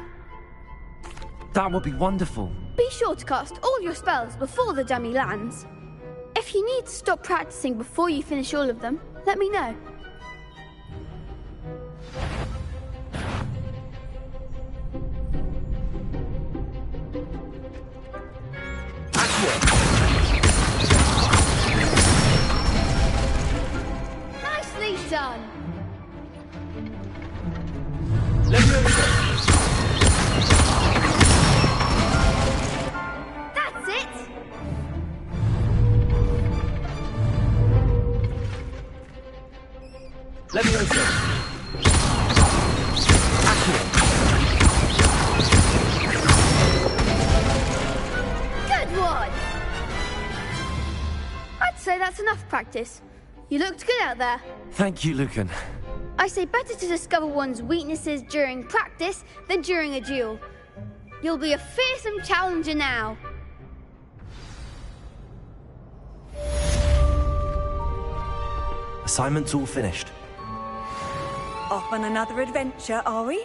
That would be wonderful.
Be sure to cast all your spells before the dummy lands. If you need to stop practicing before you finish all of them, let me know. Nicely done. That's it. Good one. I'd say that's enough practice. You looked good out there.
Thank you, Lucan.
I say better to discover one's weaknesses during practice than during a duel. You'll be a fearsome challenger now.
Assignment's all finished.
Off on another adventure, are we?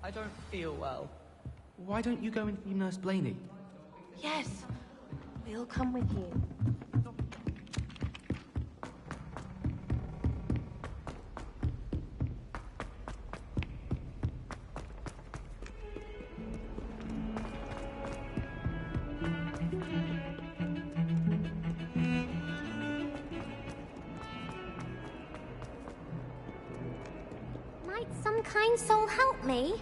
I don't feel well. Why don't you go and see Nurse Blaney?
Yes, we'll come with you. Might some kind soul help me?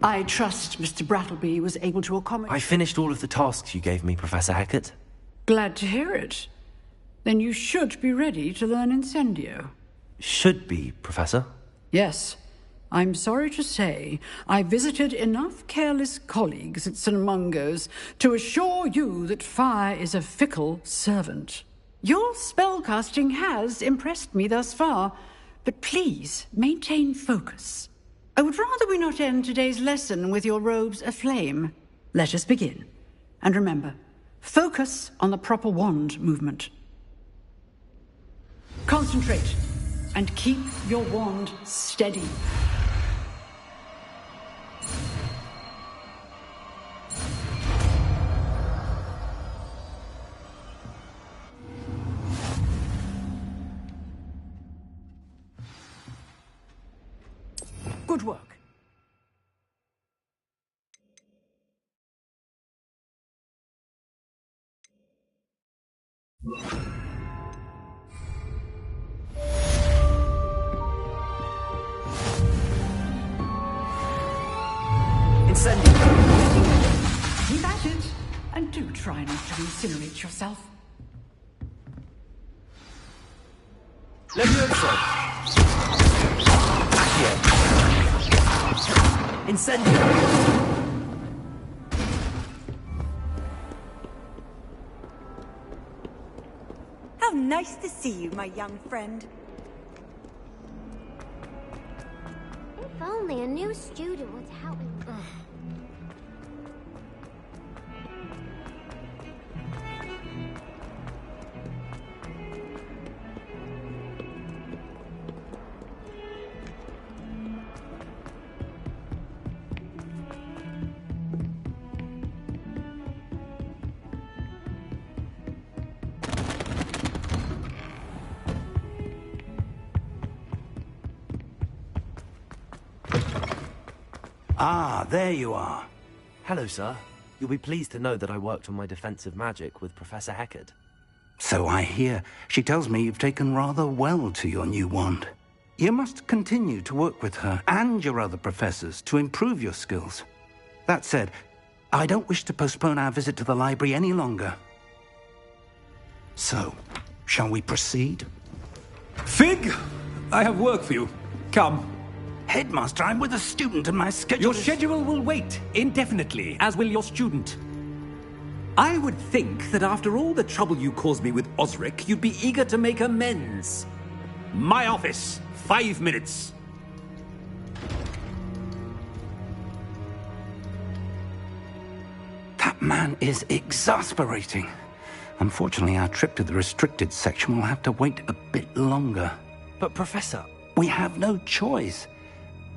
I trust Mr. Brattleby was able to accommodate...
I finished all of the tasks you gave me, Professor Hackett.
Glad to hear it. Then you should be ready to learn Incendio.
Should be, Professor.
Yes. I'm sorry to say, I visited enough careless colleagues at St. Mungo's to assure you that fire is a fickle servant. Your spellcasting has impressed me thus far, but please maintain focus. I would rather we not end today's lesson with your robes aflame. Let us begin. And remember, focus on the proper wand movement. Concentrate, and keep your wand steady. Good work.
Incendio!
Keep at it, and do try not to incinerate yourself.
Levioso! Accio! Incendio!
How nice to see you, my young friend.
only a new student would help me.
Ah, there you are.
Hello, sir. You'll be pleased to know that I worked on my defensive magic with Professor Heckard.
So I hear. She tells me you've taken rather well to your new wand. You must continue to work with her and your other professors to improve your skills. That said, I don't wish to postpone our visit to the library any longer. So, shall we proceed?
Fig! I have work for you. Come.
Headmaster, I'm with a student and my schedule
Your schedule will wait indefinitely, as will your student. I would think that after all the trouble you caused me with Osric, you'd be eager to make amends. My office, 5 minutes.
That man is exasperating. Unfortunately, our trip to the restricted section will have to wait a bit longer.
But, Professor...
We have no choice.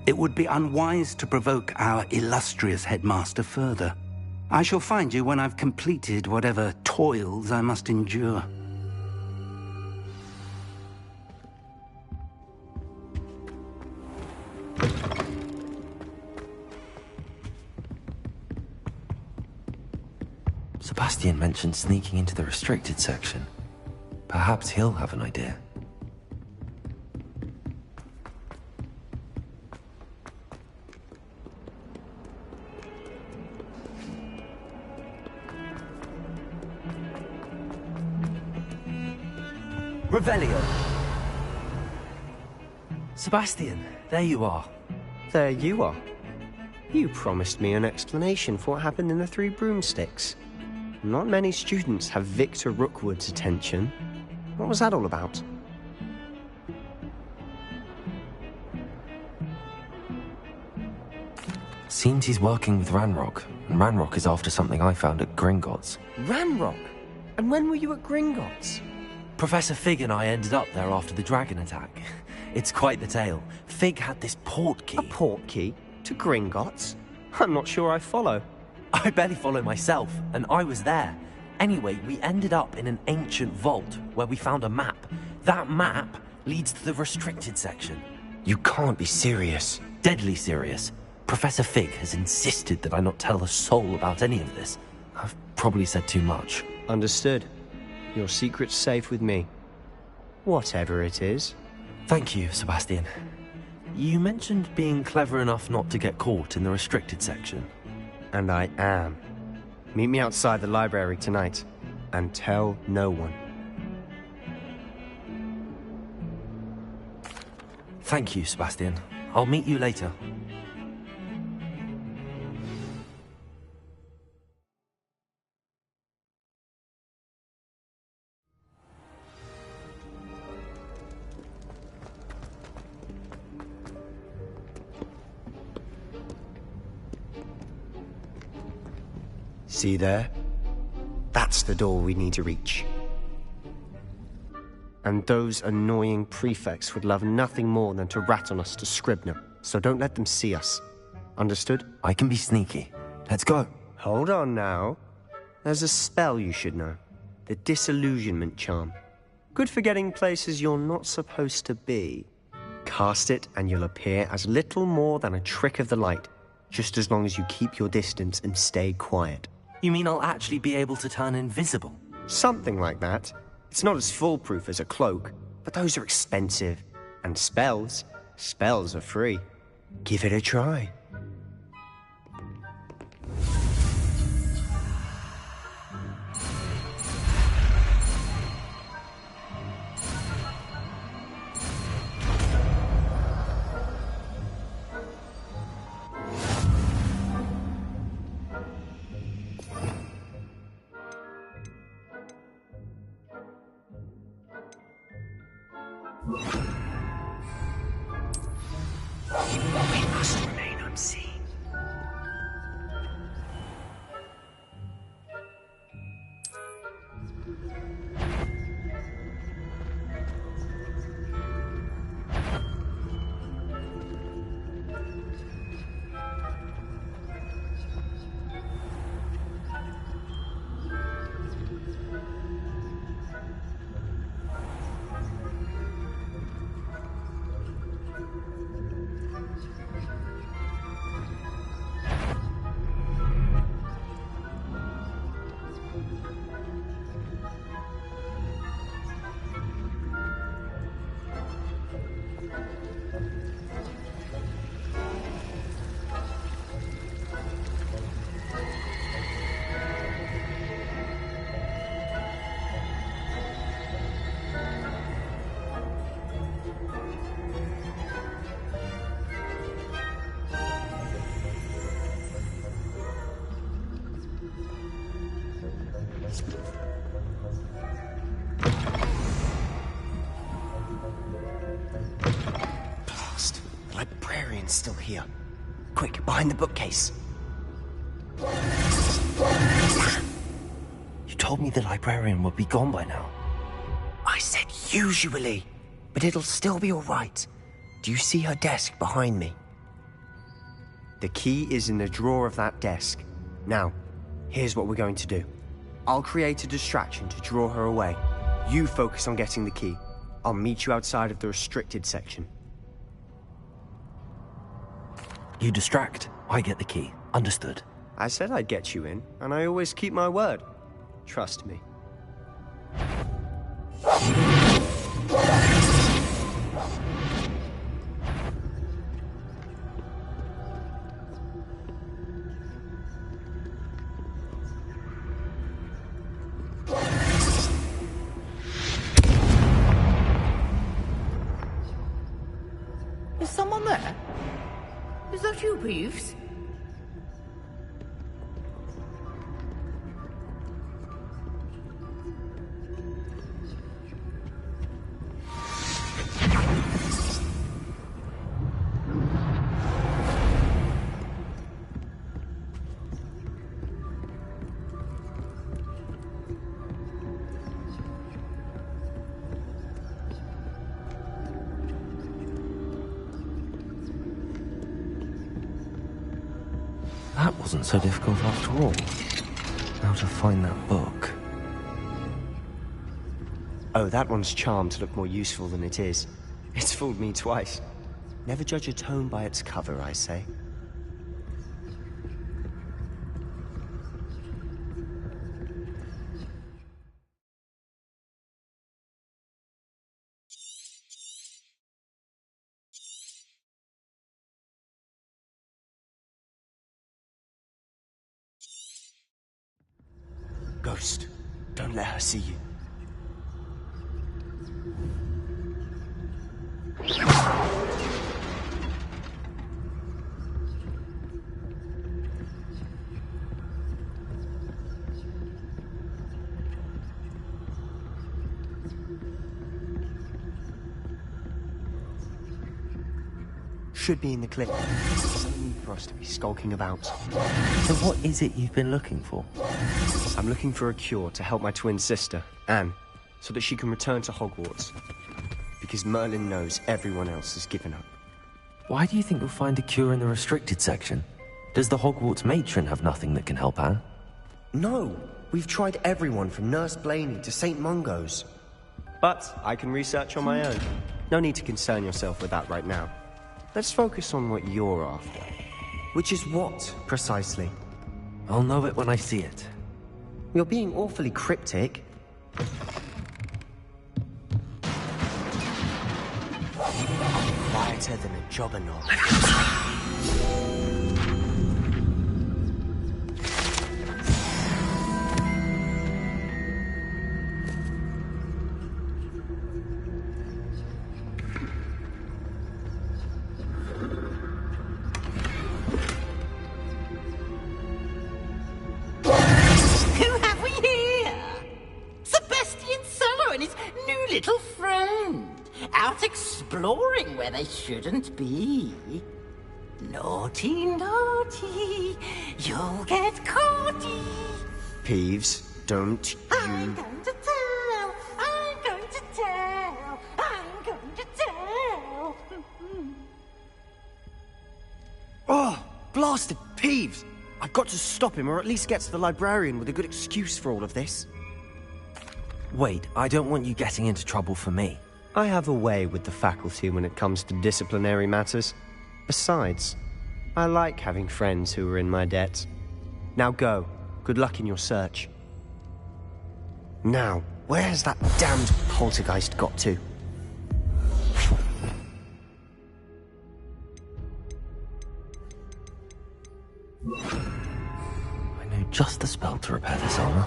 It would be unwise to provoke our illustrious headmaster further. I shall find you when I've completed whatever toils I must endure.
Sebastian mentioned sneaking into the restricted section. Perhaps he'll have an idea. Revelio! Sebastian, there you are.
There you are. You promised me an explanation for what happened in the Three Broomsticks. Not many students have Victor Rookwood's attention. What was that all about?
Seems he's working with Ranrock, and Ranrock is after something I found at Gringotts.
Ranrock? And when were you at Gringotts?
Professor Fig and I ended up there after the dragon attack. It's quite the tale. Fig had this port key.
A port key? To Gringotts? I'm not sure I follow.
I barely follow myself, and I was there. Anyway, we ended up in an ancient vault where we found a map. That map leads to the restricted section.
You can't be serious.
Deadly serious. Professor Fig has insisted that I not tell a soul about any of this. I've probably said too much.
Understood. Your secret's safe with me. Whatever it is.
Thank you, Sebastian. You mentioned being clever enough not to get caught in the restricted section.
And I am. Meet me outside the library tonight, and tell no one.
Thank you, Sebastian. I'll meet you later.
See there? That's the door we need to reach. And those annoying prefects would love nothing more than to rat on us to Scribner, so don't let them see us. Understood?
I can be sneaky. Let's go.
Hold on now. There's a spell you should know. The Disillusionment Charm. Good for getting places you're not supposed to be. Cast it and you'll appear as little more than a trick of the light, just as long as you keep your distance and stay quiet.
You mean I'll actually be able to turn invisible?
Something like that. It's not as foolproof as a cloak, but those are expensive. And spells are free. Give it a try. Merlin's still here. Quick, behind the bookcase.
You told me the librarian would be gone by now.
I said usually, but it'll still be all right. Do you see her desk behind me? The key is in the drawer of that desk. Now, here's what we're going to do. I'll create a distraction to draw her away. You focus on getting the key. I'll meet you outside of the restricted section.
You distract, I get the key. Understood.
I said I'd get you in, and I always keep my word. Trust me.
Is someone there? Is that you, Peeves?
That wasn't so difficult after all. How to find that book.
Oh, that one's charmed to look more useful than it is. It's fooled me twice. Never judge a tome by its cover, I say. Ghost, don't let her see you. Should be in the clip. There's no need for us to be skulking about.
So what is it you've been looking for?
I'm looking for a cure to help my twin sister, Anne, so that she can return to Hogwarts. Because Merlin knows everyone else has given up.
Why do you think you'll find a cure in the restricted section? Does the Hogwarts matron have nothing that can help Anne?
No! We've tried everyone from Nurse Blaney to St. Mungo's. But I can research on my own. No need to concern yourself with that right now. Let's focus on what you're after. Which is what, precisely?
I'll know it when I see it.
You're being awfully cryptic. Quieter than a jobberknoll.
Little friend, out exploring where they shouldn't be. Naughty, naughty, you'll get caughty.
Peeves, don't you...
I'm going to tell, I'm going to tell, I'm going to tell.
Oh, blasted Peeves! I've got to stop him, or at least get to the librarian with a good excuse for all of this.
Wait, I don't want you getting into trouble for me.
I have a way with the faculty when it comes to disciplinary matters. Besides, I like having friends who are in my debt. Now go. Good luck in your search. Now, where has that damned poltergeist got to?
I know just the spell to repair this armor.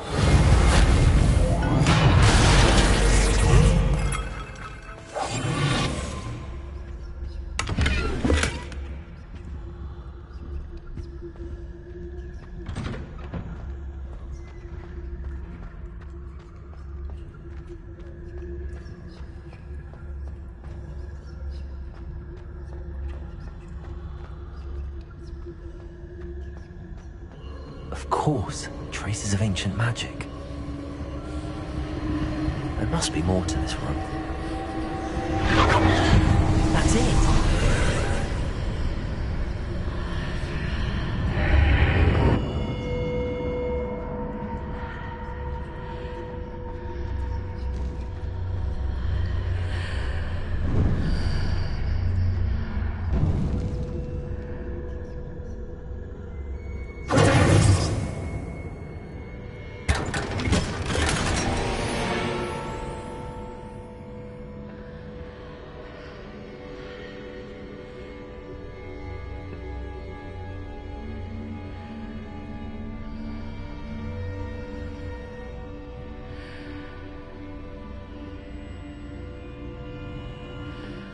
Of course, traces of ancient magic. There must be more to this room. That's it!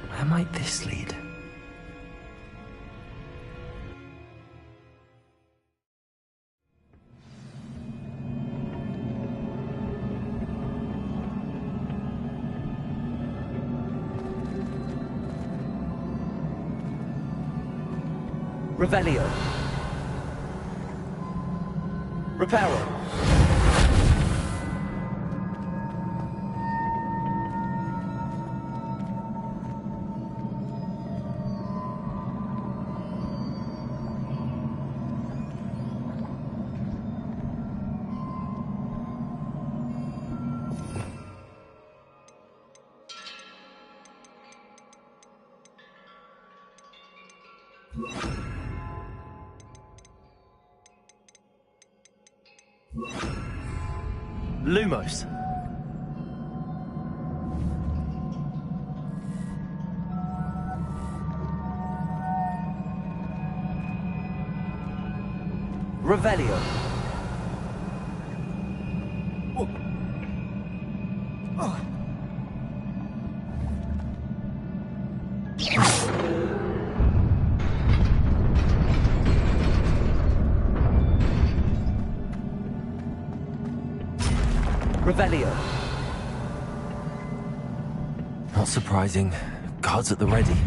Where might this lead?
Revelio. Reparo. Lumos. Revelio. Revelio.
Not surprising. Guards at the ready.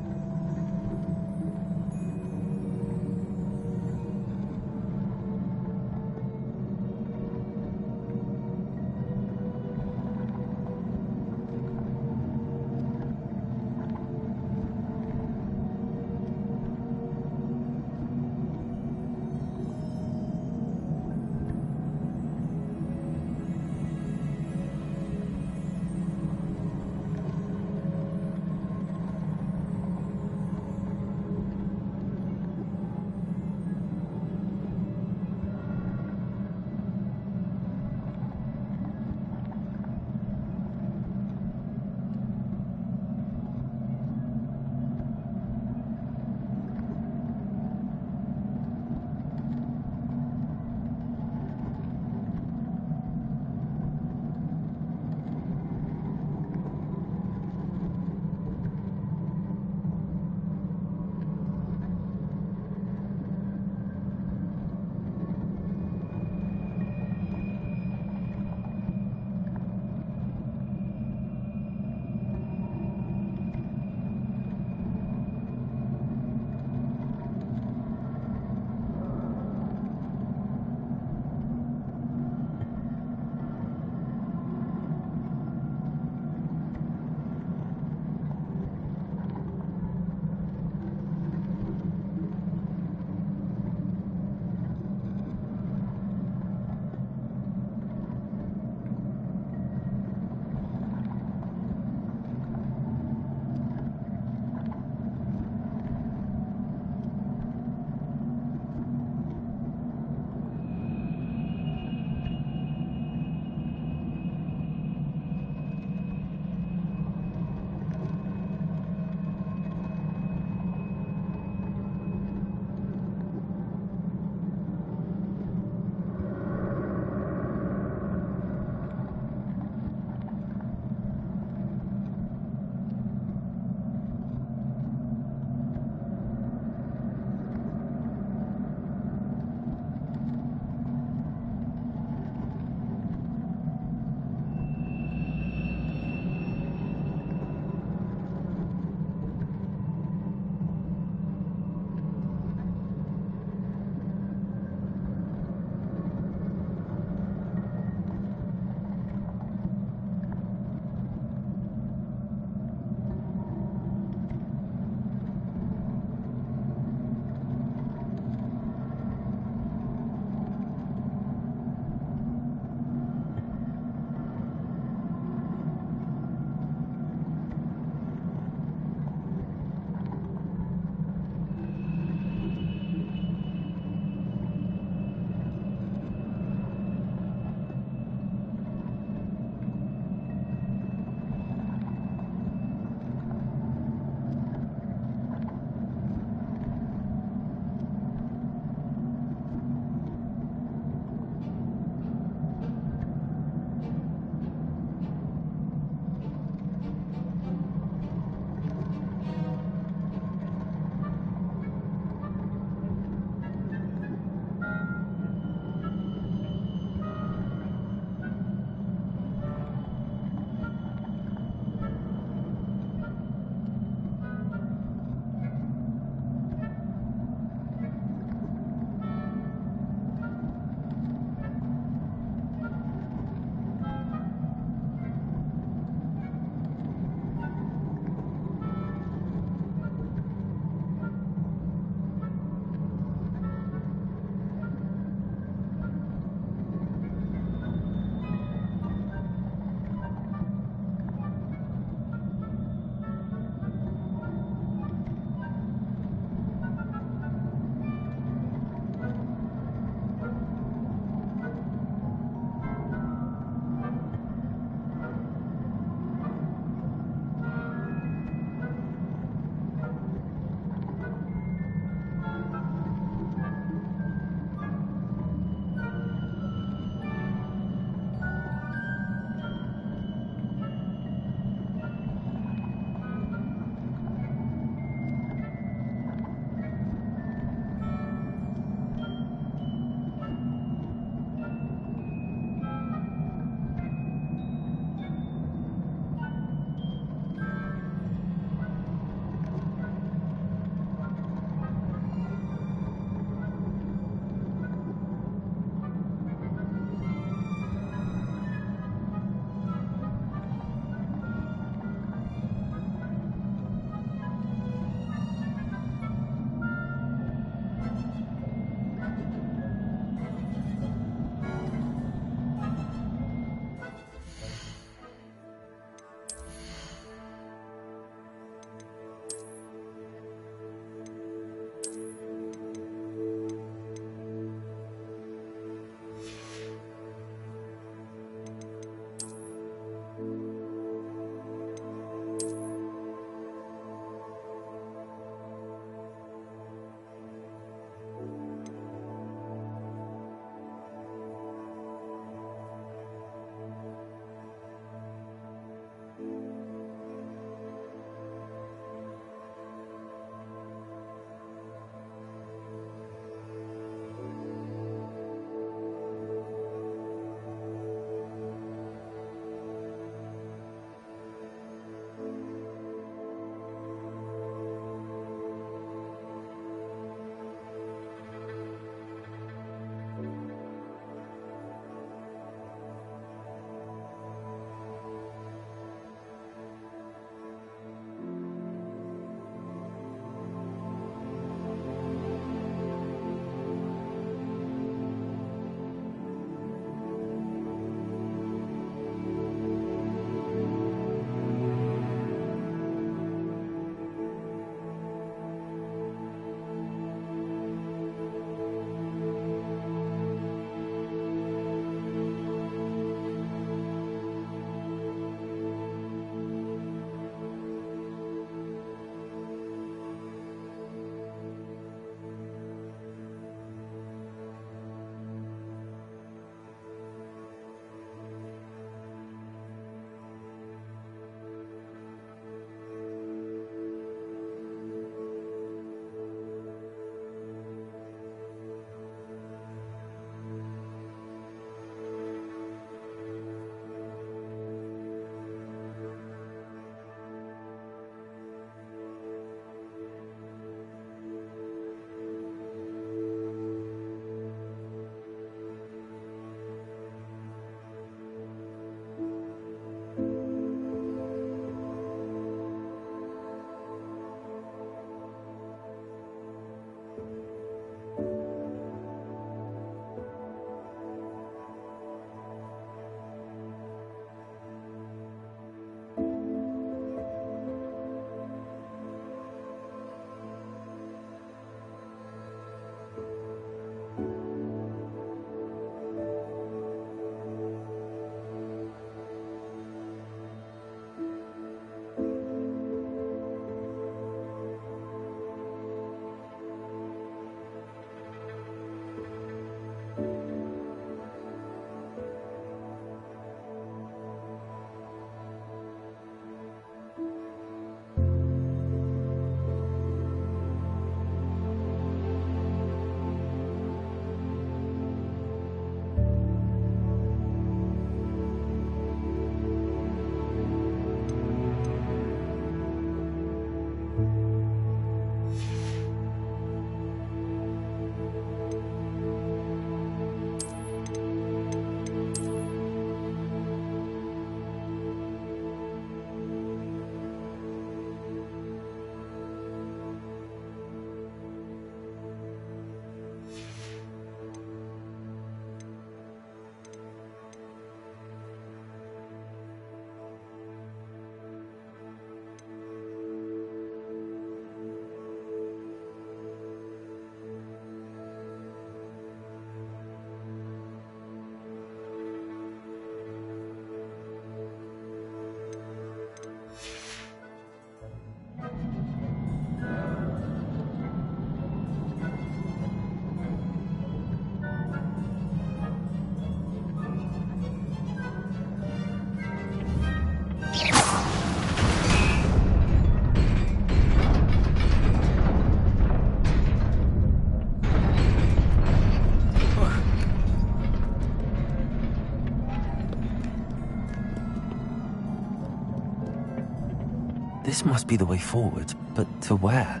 This must be the way forward, but to where?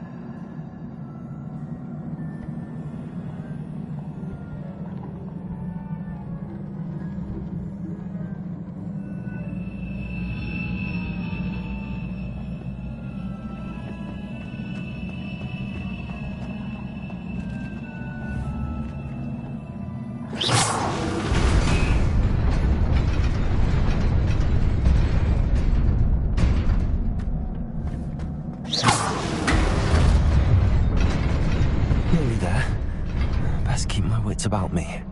Nearly there. Best keep my wits about me.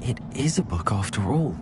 It is a book after all.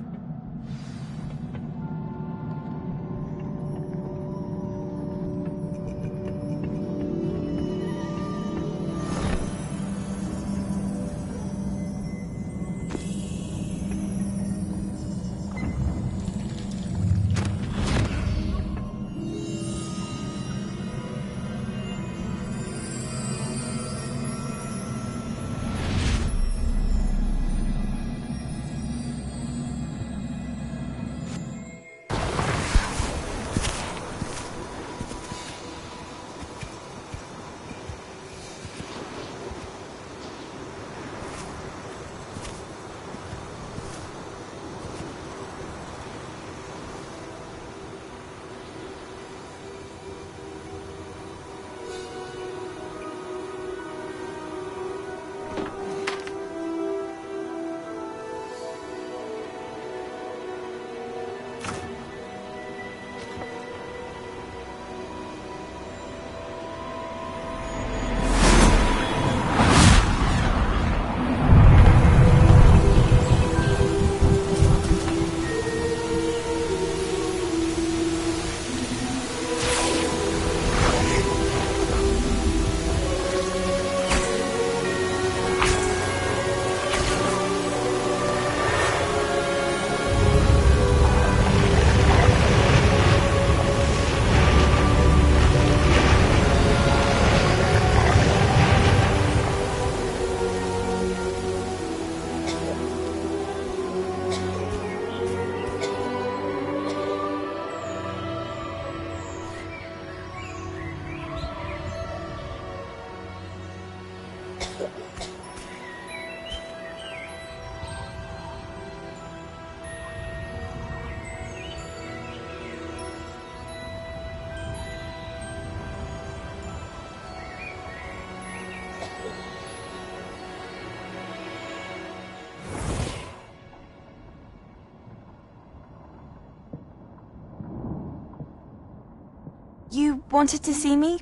You wanted to see me?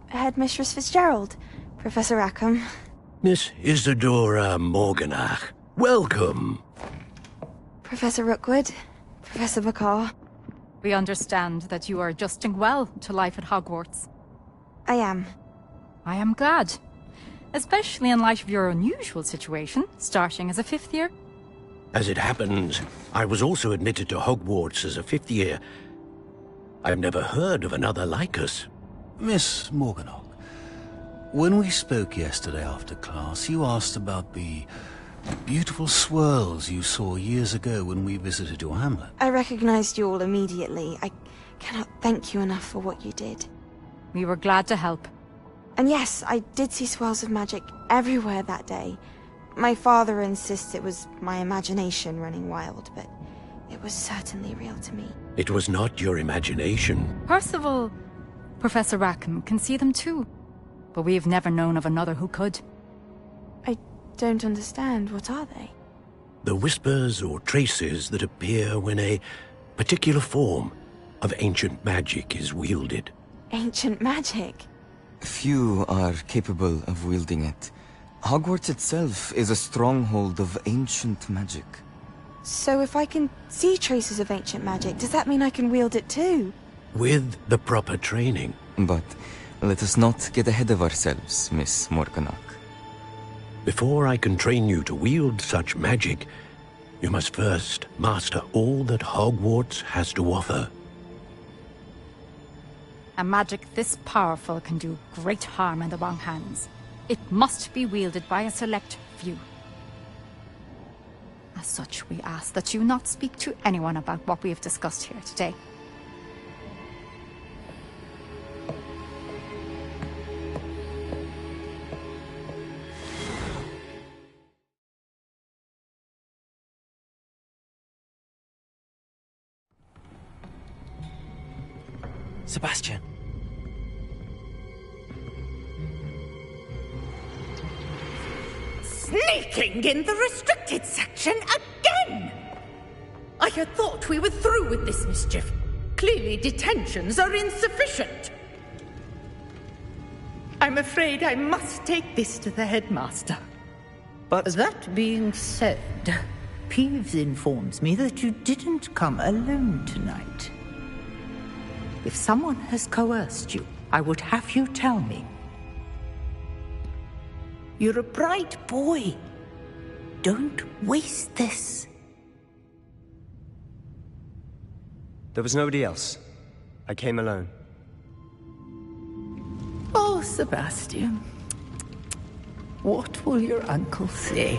Headmistress Fitzgerald? Professor Rackham?
Miss Isadora Morganach, welcome.
Professor Rookwood? Professor Bakar?
We understand that you are adjusting well to life at Hogwarts.
I am.
I am glad. Especially in light of your unusual situation, starting as a 5th year.
As it happens, I was also admitted to Hogwarts as a 5th year. I've never heard of another like us.
Miss Morganach, when we spoke yesterday after class, you asked about the beautiful swirls you saw years ago when we visited your hamlet.
I recognized you all immediately. I cannot thank you enough for what you did.
We were glad to help.
And yes, I did see swirls of magic everywhere that day. My father insists it was my imagination running wild, but it was certainly real to me.
It was not your imagination.
Percival, Professor Rackham can see them too. But we have never known of another who could.
I don't understand. What are they?
The whispers or traces that appear when a particular form of ancient magic is wielded.
Ancient magic?
Few are capable of wielding it. Hogwarts itself is a stronghold of ancient magic.
So if I can see traces of ancient magic, does that mean I can wield it too?
With the proper training.
But let us not get ahead of ourselves, Miss Morganach.
Before I can train you to wield such magic, you must first master all that Hogwarts has to offer.
A magic this powerful can do great harm in the wrong hands. It must be wielded by a select few. As such, we ask that you not speak to anyone about what we have discussed here today.
Sebastian.
Sneaking in the restricted section again! I had thought we were through with this mischief. Clearly detentions are insufficient. I'm afraid I must take this to the headmaster. But that being said,
Peeves informs me that you didn't come alone tonight. If someone has coerced you, I would have you tell me. You're a bright boy. Don't waste this.
There was nobody else. I came alone.
Oh, Sebastian. What will your uncle say?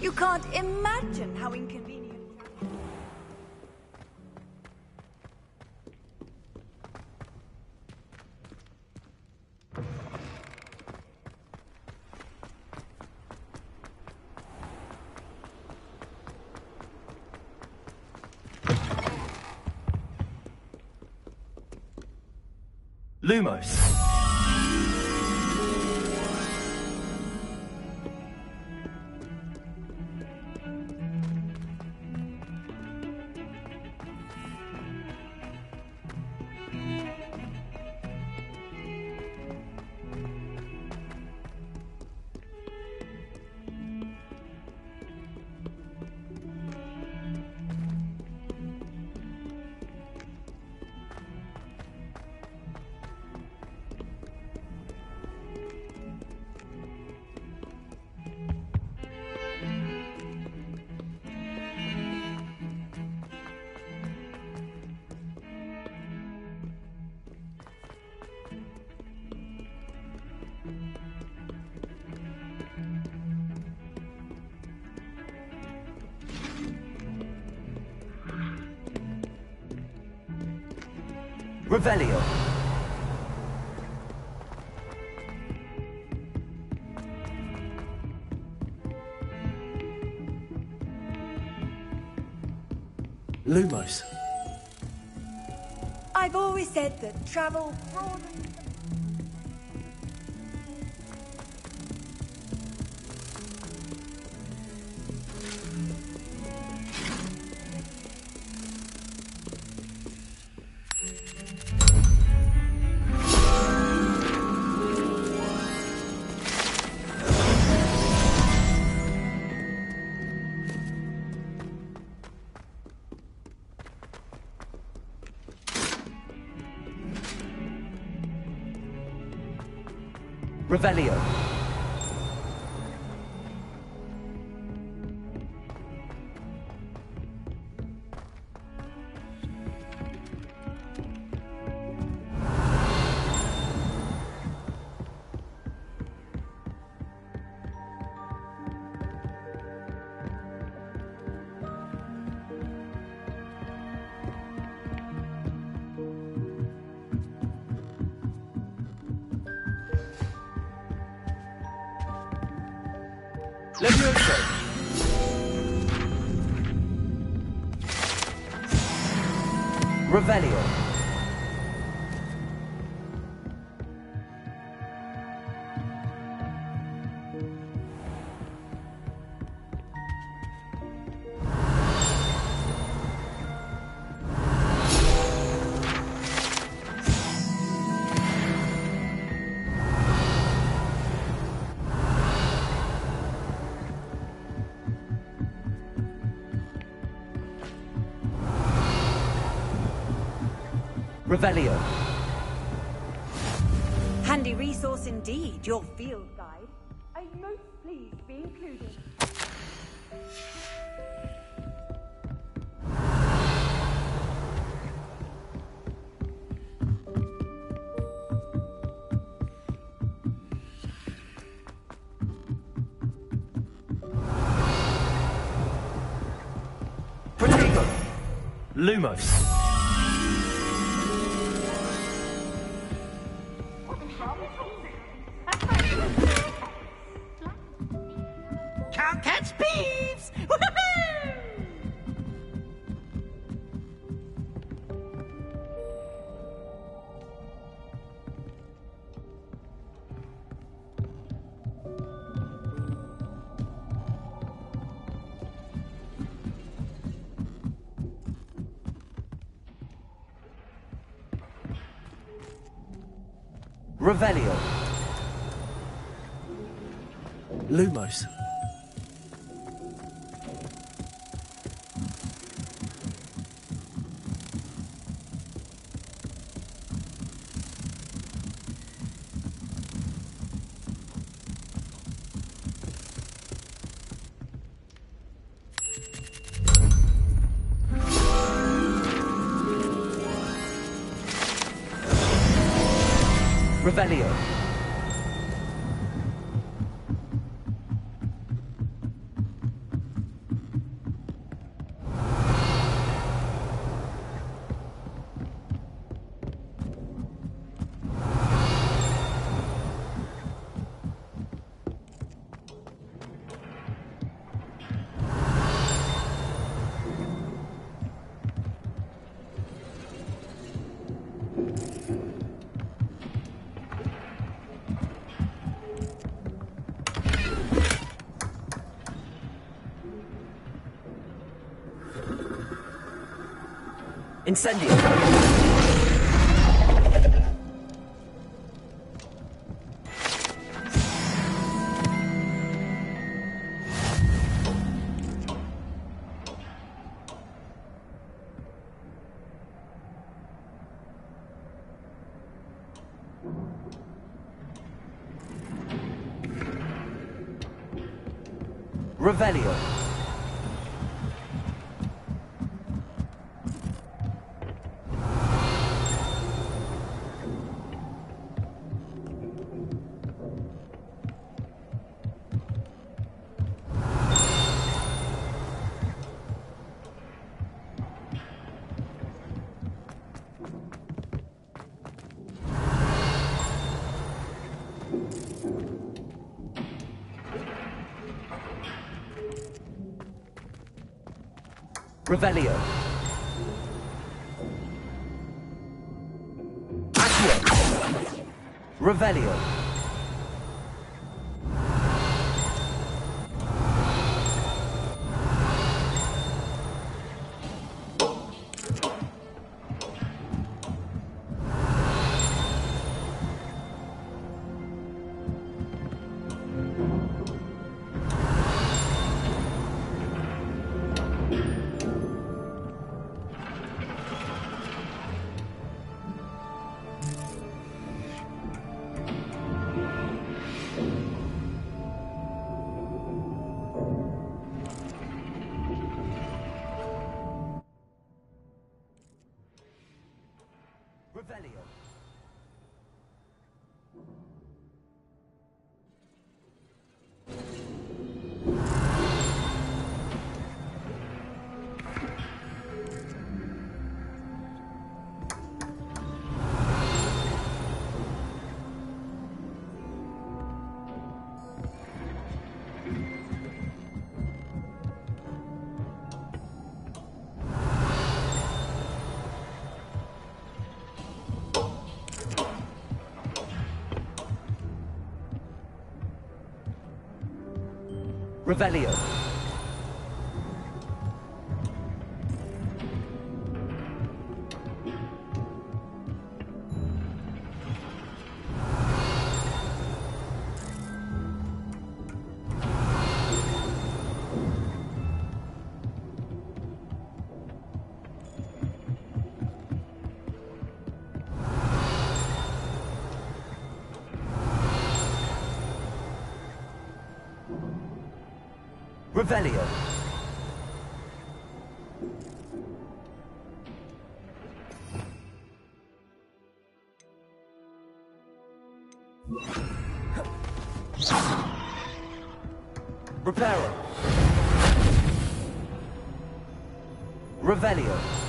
You can't imagine how inconvenient.
Lumos. Revelio. Lumos.
I've always said that travel broadens.
Revelio. Levioso. Revelio. Revelio.
Handy resource indeed, your field guide. I'm most pleased be included.
Protego. Lumos.
Can't catch beeves! Woohoo!
Revelio.
Lumos.
Revelio. Incendio. Revelio. Revelio. Accio. Revelio. Revelio. Revelio. Revelio. Reparo. Revelio.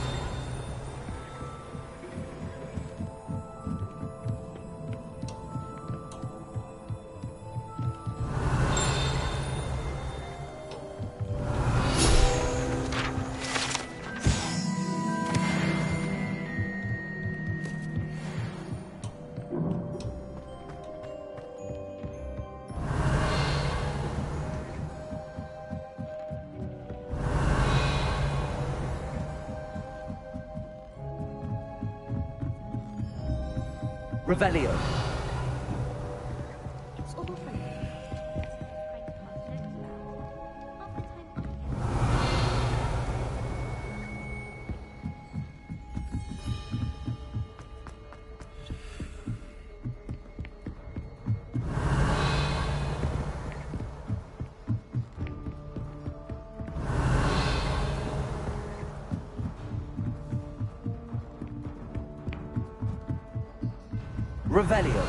Revelio. Revelio.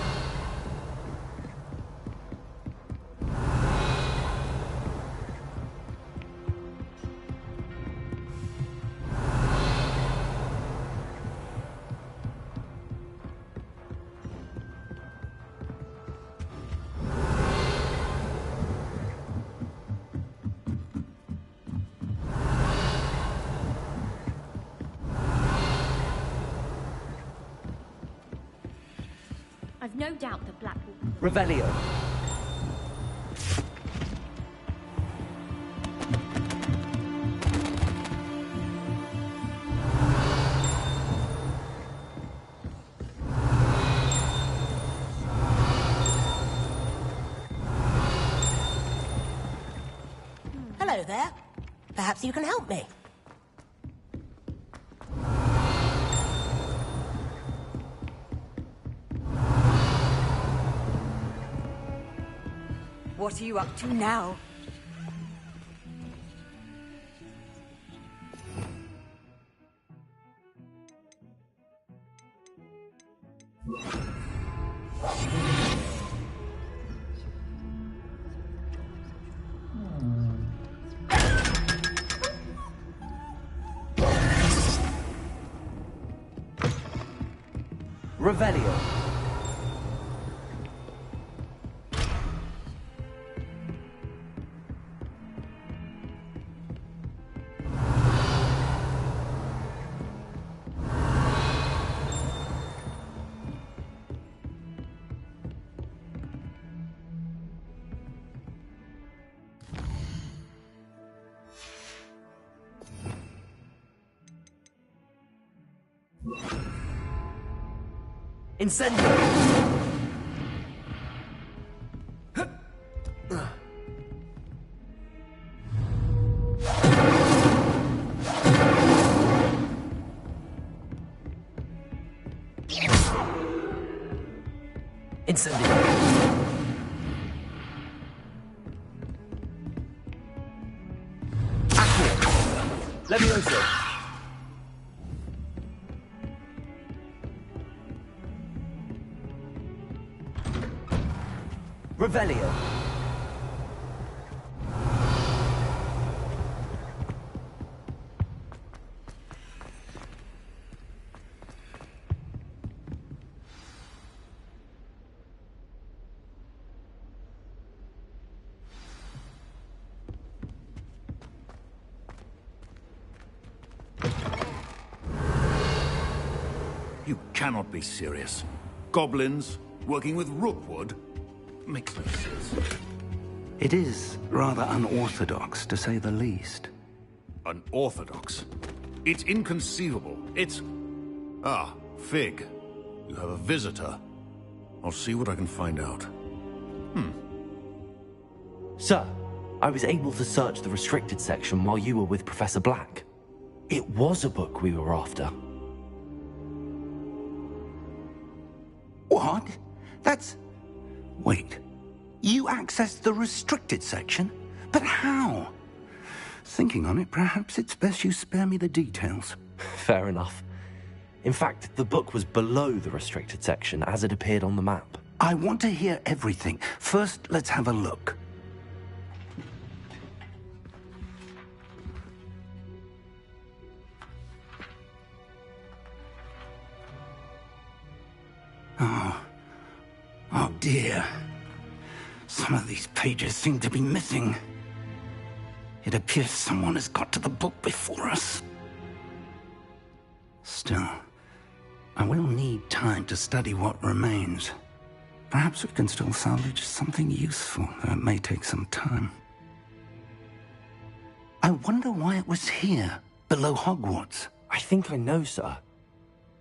I've no doubt that Black will...
Revelio.
Hello there. Perhaps you can help me.
What are you up to now?
Revelio. Incendio! Incendio! Accio! Levioso! Revelio.
You cannot be serious. Goblins working with Rookwood? Makes no sense.
It is rather unorthodox, to say the least.
Unorthodox? It's inconceivable. It's... Ah, Fig. You have a visitor. I'll see what I can find out.
Sir, I was able to search the restricted section while you were with Professor Black. It was a book we were after.
What? That's... Wait. You accessed the restricted section? But how? Thinking on it, perhaps it's best you spare me the details.
Fair enough. In fact, the book was below the restricted section as it appeared on the map.
I want to hear everything. First, let's have a look. Oh dear. Some of these pages seem to be missing. It appears someone has got to the book before us. Still, I will need time to study what remains. Perhaps we can still salvage something useful, though it may take some time. I wonder why it was here, below Hogwarts.
I think I know, sir.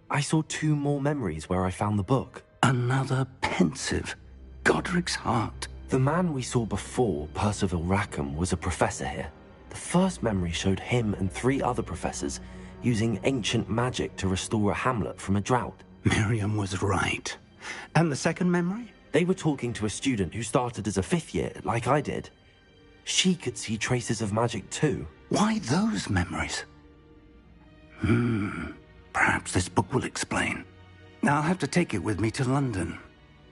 I saw 2 more memories where I found the book.
Another pensive. Godric's heart.
The man we saw before, Percival Rackham, was a professor here. The first memory showed him and 3 other professors using ancient magic to restore a hamlet from a drought.
Miriam was right. And the second memory?
They were talking to a student who started as a 5th year, like I did. She could see traces of magic too.
Why those memories? Perhaps this book will explain. Now, I'll have to take it with me to London.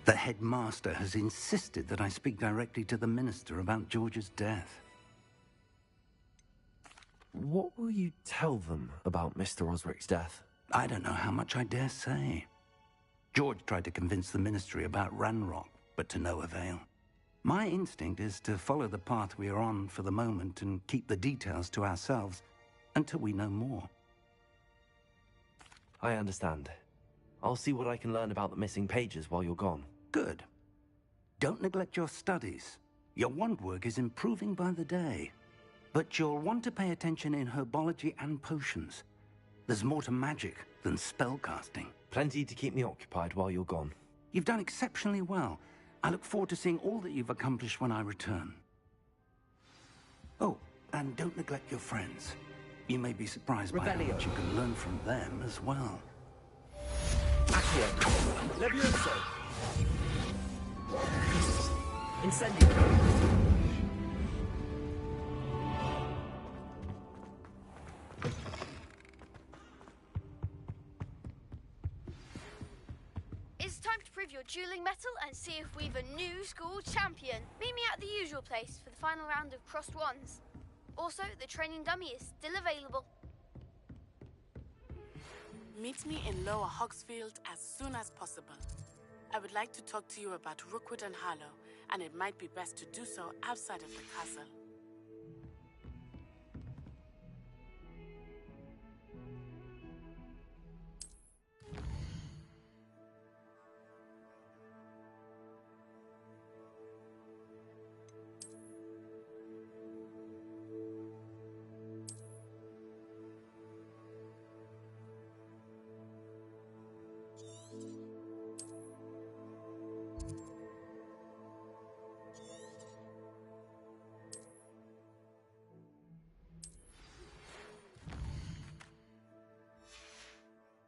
The headmaster has insisted that I speak directly to the minister about George's death.
What will you tell them about Mr. Osric's death?
I don't know how much I dare say. George tried to convince the ministry about Ranrock, but to no avail. My instinct is to follow the path we are on for the moment and keep the details to ourselves until we know more.
I understand. I'll see what I can learn about the missing pages while you're gone.
Good. Don't neglect your studies. Your wand work is improving by the day. But you'll want to pay attention in herbology and potions. There's more to magic than spellcasting.
Plenty to keep me occupied while you're gone.
You've done exceptionally well. I look forward to seeing all that you've accomplished when I return. Oh, and don't neglect your friends. You may be surprised by how much you can learn from them as well.
Accio. Levioso. Incendio.
It's time to prove your dueling mettle and see if we've a new school champion. Meet me at the usual place for the final round of crossed wands. Also, the training dummy is still available.
Meet me in Lower Hogsfield as soon as possible. I would like to talk to you about Rookwood and Harlow, and it might be best to do so outside of the castle.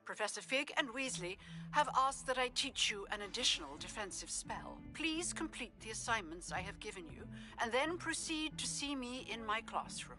Professor Fig and Weasley have asked that I teach you an additional defensive spell. Please complete the assignments I have given you, and then proceed to see me in my classroom.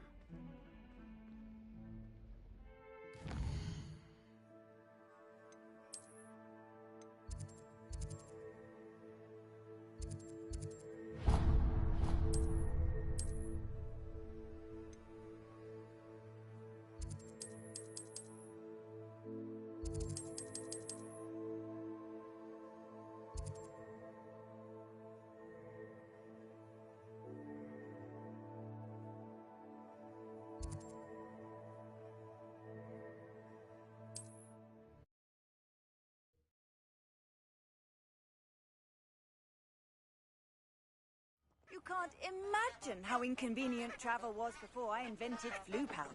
You can't imagine how inconvenient travel was before I invented flu powder.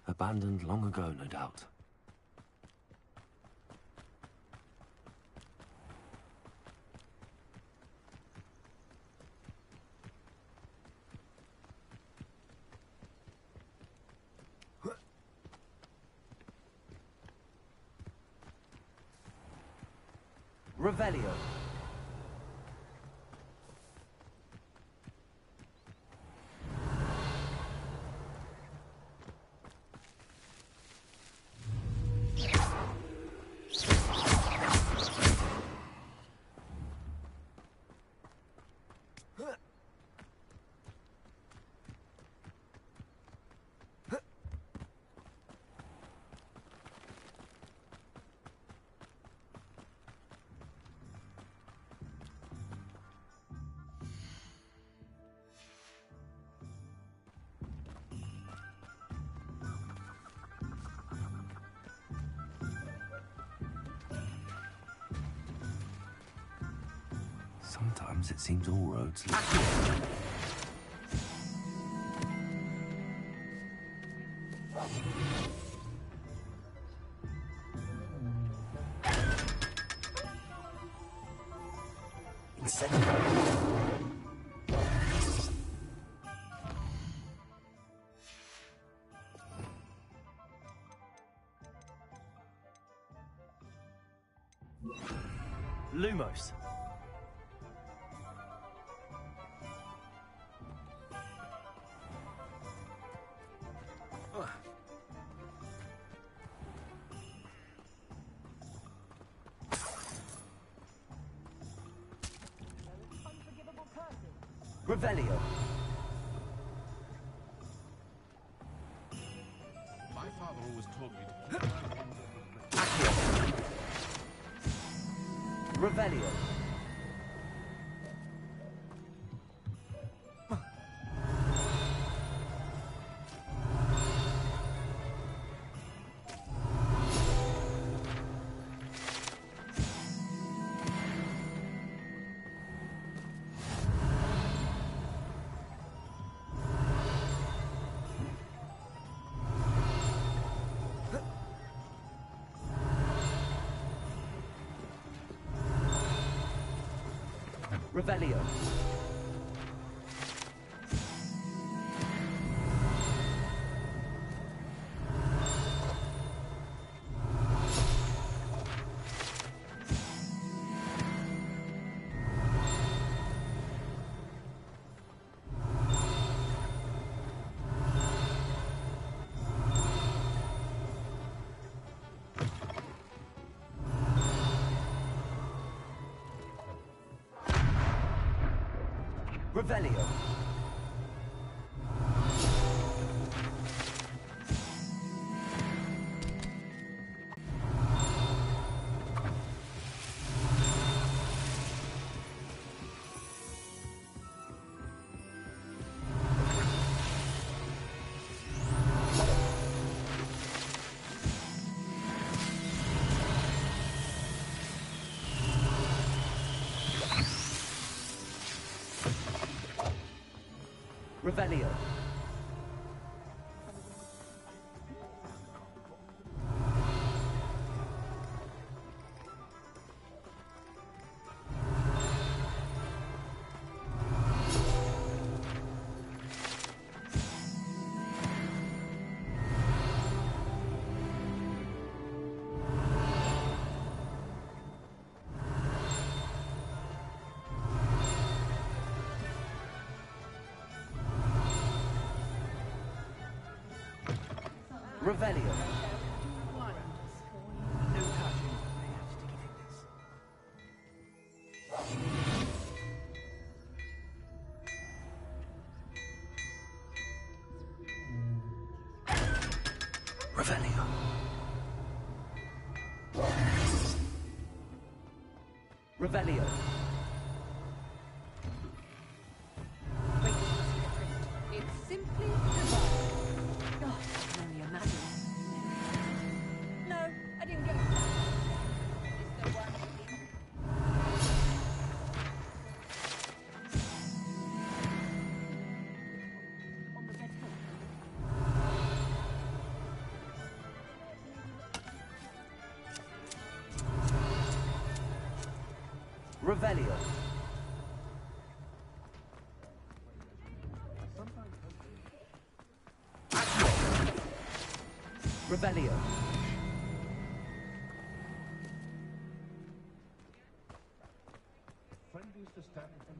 Abandoned long ago, no doubt.
Revelio.
Sometimes it seems all roads lead.
Lumos. Revelio.
My father always told me to keep
Revelio. Revelio. Revelio. Revelio. Revelio. Revelio. Revelio.
It's simply divine. Oh, I can only imagine. No, I didn't get that. It's the one with him. On the bed.
Revelio. Revelio.
Friend used to stand from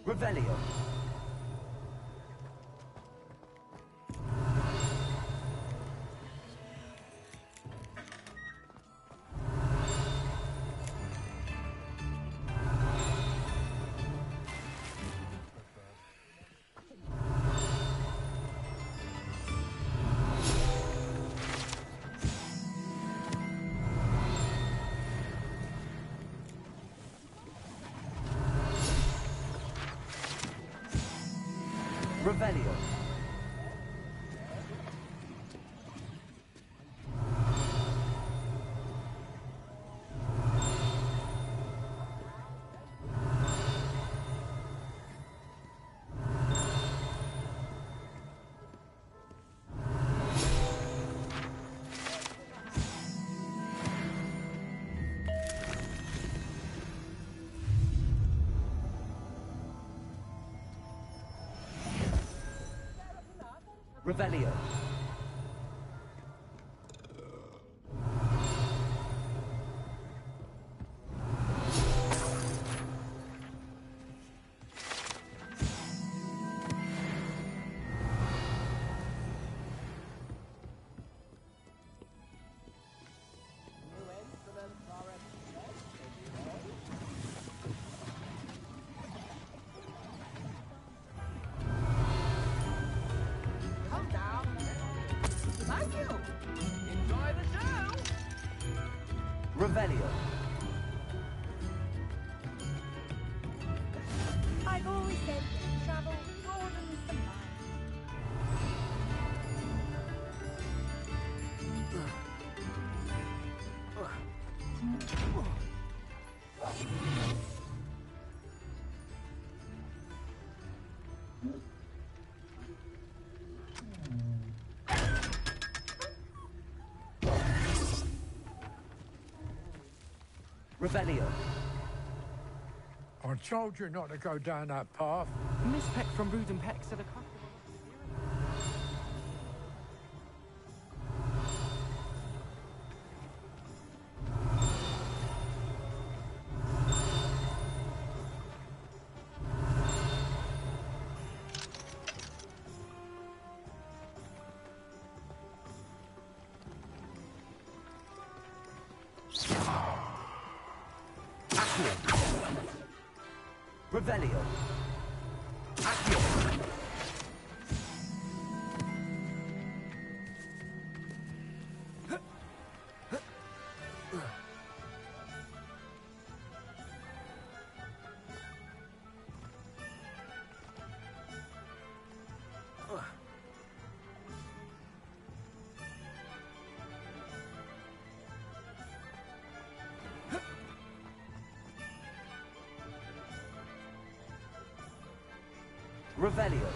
Revelio. Revelio. Revelio. Revelio.
I've always said travel broadens the mind.
Revelio.
I told you not to go down that path.
Miss Peck from Brood and Peck said a couple.
Revelio. Revelio.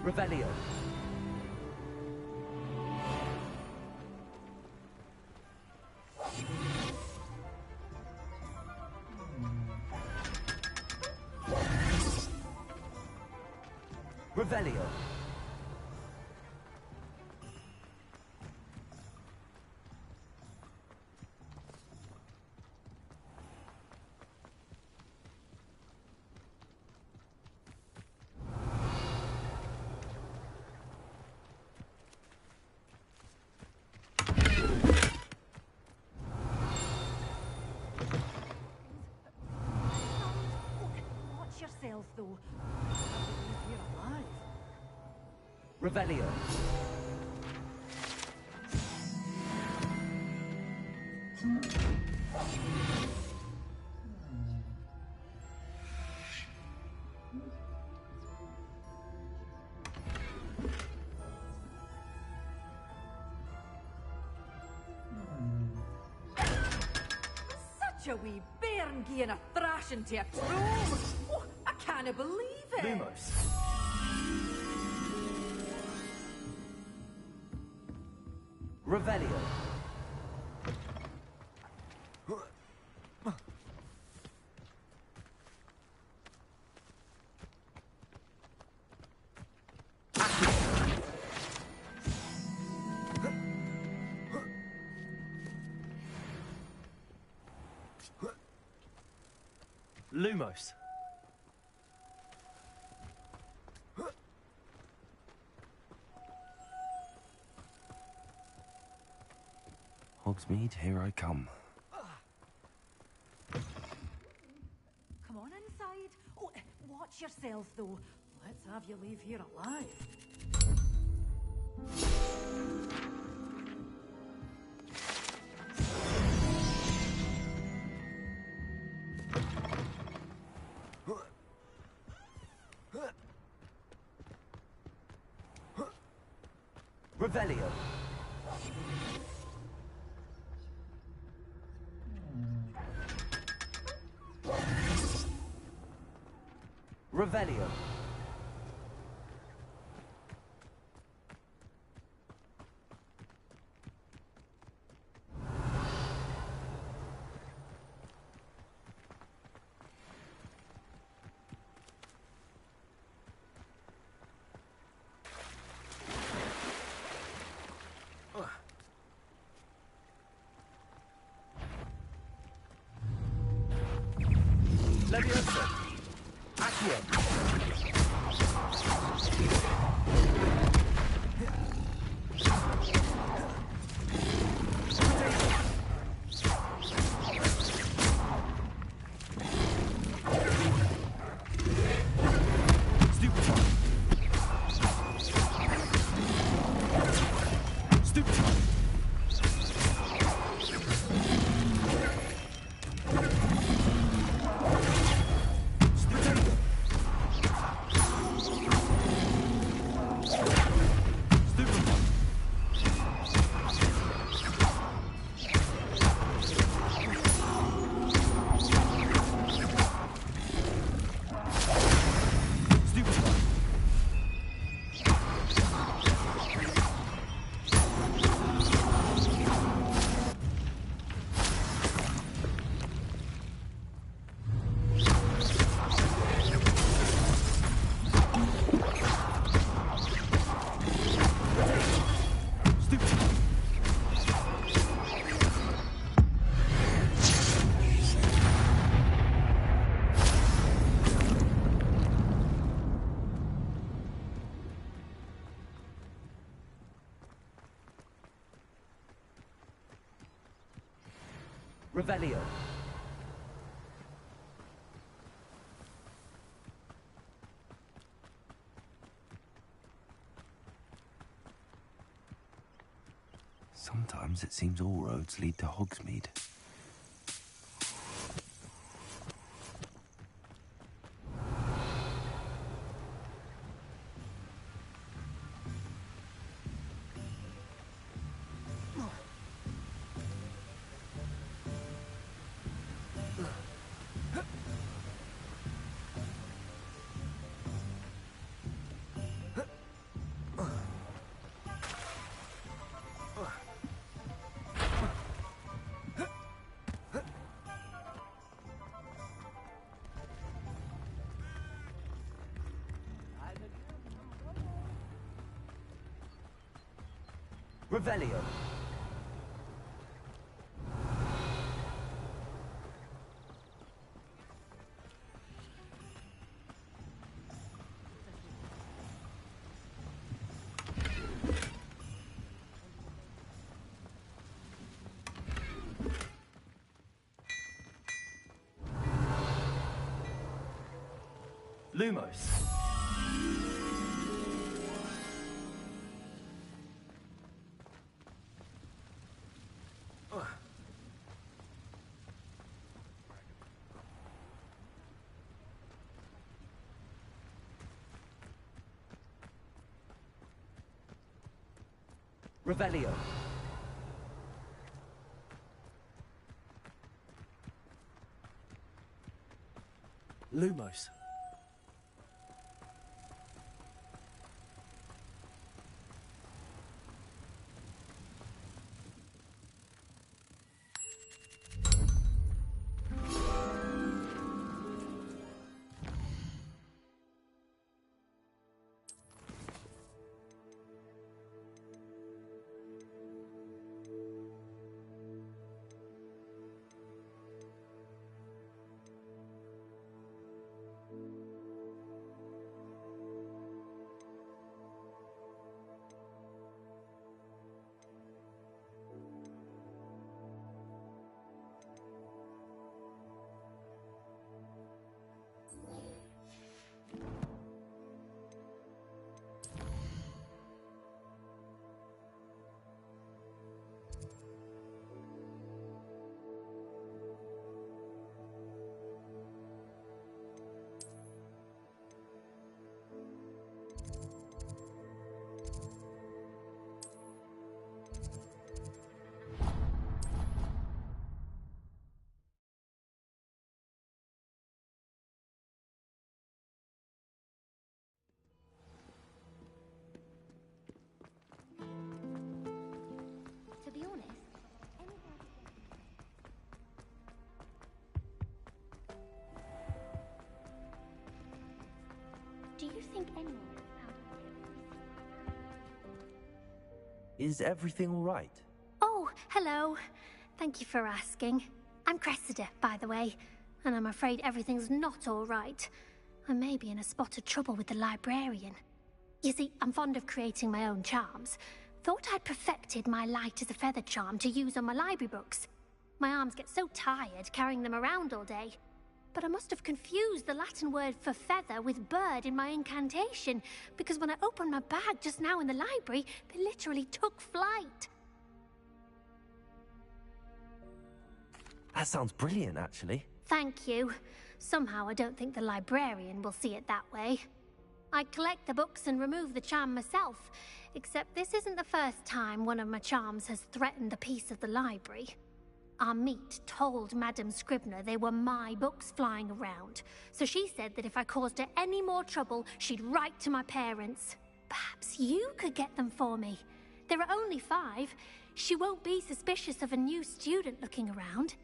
Revelio. Revelio.
Watch yourself, though. I believe you're alive.
Revelio.
Such a wee bairn gieing a thrashing to a troll. Oh, I can't believe it.
Lumos. Revelio. Lumos.
Hogsmeade, here I come.
Come on inside. Oh, watch yourself, though. Let's have you leave here alive.
Revelio. Revelio. Levioso. Accio. Revelio.
Sometimes it seems all roads lead to Hogsmeade.
Revelio. Lumos. Revelio.
Lumos.
think anyone would sound
Is everything all right?
Oh, hello. Thank you for asking. I'm Cressida, by the way, and I'm afraid everything's not all right. I may be in a spot of trouble with the librarian. You see, I'm fond of creating my own charms. Thought I'd perfected my light as a feather charm to use on my library books. My arms get so tired carrying them around all day. But I must have confused the Latin word for feather with bird in my incantation, because when I opened my bag just now in the library, they literally took flight.
That sounds brilliant, actually.
Thank you. Somehow I don't think the librarian will see it that way. I collect the books and remove the charm myself, except this isn't the first time one of my charms has threatened the peace of the library. Our meet told Madame Scribner they were my books flying around, so she said that if I caused her any more trouble, she'd write to my parents. Perhaps you could get them for me. There are only 5. She won't be suspicious of a new student looking around.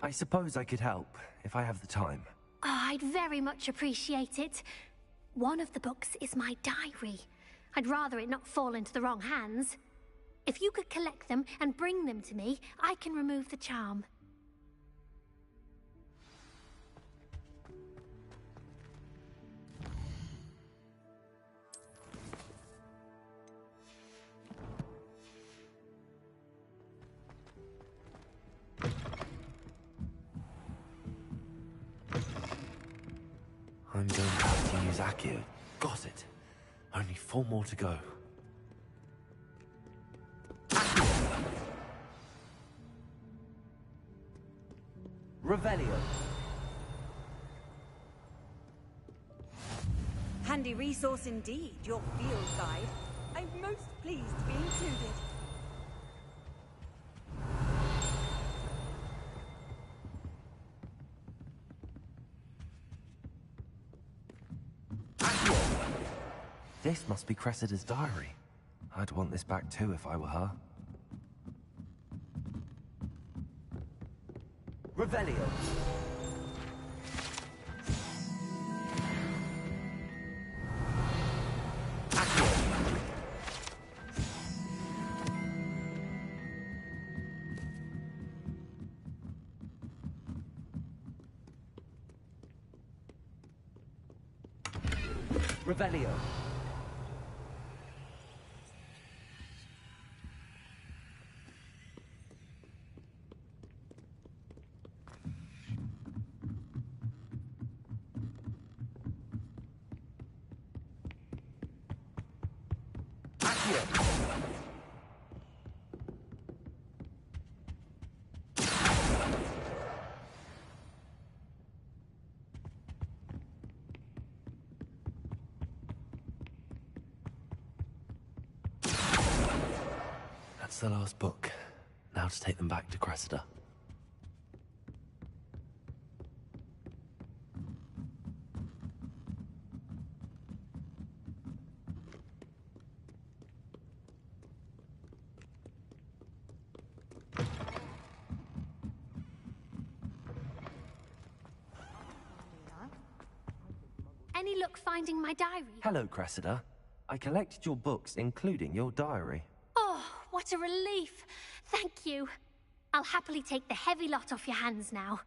I suppose I could help, if I have the time.
Oh, I'd very much appreciate it. One of the books is my diary. I'd rather it not fall into the wrong hands. If you could collect them and bring them to me, I can remove the charm.
I'm going to have to use Accio. Got it. Only 4 more to go. Revelio.
Handy resource indeed, your field guide. I'm most pleased to be included.
This must be Cressida's diary. I'd want this back too if I were her. Revelio. Revelio. That's the last book. Now to take them back to Cressida.
Any luck finding my diary?
Hello, Cressida. I collected your books, including your diary.
Oh, what a relief. Thank you. I'll happily take the heavy lot off your hands now.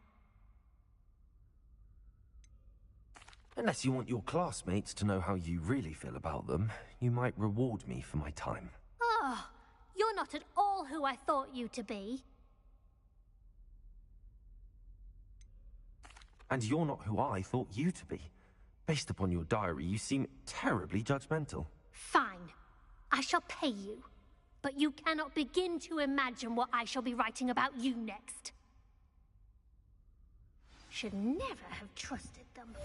Unless you want your classmates to know how you really feel about them, you might reward me for my time.
Oh, you're not at all who I thought you to be.
And you're not who I thought you to be. Based upon your diary, you seem terribly judgmental.
Fine. I shall pay you. But you cannot begin to imagine what I shall be writing about you next. Should never have trusted them.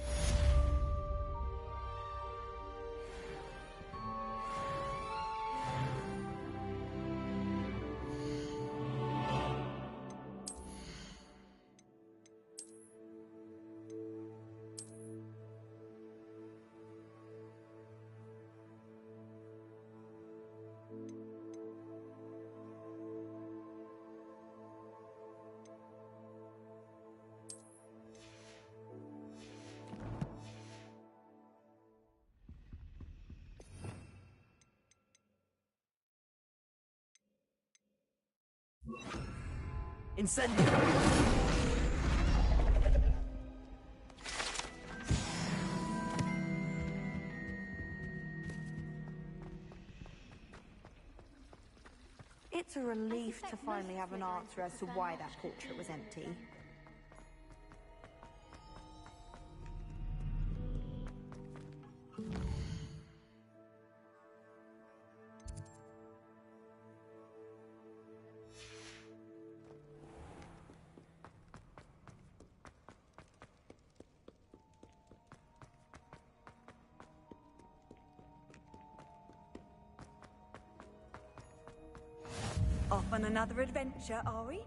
Incendio!
It's a relief to finally have an answer as to why that portrait was empty.
Off on another adventure, are we?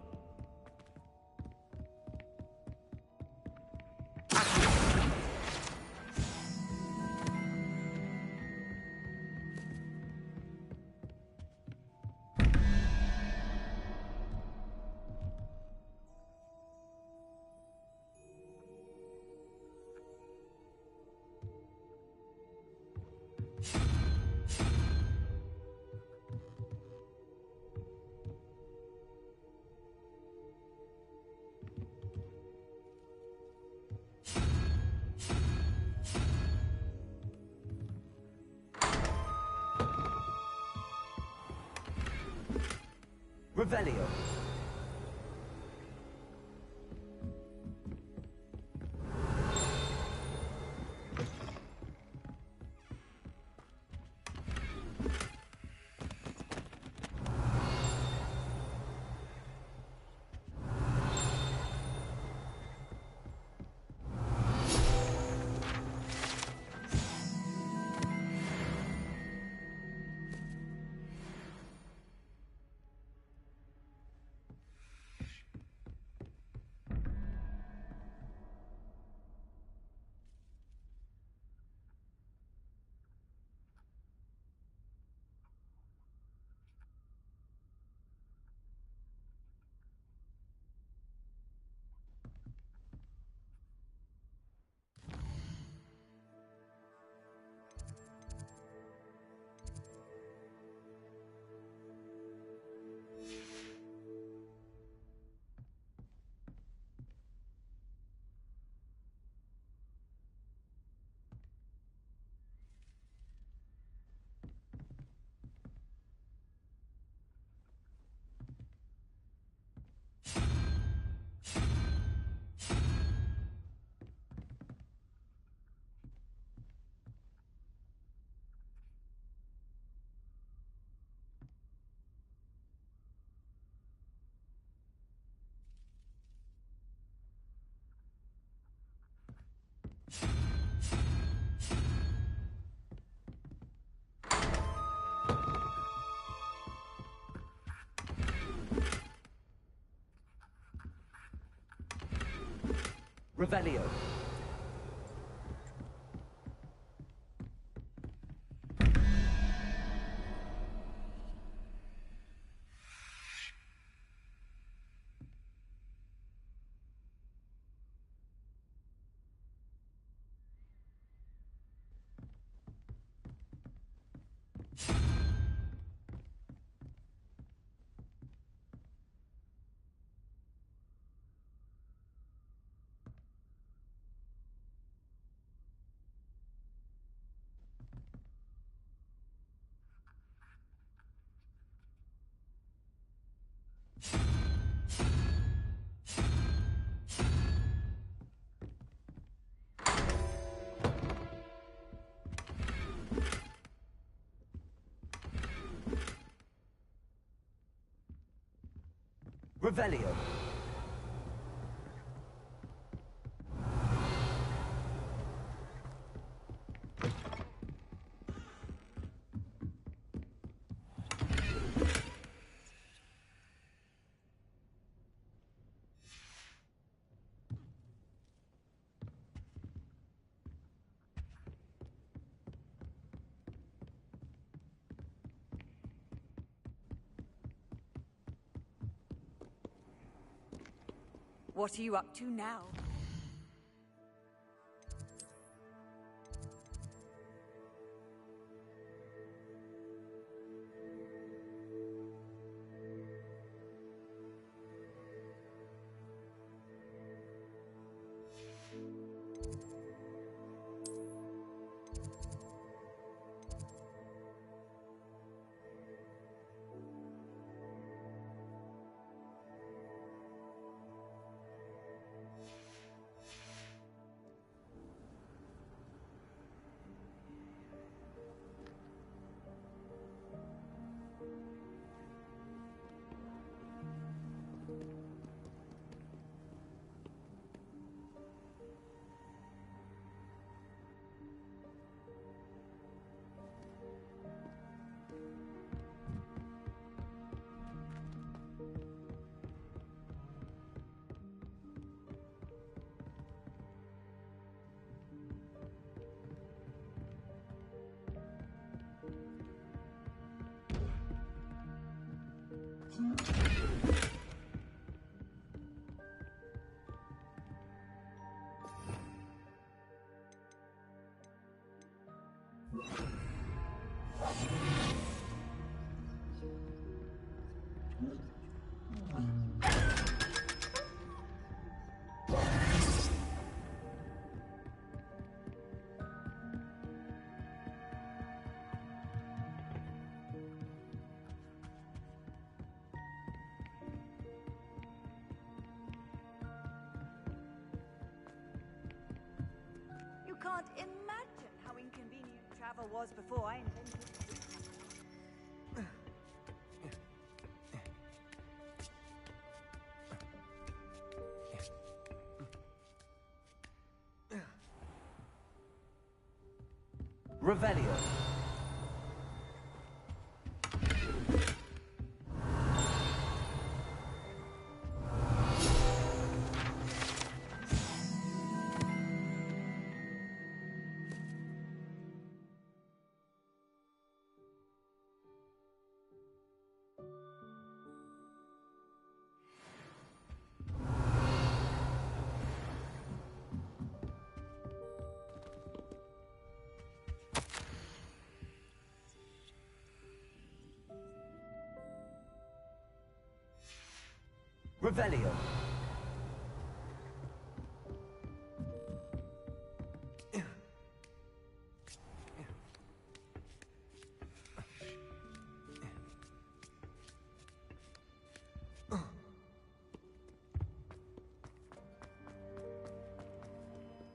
Revelio. Revelio. Revelio.
What are you up to now? You can't imagine how inconvenient travel was before I invented it.
Revelio. Revelio.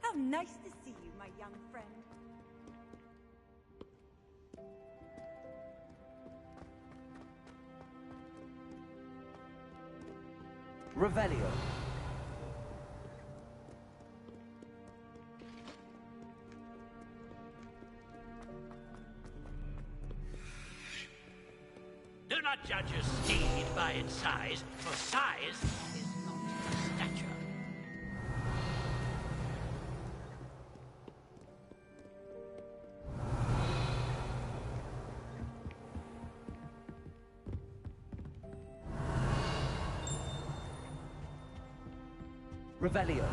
How nice to see you, my young friend.
Revelio.
Do not judge a steed by its size, for size is not stature.
Revelio.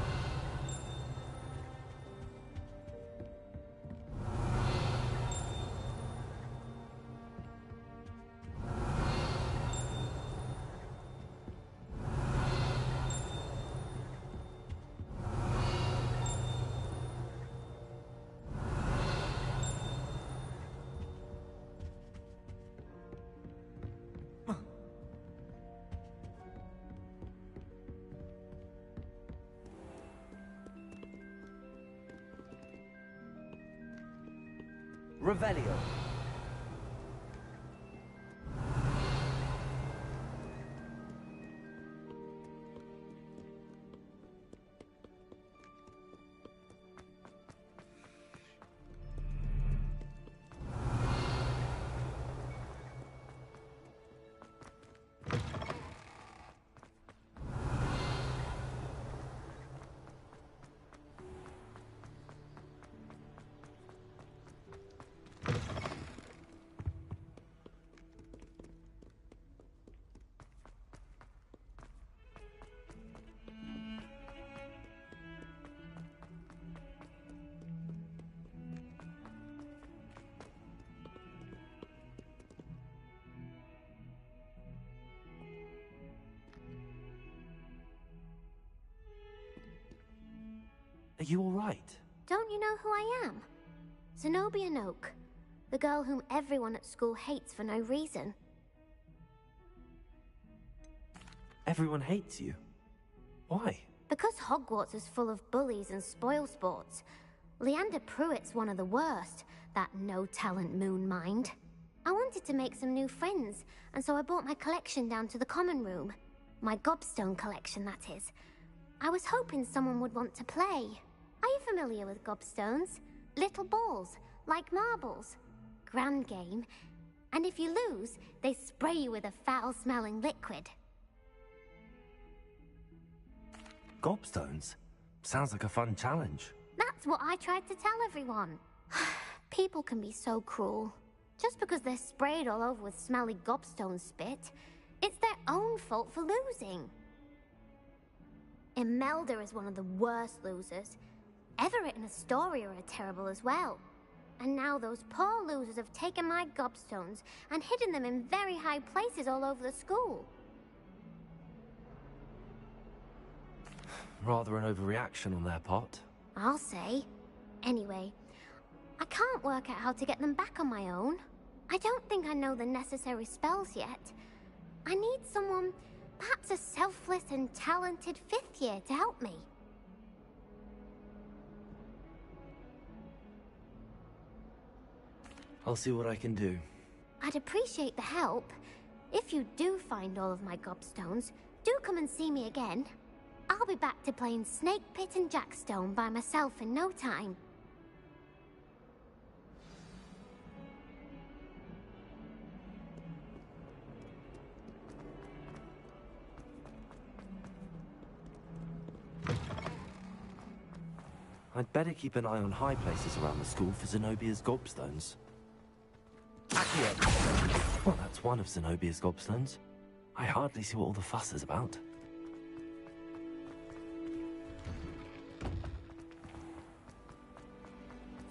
Revelio. Are you all right?
Don't you know who I am? Zenobia Noak, the girl whom everyone at school hates for no reason.
Everyone hates you. Why?
Because Hogwarts is full of bullies and spoilsports. Leander Pruitt's one of the worst, that no-talent moon mind. I wanted to make some new friends, and so I brought my collection down to the common room. My gobstone collection, that is. I was hoping someone would want to play. Are you familiar with gobstones? Little balls, like marbles. Grand game. And if you lose, they spray you with a foul-smelling liquid.
Gobstones? Sounds like a fun challenge.
That's what I tried to tell everyone. People can be so cruel. Just because they're sprayed all over with smelly gobstone spit, it's their own fault for losing. Imelda is one of the worst losers. Everett and Astoria are terrible as well. And now those poor losers have taken my gobstones and hidden them in very high places all over the school.
Rather an overreaction on their part.
I'll say. Anyway, I can't work out how to get them back on my own. I don't think I know the necessary spells yet. I need someone, perhaps a selfless and talented 5th year to help me.
I'll see what I can do.
I'd appreciate the help. If you do find all of my gobstones, do come and see me again. I'll be back to playing Snake Pit and Jackstone by myself in no time.
I'd better keep an eye on high places around the school for Zenobia's gobstones. Well, that's one of Zenobia's gobstones. I hardly see what all the fuss is about.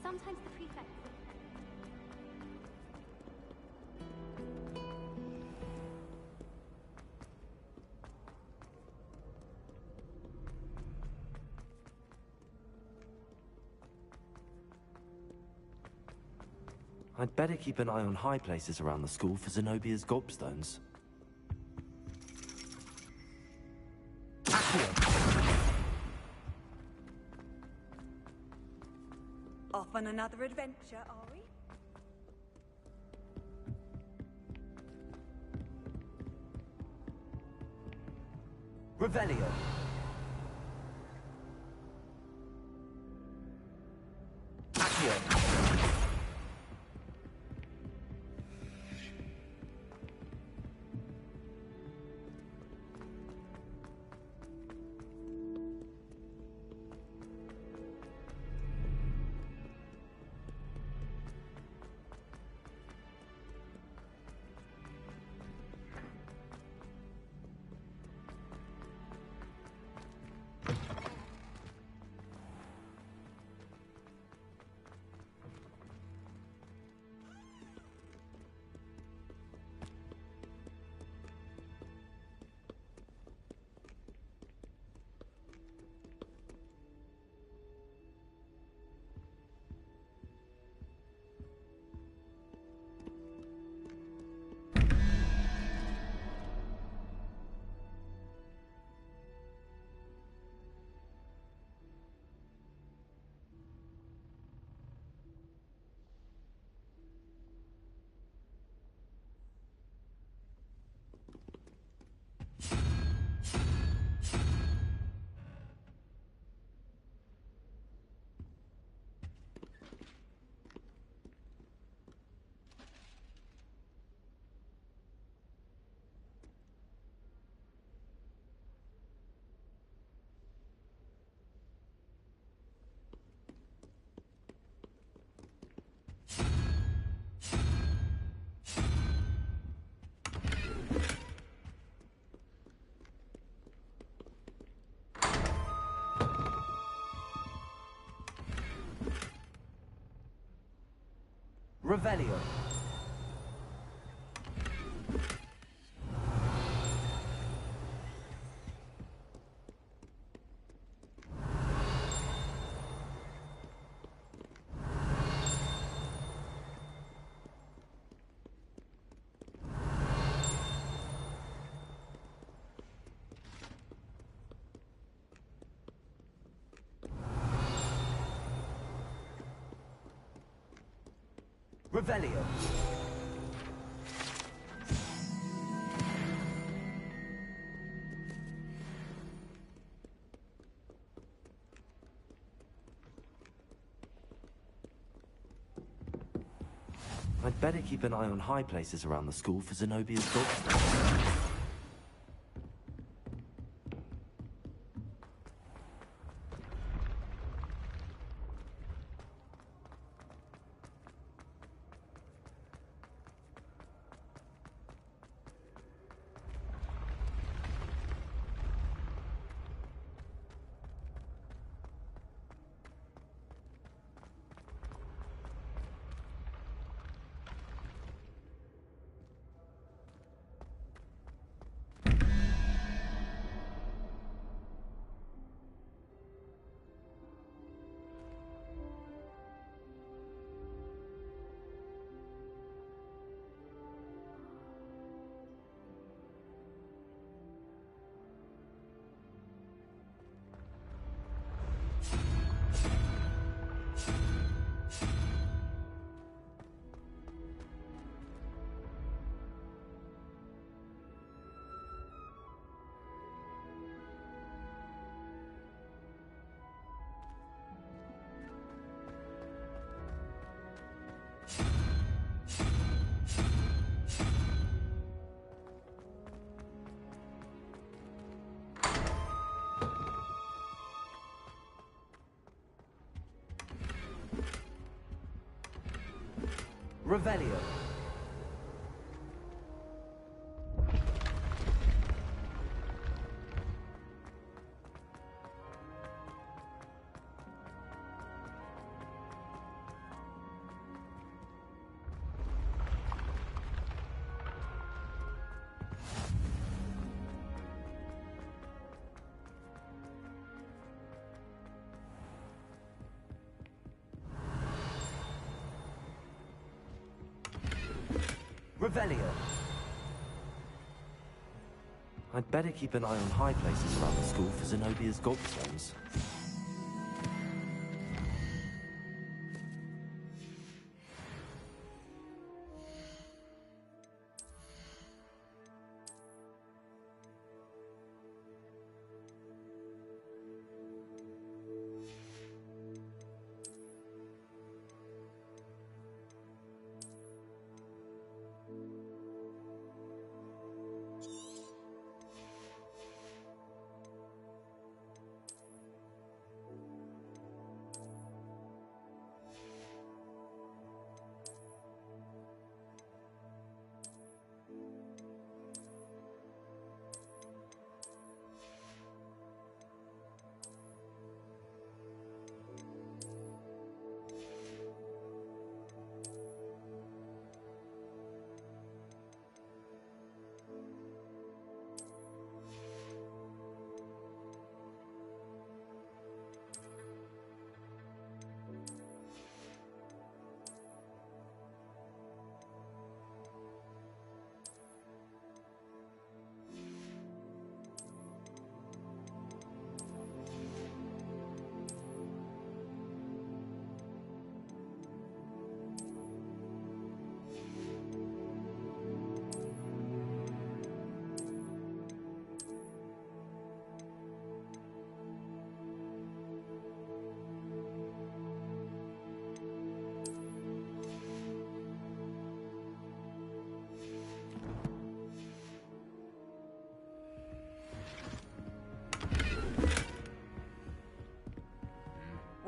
Sometimes the prefect...
I'd better keep an eye on high places around the school for Zenobia's gobstones.
Off on another adventure, are we?
Revelio. Revelio. Revelio.
I'd better keep an eye on high places around the school for Zenobia's gobstones. Revelio. Revelio. I'd better keep an eye on high places around the school for Zenobia's gobstones.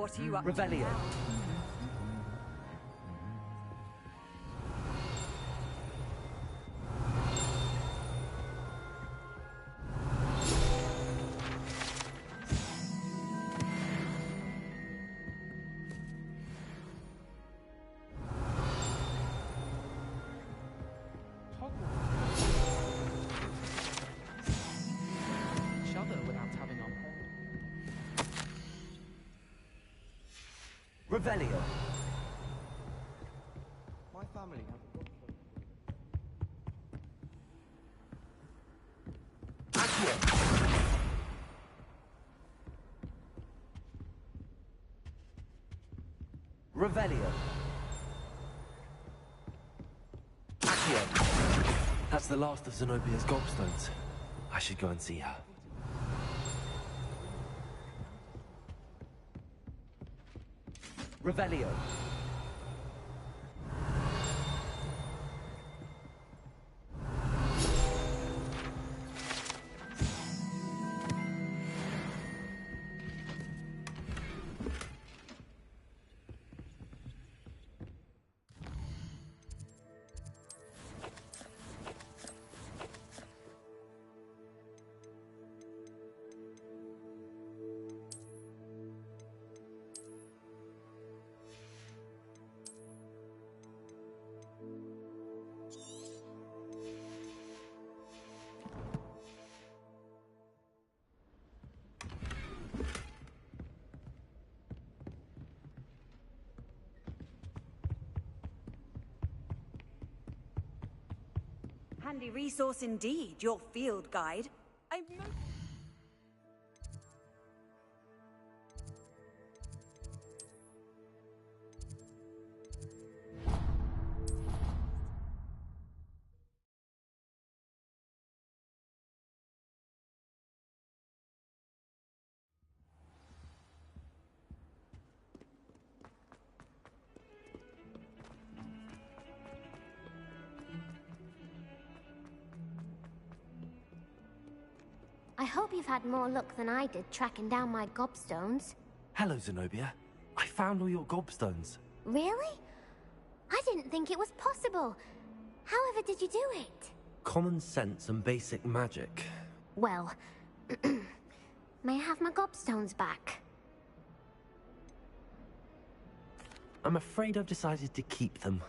What are you up
Revelio.
to now?
Each other without having our parents.
Revelio.
My family have
Revelio. Accio. That's the last of Zenobia's gobstones. I should go and see her. Revelio.
Handy resource indeed, your field guide.
I hope you've had more luck than I did tracking down my gobstones.
Hello, Zenobia. I found all your gobstones.
Really? I didn't think it was possible. However did you do it?
Common sense and basic magic.
Well, may I have my gobstones back?
I'm afraid I've decided to keep them.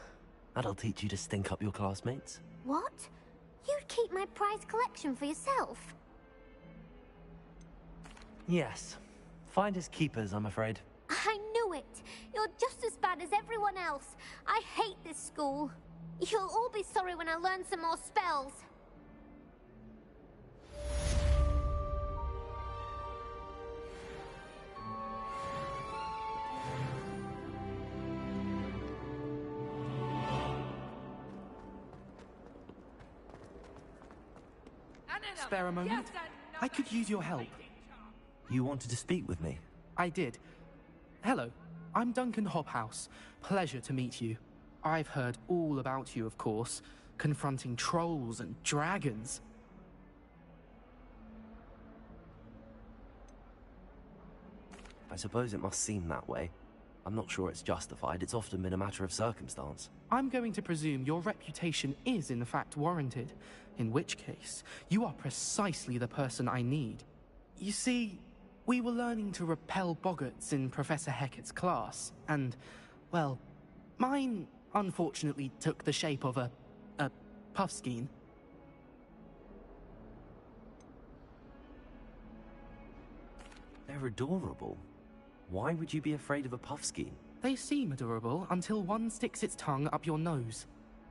That'll teach you to stink up your classmates.
What? You'd keep my prized collection for yourself?
Yes. Finders keepers, I'm afraid.
I knew it! You're just as bad as everyone else. I hate this school. You'll all be sorry when I learn some more spells.
Spare a moment? I could use your help.
You wanted to speak with me?
I did. Hello, I'm Duncan Hobhouse. Pleasure to meet you. I've heard all about you, of course, confronting trolls and dragons.
I suppose it must seem that way. I'm not sure it's justified. It's often been a matter of circumstance.
I'm going to presume your reputation is in fact warranted, in which case, you are precisely the person I need. You see, we were learning to repel boggarts in Professor Hecat's class, and, well, mine unfortunately took the shape of a puffskein.
They're adorable. Why would you be afraid of a puffskein?
They seem adorable until one sticks its tongue up your nose.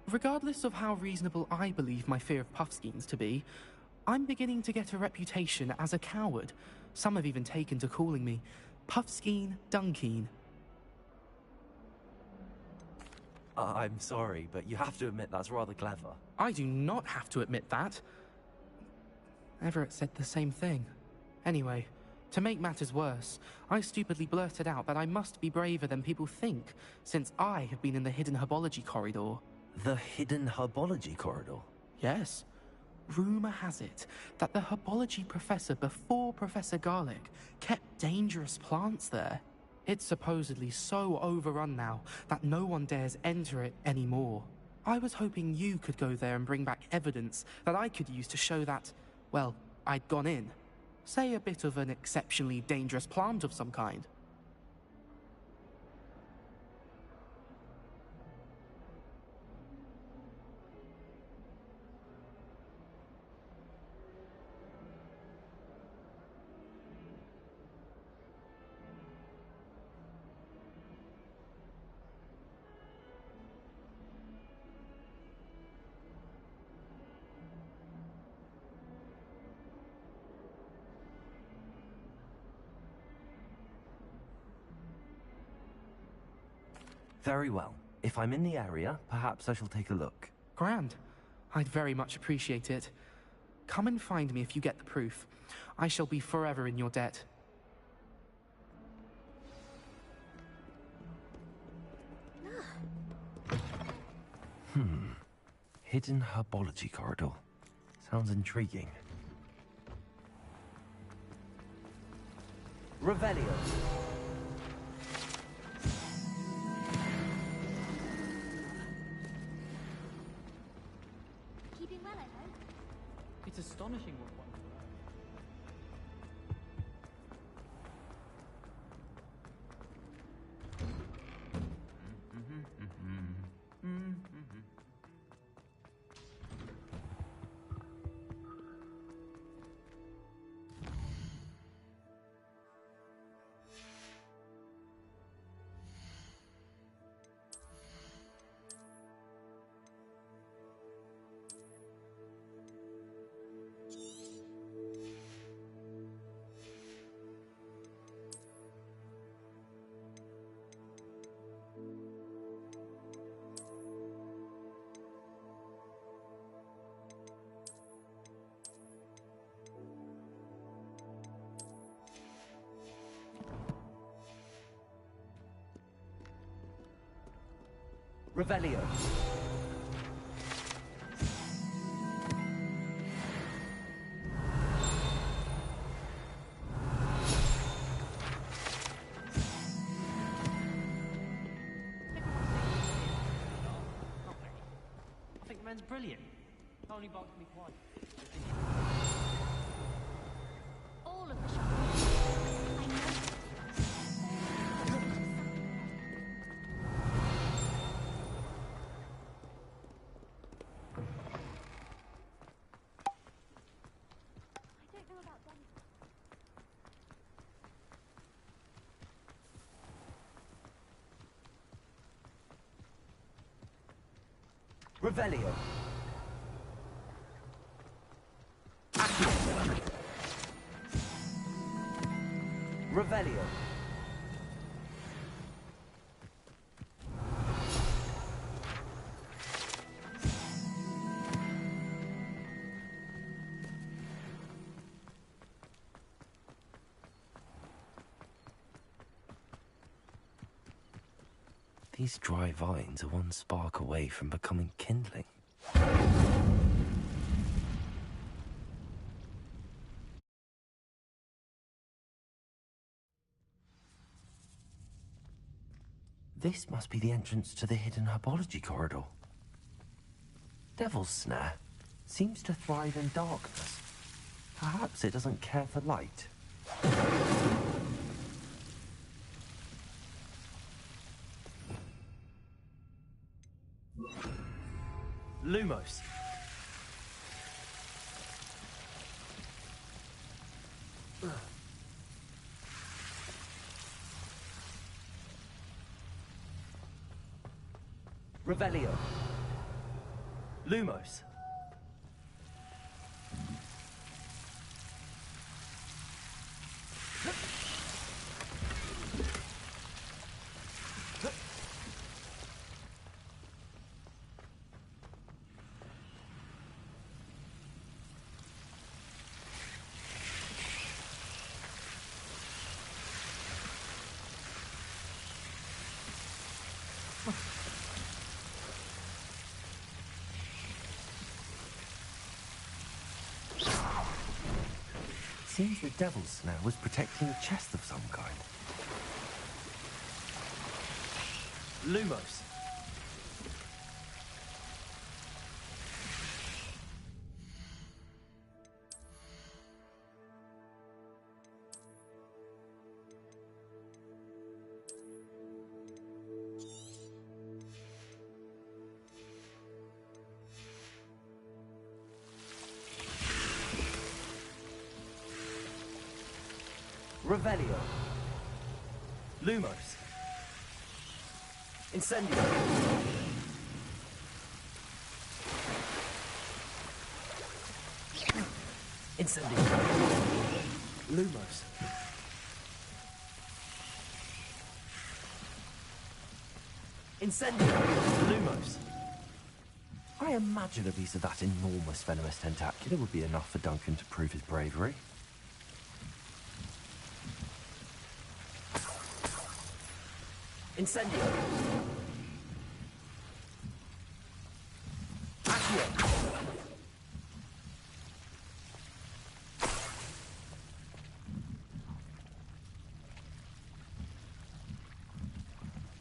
Regardless of how reasonable I believe my fear of puffskeins to be, I'm beginning to get a reputation as a coward. Some have even taken to calling me Puffskein Dunkeen.
I'm sorry, but you have to admit that's rather clever.
I do not have to admit that. Everett said the same thing. Anyway, to make matters worse, I stupidly blurted out that I must be braver than people think, since I have been in the hidden herbology corridor.
The hidden herbology corridor?
Yes. Rumor has it that the herbology professor before Professor Garlic kept dangerous plants there. It's supposedly so overrun now that no one dares enter it anymore. I was hoping you could go there and bring back evidence that I could use to show that, well, I'd gone in. Say a bit of an exceptionally dangerous plant of some kind.
Very well. If I'm in the area, perhaps I shall take a look.
Grand. I'd very much appreciate it. Come and find me if you get the proof. I shall be forever in your debt.
Hidden herbology corridor. Sounds intriguing. Revelio.
Keeping well, I hope.
It's astonishing what one...
Revelio.
friend's brilliant. Only bugs me twice.
All of the shops. I know. I don't know about them.
Revelio. Revelio. These dry vines are one spark away from becoming kindling. This must be the entrance to the hidden herbology corridor. Devil's Snare seems to thrive in darkness. Perhaps it doesn't care for light. Lumos. Revelio. Lumos. Seems the Devil's Snare was protecting a chest of some kind. Lumos. Revelio. Lumos. Incendio. Incendio. Lumos. Incendio. Lumos. I imagine a piece of that enormous venomous tentacular would be enough for Duncan to prove his bravery. Incendio. Accio.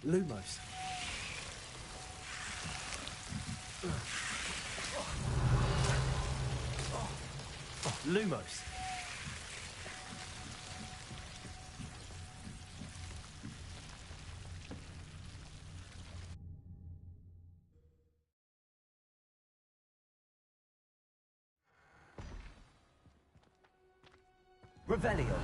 Lumos. Lumos. Revelio.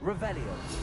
Revelio.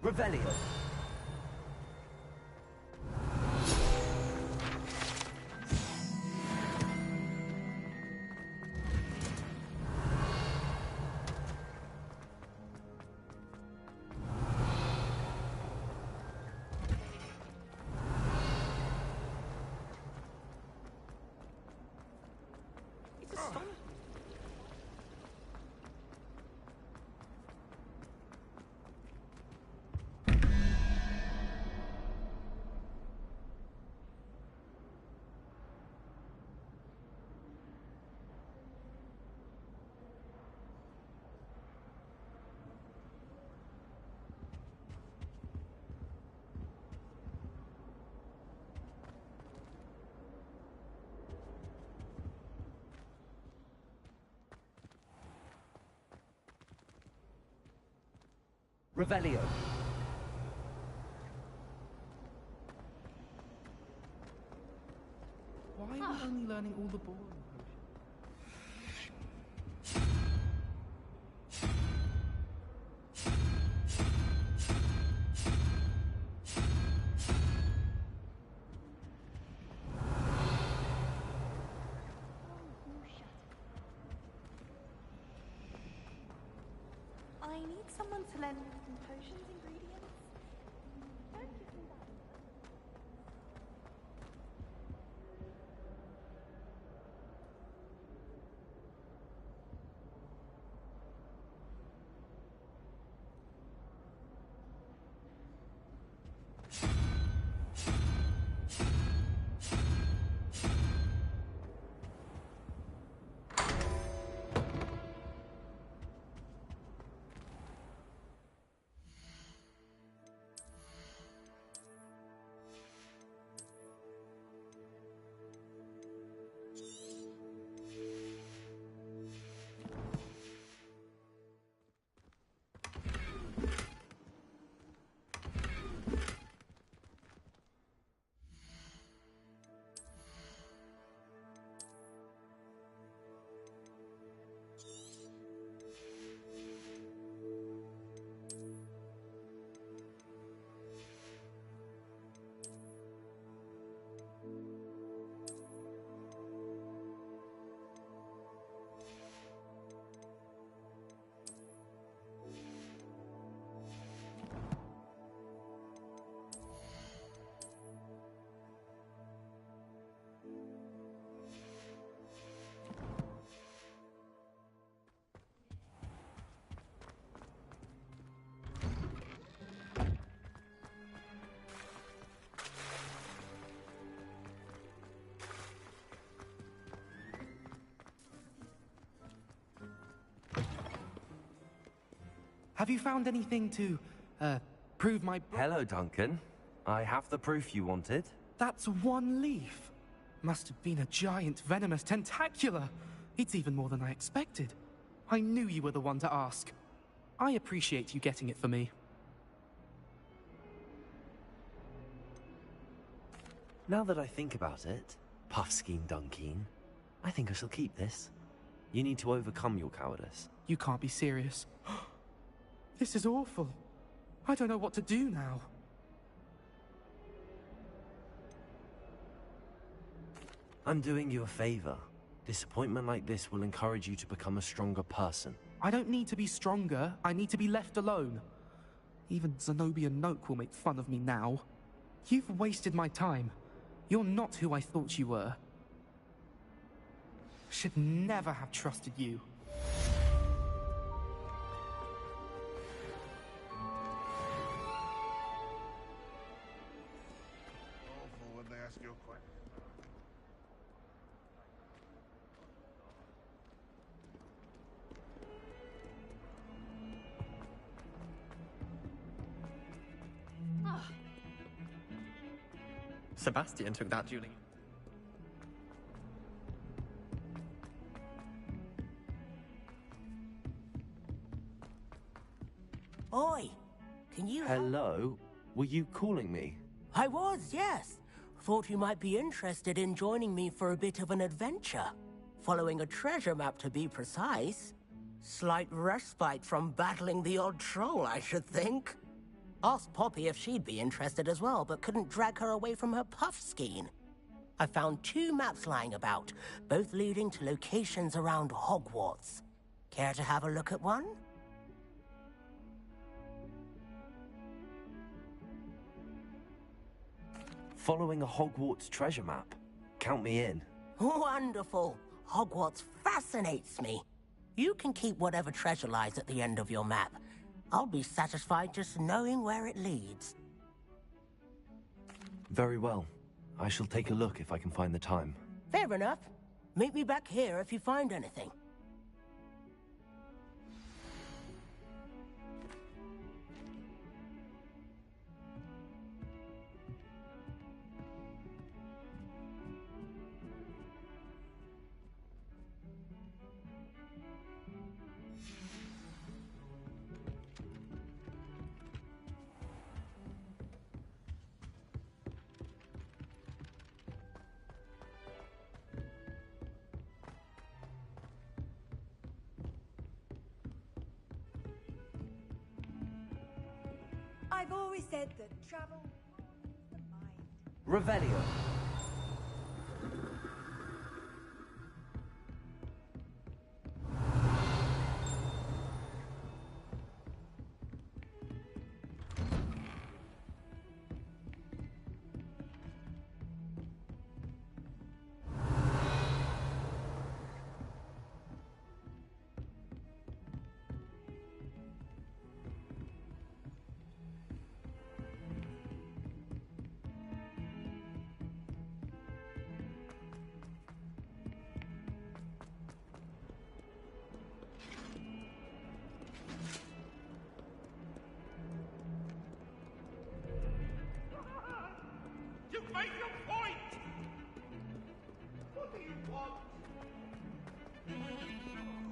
Revelio. Revelio.
Why are we only learning all the boring potions?
I need someone to lend me some potions ingredients. Don't give me that.
Have you found anything to, prove my...
Hello, Duncan. I have the proof you wanted.
That's one leaf. Must have been a giant venomous tentacula. It's even more than I expected. I knew you were the one to ask. I appreciate you getting it for me.
Now that I think about it, Puffskein Dunkeen, I think I shall keep this. You need to overcome your cowardice.
You can't be serious. This is awful. I don't know what to do now.
I'm doing you a favor. Disappointment like this will encourage you to become a stronger person.
I don't need to be stronger. I need to be left alone. Even Zenobia Noak will make fun of me now. You've wasted my time. You're not who I thought you were. Should never have trusted you.
When they ask you a question.
Sebastian took that dueling.
Oi! Can you help?
Hello? Were you calling me?
I was, yes. Thought you might be interested in joining me for a bit of an adventure. Following a treasure map, to be precise. Slight respite from battling the odd troll, I should think. Asked Poppy if she'd be interested as well, but couldn't drag her away from her puff skein. I found 2 maps lying about, both leading to locations around Hogwarts. Care to have a look at one?
Following a Hogwarts treasure map. Count me in.
Wonderful. Hogwarts fascinates me. You can keep whatever treasure lies at the end of your map. I'll be satisfied just knowing where it leads.
Very well. I shall take a look if I can find the time.
Fair enough. Meet me back here if you find anything.
I've always said that travel warms the mind.
Revelio.
You made your point! What do you want?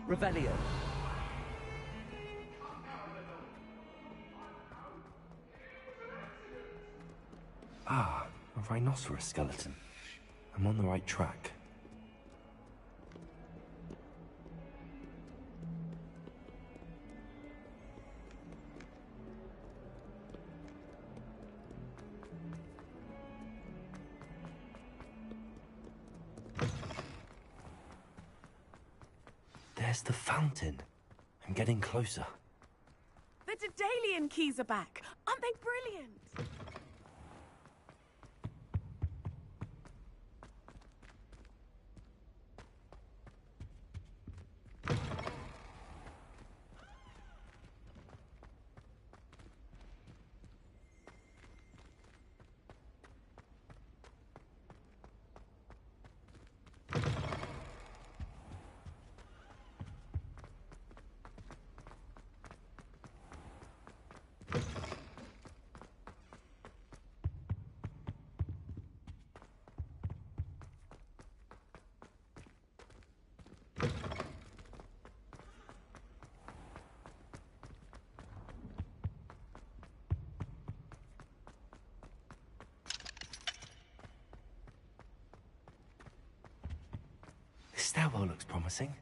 Revelio. Ah, a rhinoceros skeleton. I'm on the right track. There's the fountain. I'm getting closer.
The Daedalian keys are back. Aren't they brilliant?
This stairwell looks promising.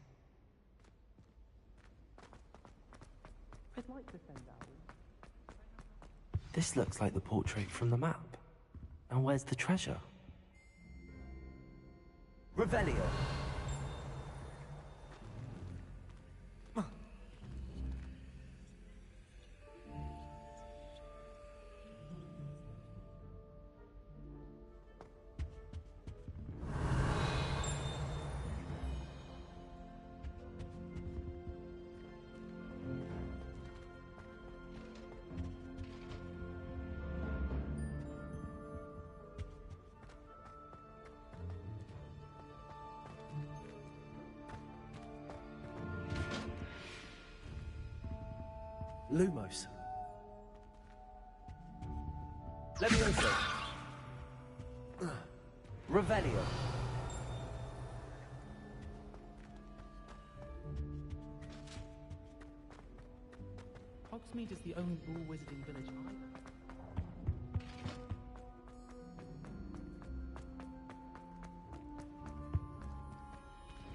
I'd like to send out.
This looks like the portrait from the map. Now where's the treasure? Revelio. Lumos. Levioso. Revelio.
Hogsmeade is the only ball wizarding village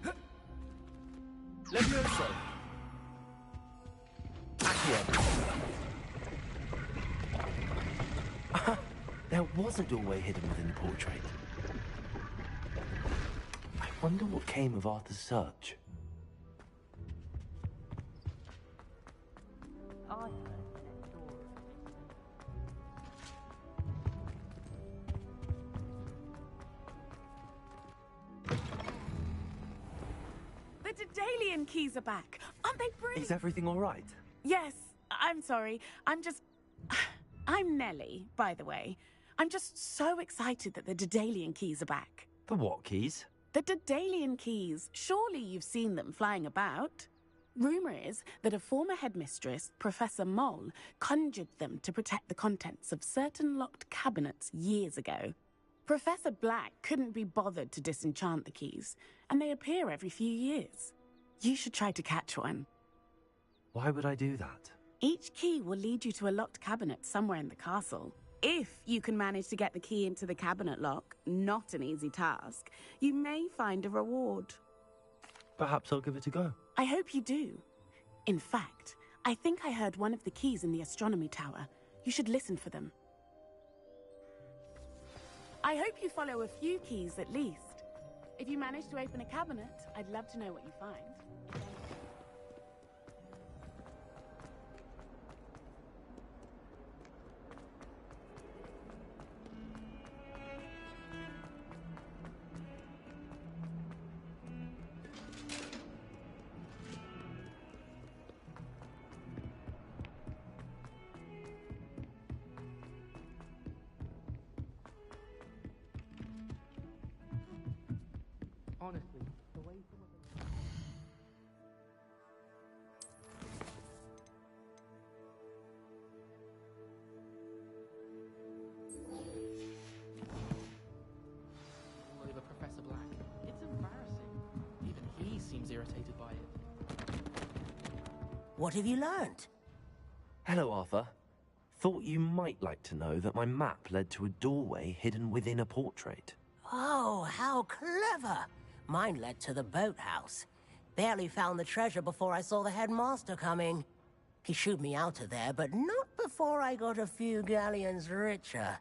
either.
Levioso. Accio. There was a doorway hidden within the portrait. I wonder what came of Arthur's search.
The Daedalian keys are back. Aren't they brilliant?
Is everything all right?
Yes, I'm sorry. I'm Nellie, by the way. I'm just so excited that the Daedalian keys are back.
The what keys?
The Daedalian keys. Surely you've seen them flying about. Rumour is that a former headmistress, Professor Moll, conjured them to protect the contents of certain locked cabinets years ago. Professor Black couldn't be bothered to disenchant the keys, and they appear every few years. You should try to catch one.
Why would I do that?
Each key will lead you to a locked cabinet somewhere in the castle. If you can manage to get the key into the cabinet lock, not an easy task, you may find a reward.
Perhaps I'll give it a go.
I hope you do. In fact, I think I heard one of the keys in the astronomy tower. You should listen for them. I hope you follow a few keys at least. If you manage to open a cabinet, I'd love to know what you find.
Honestly, the way some of them... All over Professor Black. It's embarrassing. Even he seems irritated by it.
What have you learned?
Hello, Arthur. Thought you might like to know that my map led to a doorway hidden within a portrait.
Oh, how clever! Mine led to the boathouse. Barely found the treasure before I saw the headmaster coming. He shooed me out of there, but not before I got a few galleons richer.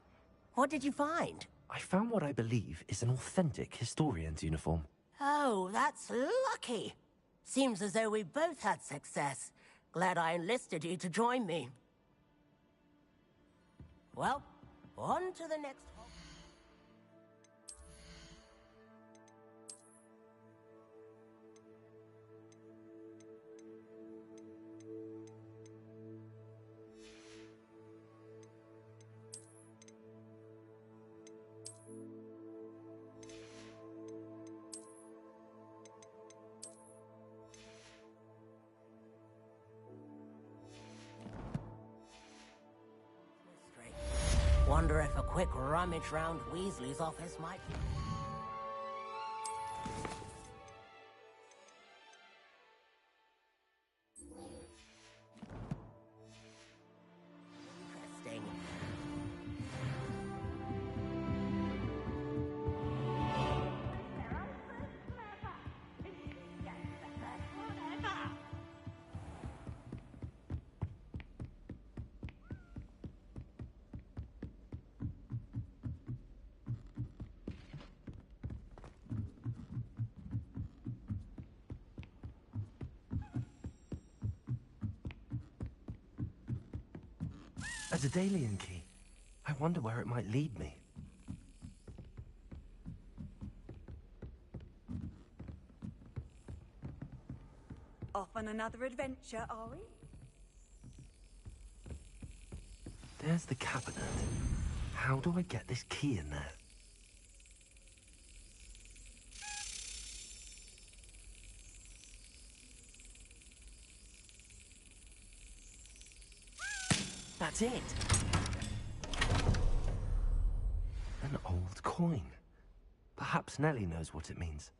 What did you find?
I found what I believe is an authentic historian's uniform.
Oh, that's lucky. Seems as though we both had success. Glad I enlisted you to join me. Well, on to the next... Wonder if a quick rummage round Weasley's office might... Interesting.
A Daedalian key. I wonder where it might lead me.
Off on another adventure, are we?
There's the cabinet. How do I get this key in there? That's it. An old coin. Perhaps Nellie knows what it means.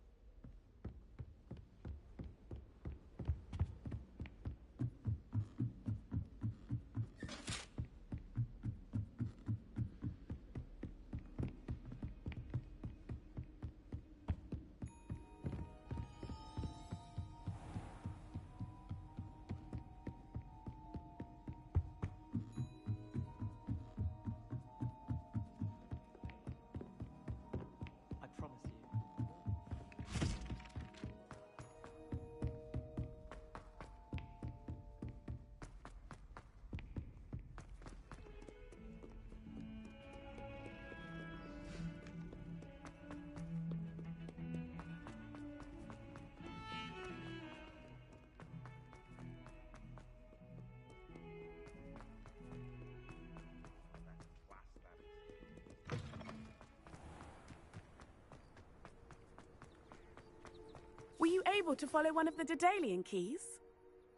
able to follow one of the Daedalian keys?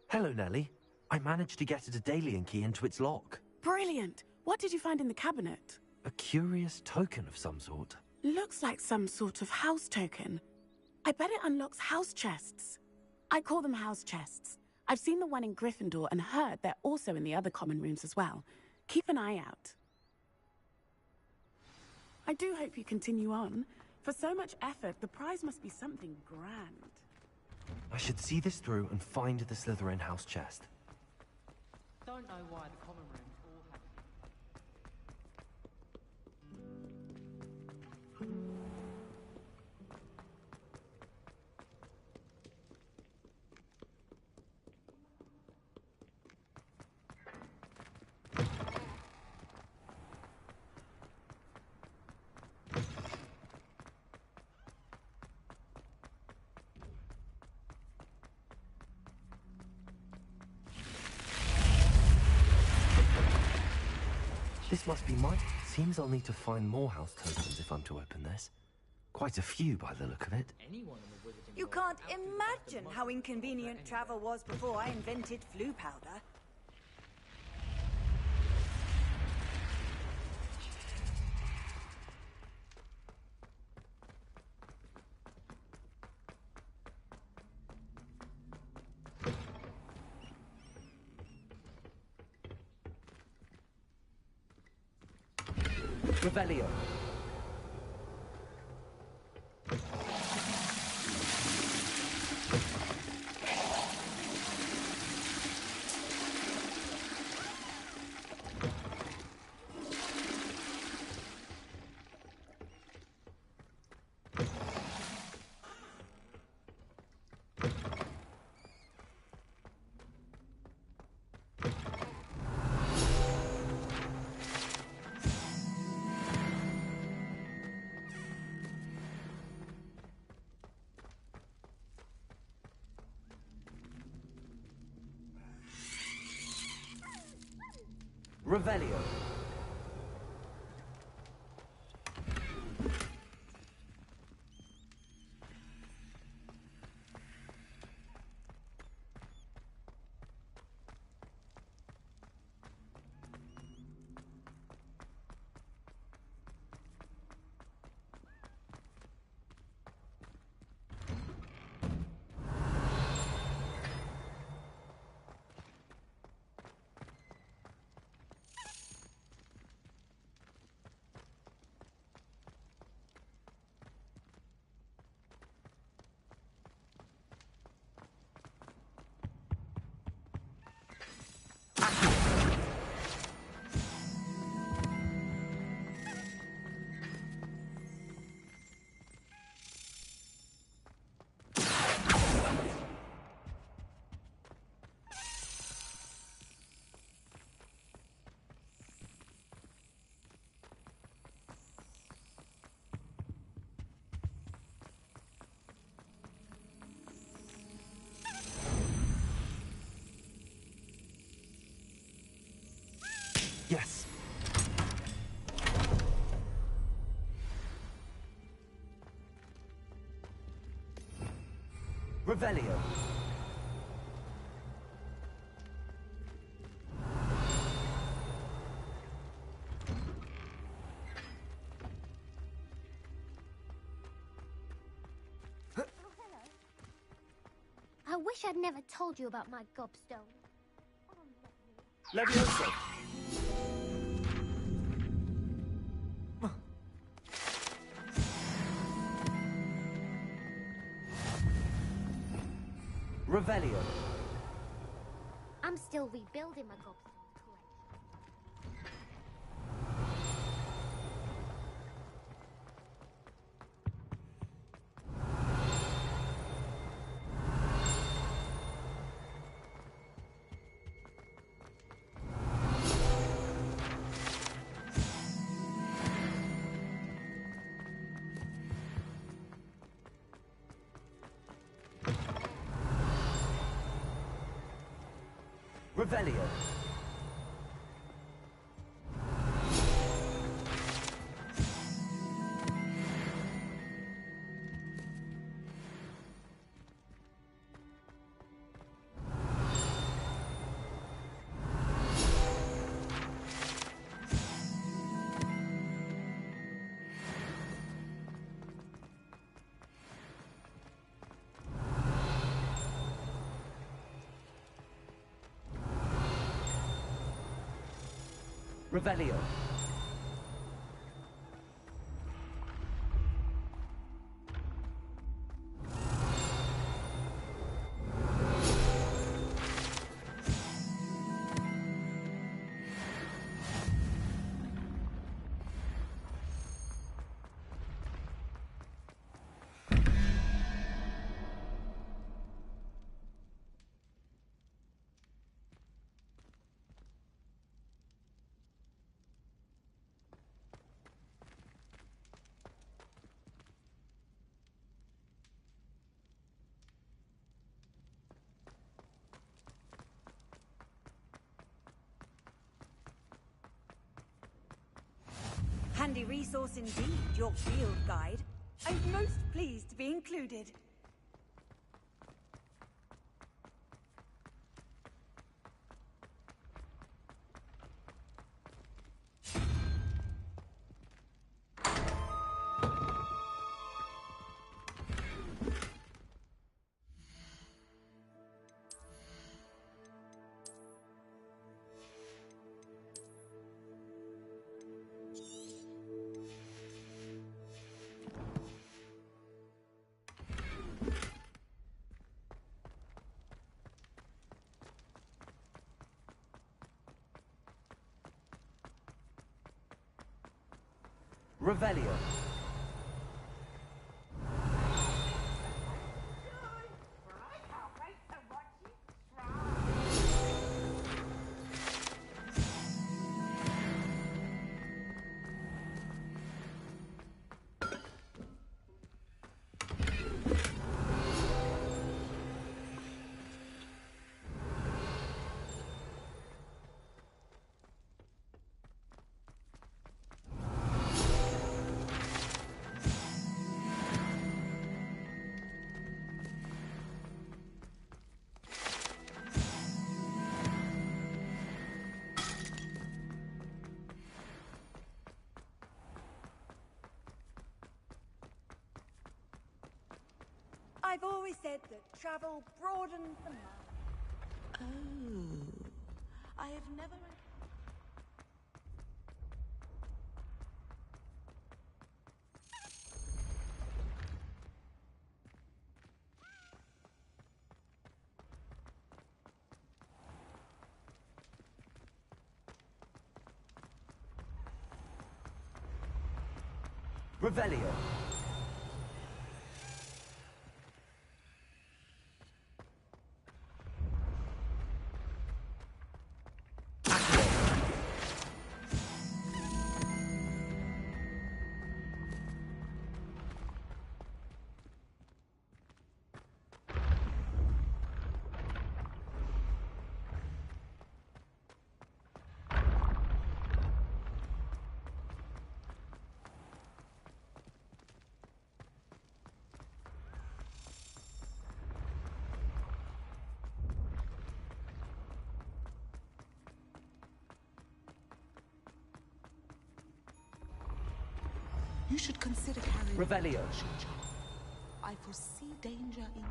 Hello, Nellie. I managed to get a Daedalian key into its lock.
Brilliant. What did you find in the cabinet?
A curious token of some sort.
Looks like some sort of house token. I bet it unlocks house chests. I call them house chests. I've seen the one in Gryffindor and heard they're also in the other common rooms as well. Keep an eye out. I do hope you continue on. For so much effort, the prize must be something grand.
I should see this through and find the Slytherin house chest.
Don't know why the common rooms all have
This must be mine. Seems I'll need to find more house tokens if I'm to open this. Quite a few by the look of it.
You can't imagine how inconvenient travel was before I invented flu powder.
Revelio. Revelio. Yes. Revelio.
I wish I'd never told you about my gobstone.
Levioso. Revelio.
I'm still rebuilding my gobstone collection.
Revelio.
Revelio.
Handy resource indeed, your field guide. I'm most pleased to be included.
Revelio.
I've always said that travel broadens the mind.
Oh, I have never...
Revelio.
You should consider carrying...
Revelio.
I foresee danger in you.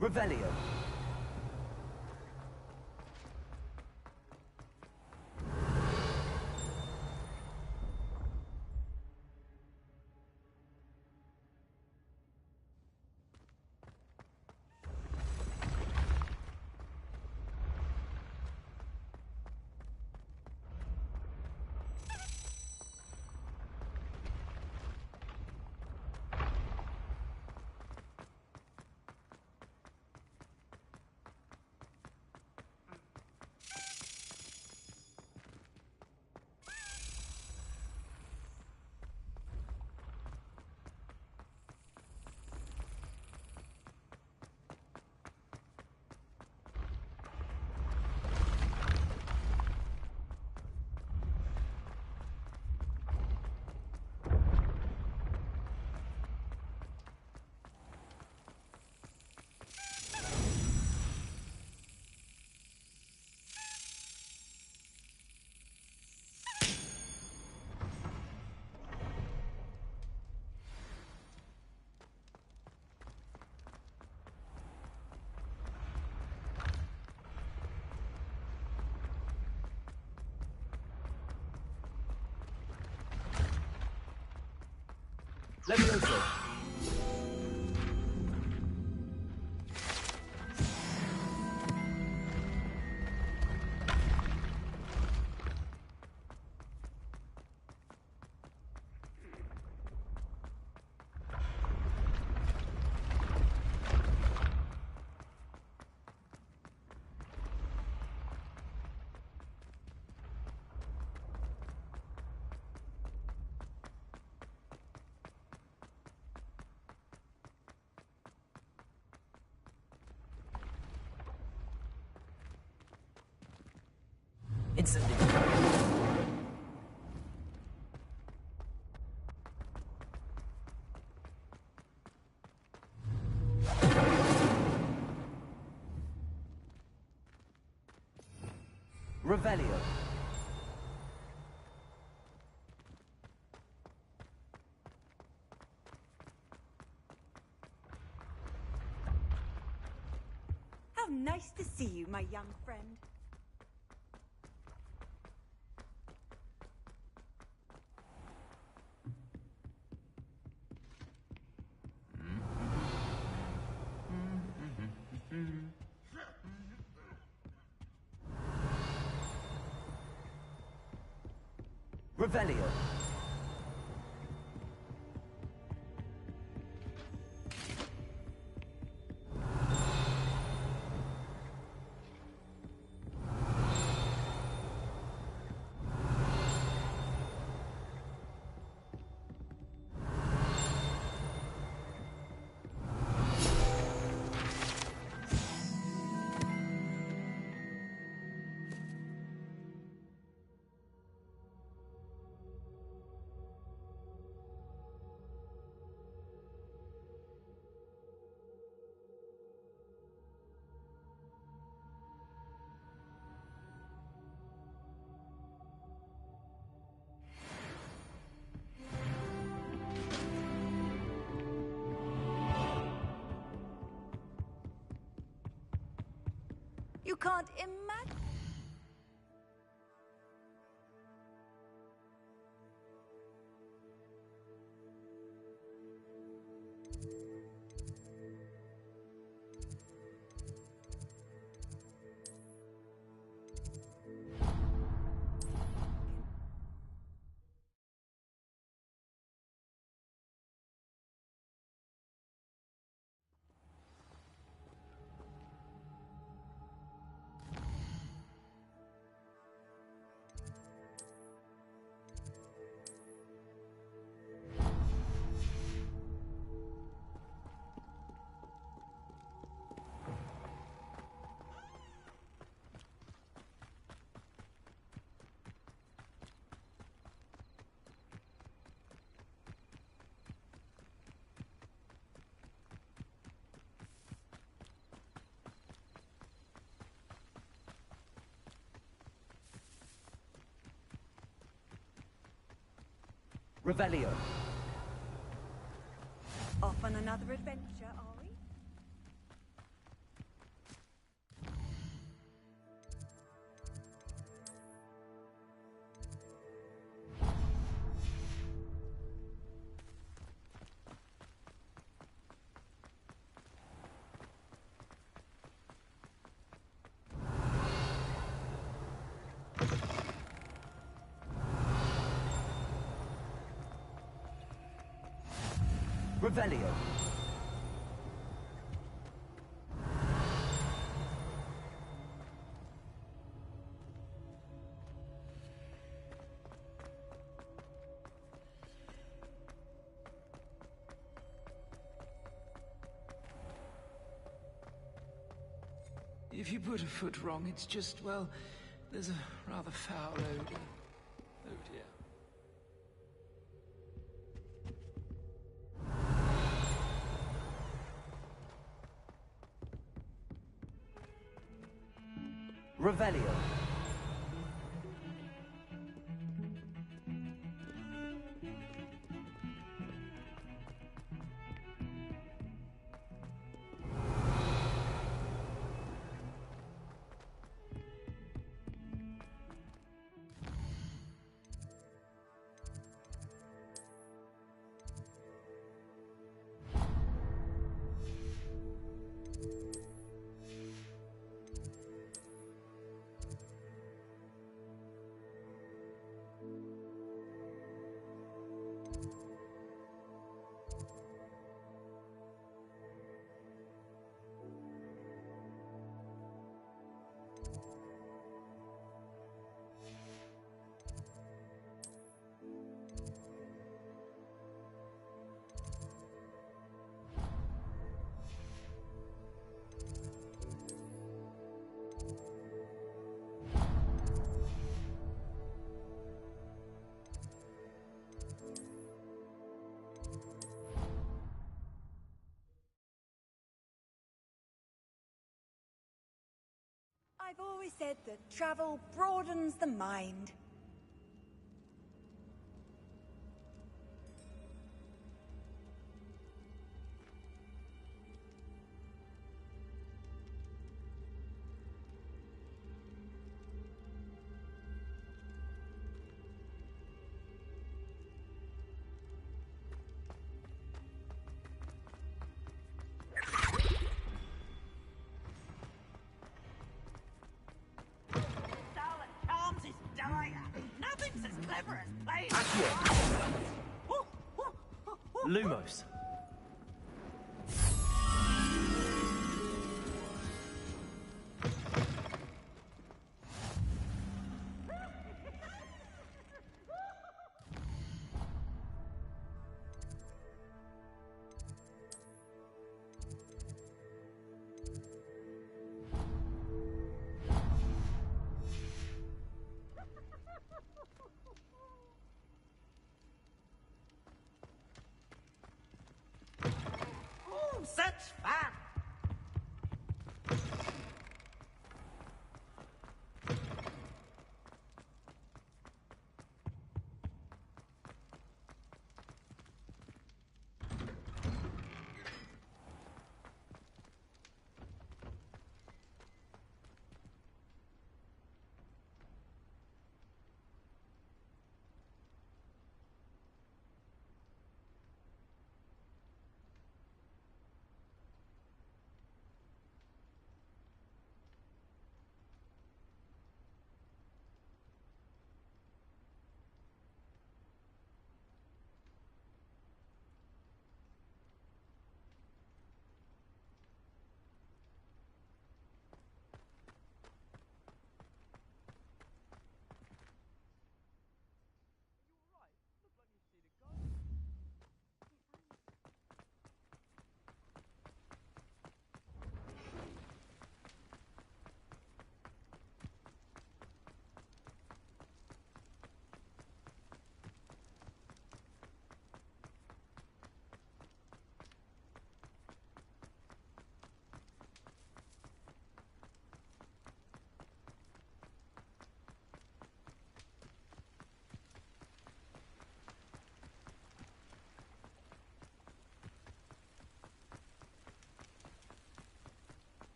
Revelio. Levioso! Instantly. Revelio.
How nice to see you, my young friend.
Revelio.
You can't imagine.
Revelio.
Off on another adventure, are we?
Revelio.
If you put a foot wrong, it's just, well, there's a rather foul odor. Oh dear.
Revelio.
I've always said that travel broadens the mind.
Nothing's as clever as playing.
Lumos.
Such fun!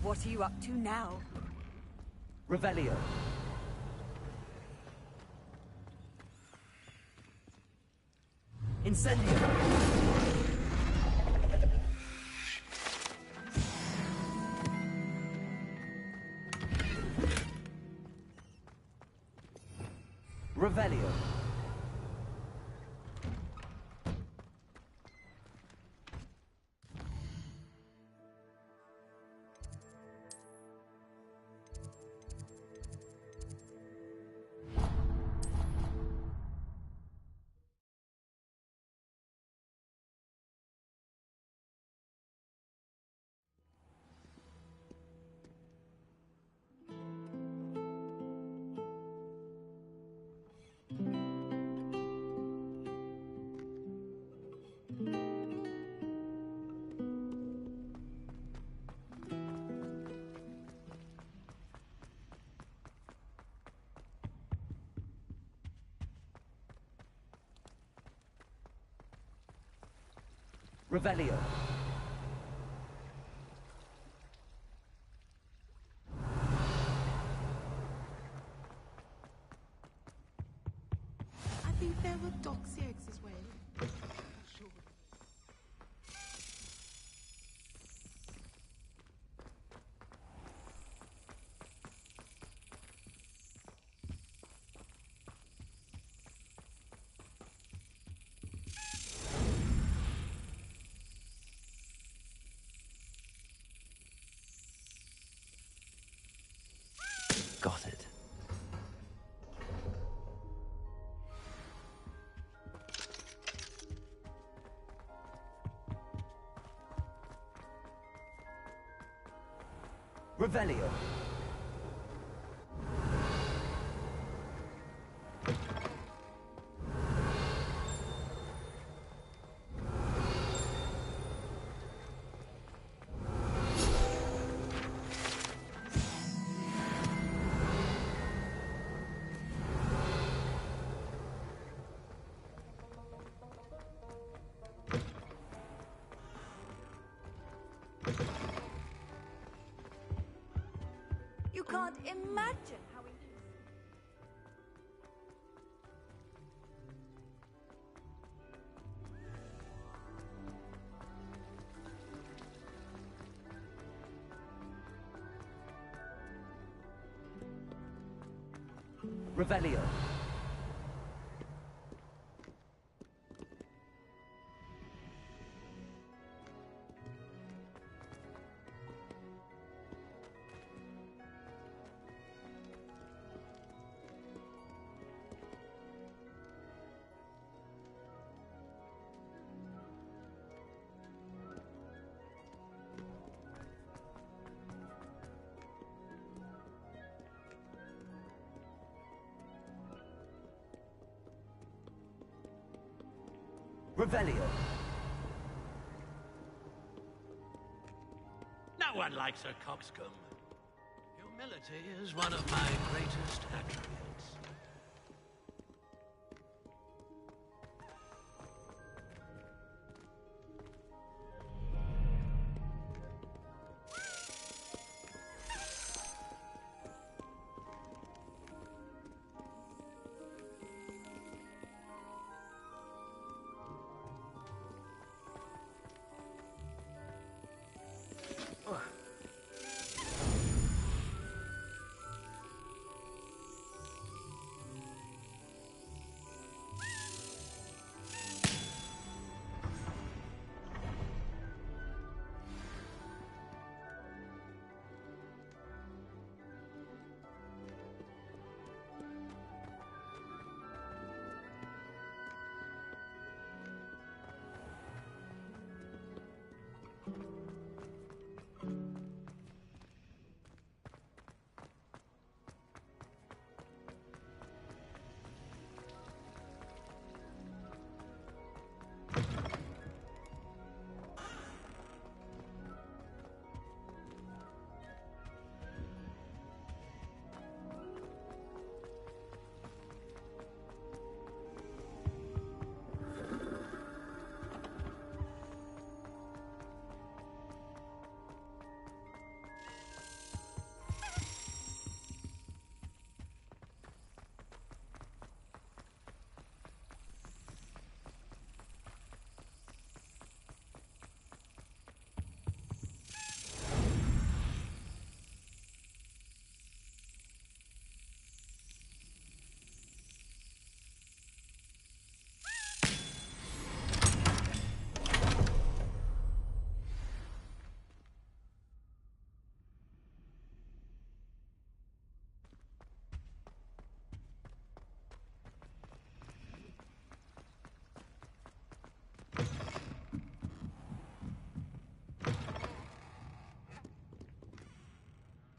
What are you up to now?
Revelio. Incendio. Revelio. Revelio.
I think there were Doxiacs as well. Sure.
Got it. Revelio.
can't imagine how we...
Revelio. Revelio.
No one likes a coxcomb. Humility is one of my greatest attributes.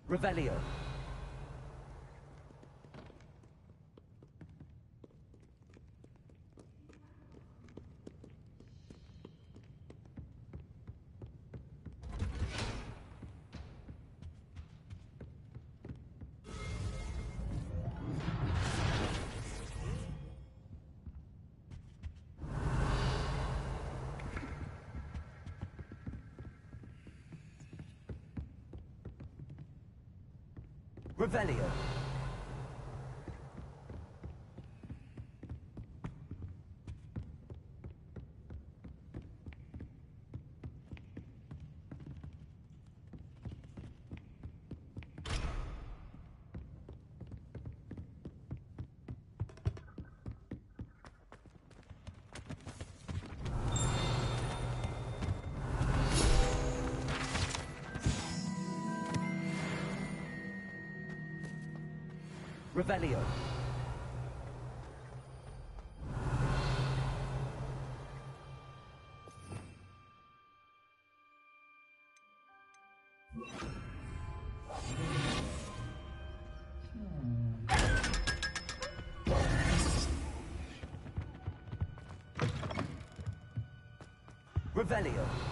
Revelio. Revelio. Revelio. Revelio.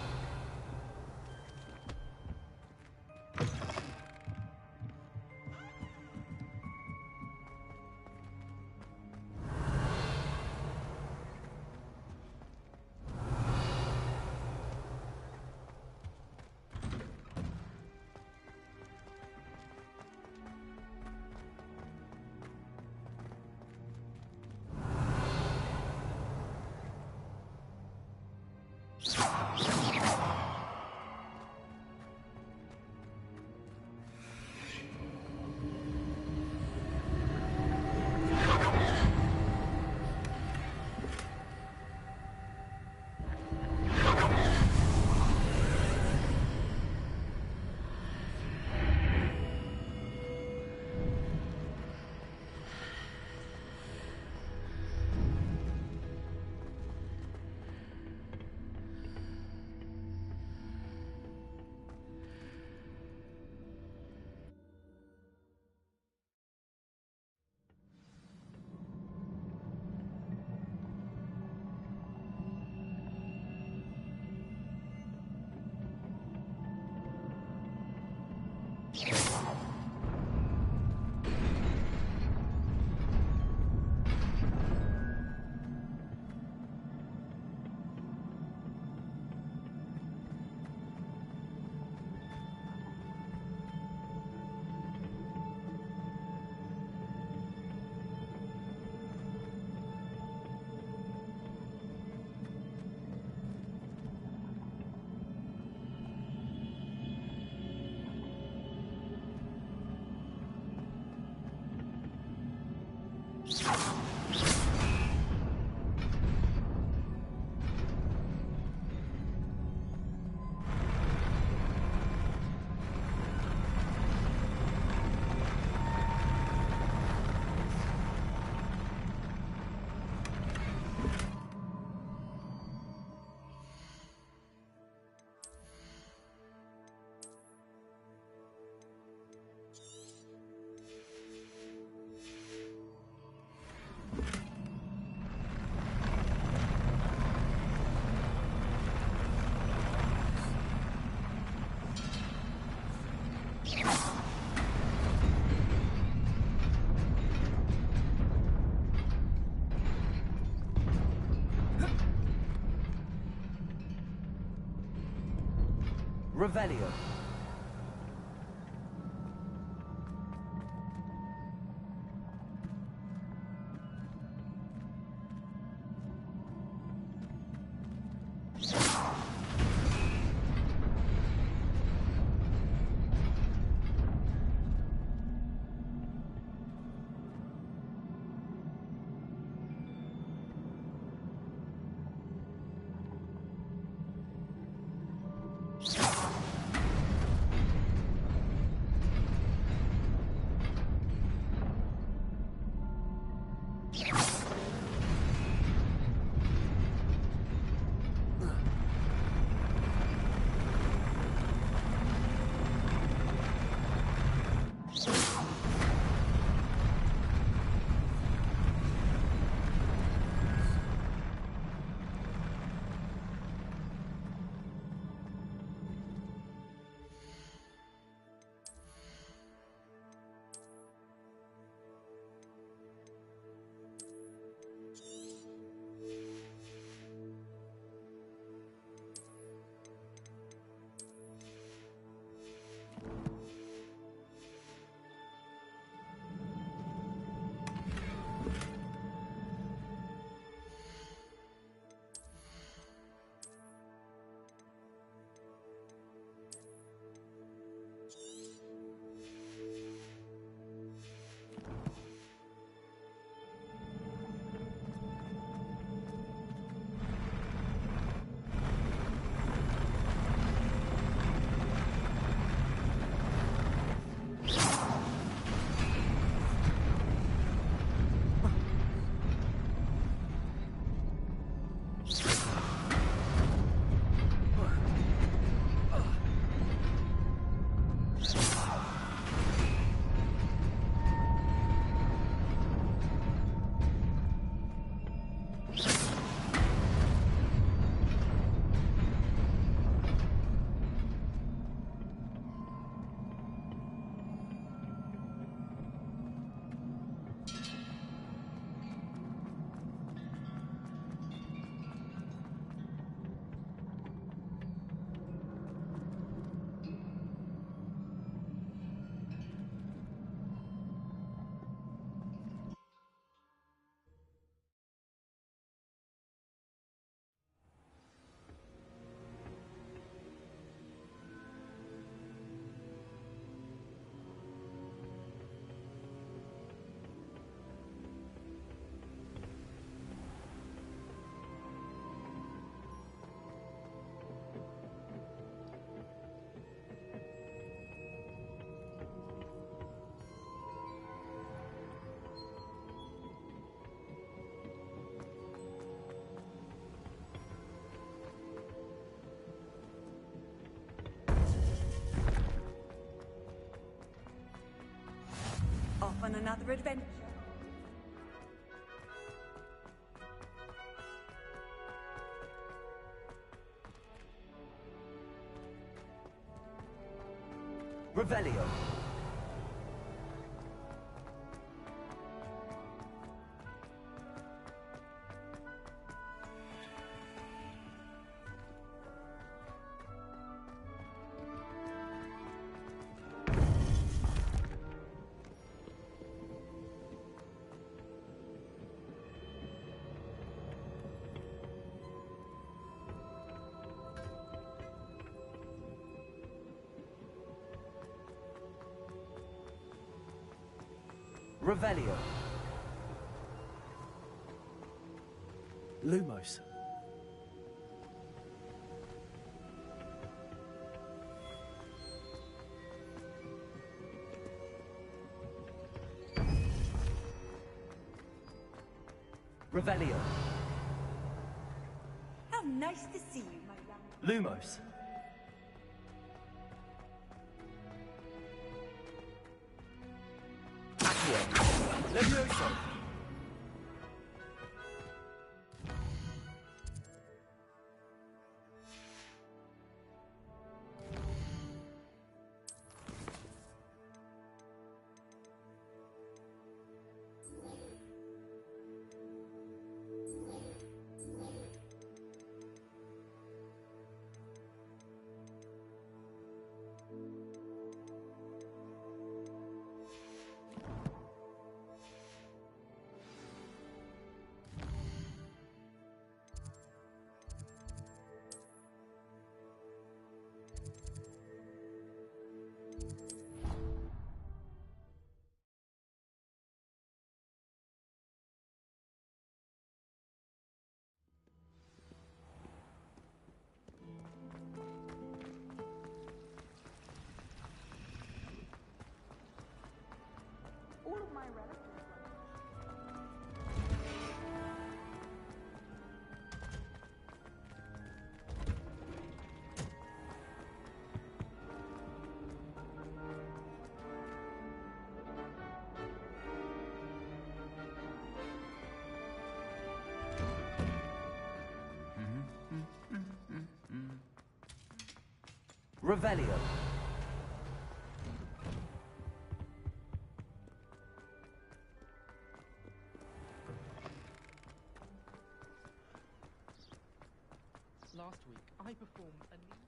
Revelio.
Off on another adventure.
Revelio. Revelio.
Lumos.
Revelio.
How nice to see you, my young...
Lumos.
Levioso.
All of my relatives.
Revelio.
Last week, I performed a new...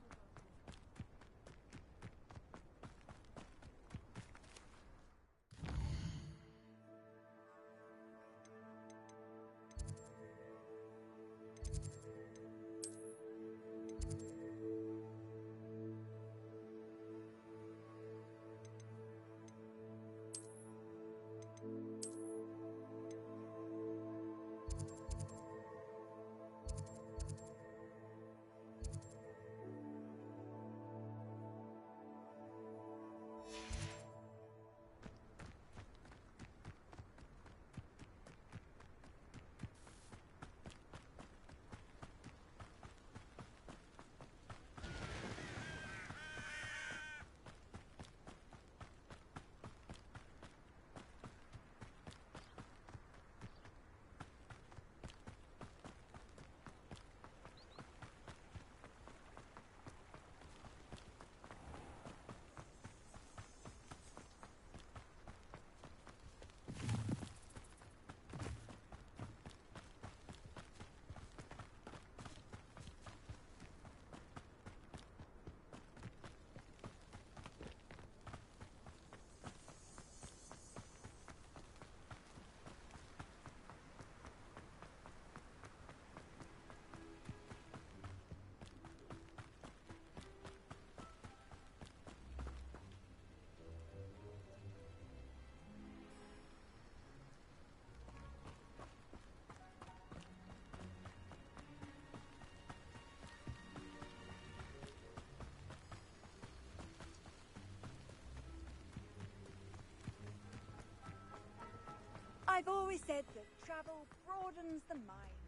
I've always said that travel broadens the mind.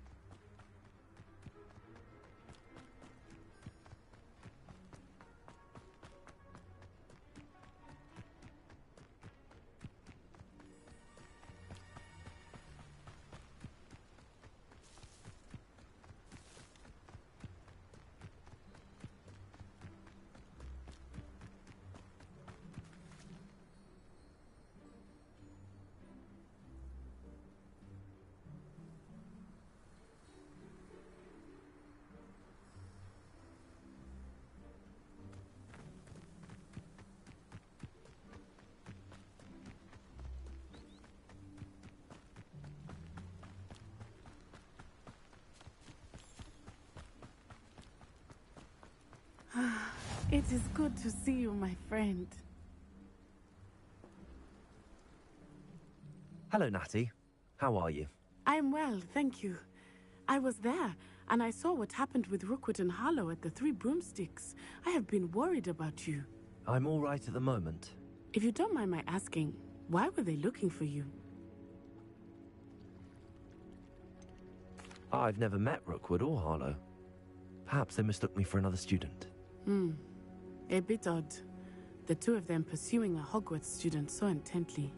It is good to see you, my friend.
Hello, Natty. How are you?
I am well, thank you. I was there, and I saw what happened with Rookwood and Harlow at the Three Broomsticks. I have been worried about you.
I'm all right at the moment.
If you don't mind my asking, why were they looking for you?
I've never met Rookwood or Harlow. Perhaps they mistook me for another student.
A bit odd. The two of them pursuing a Hogwarts student so intently.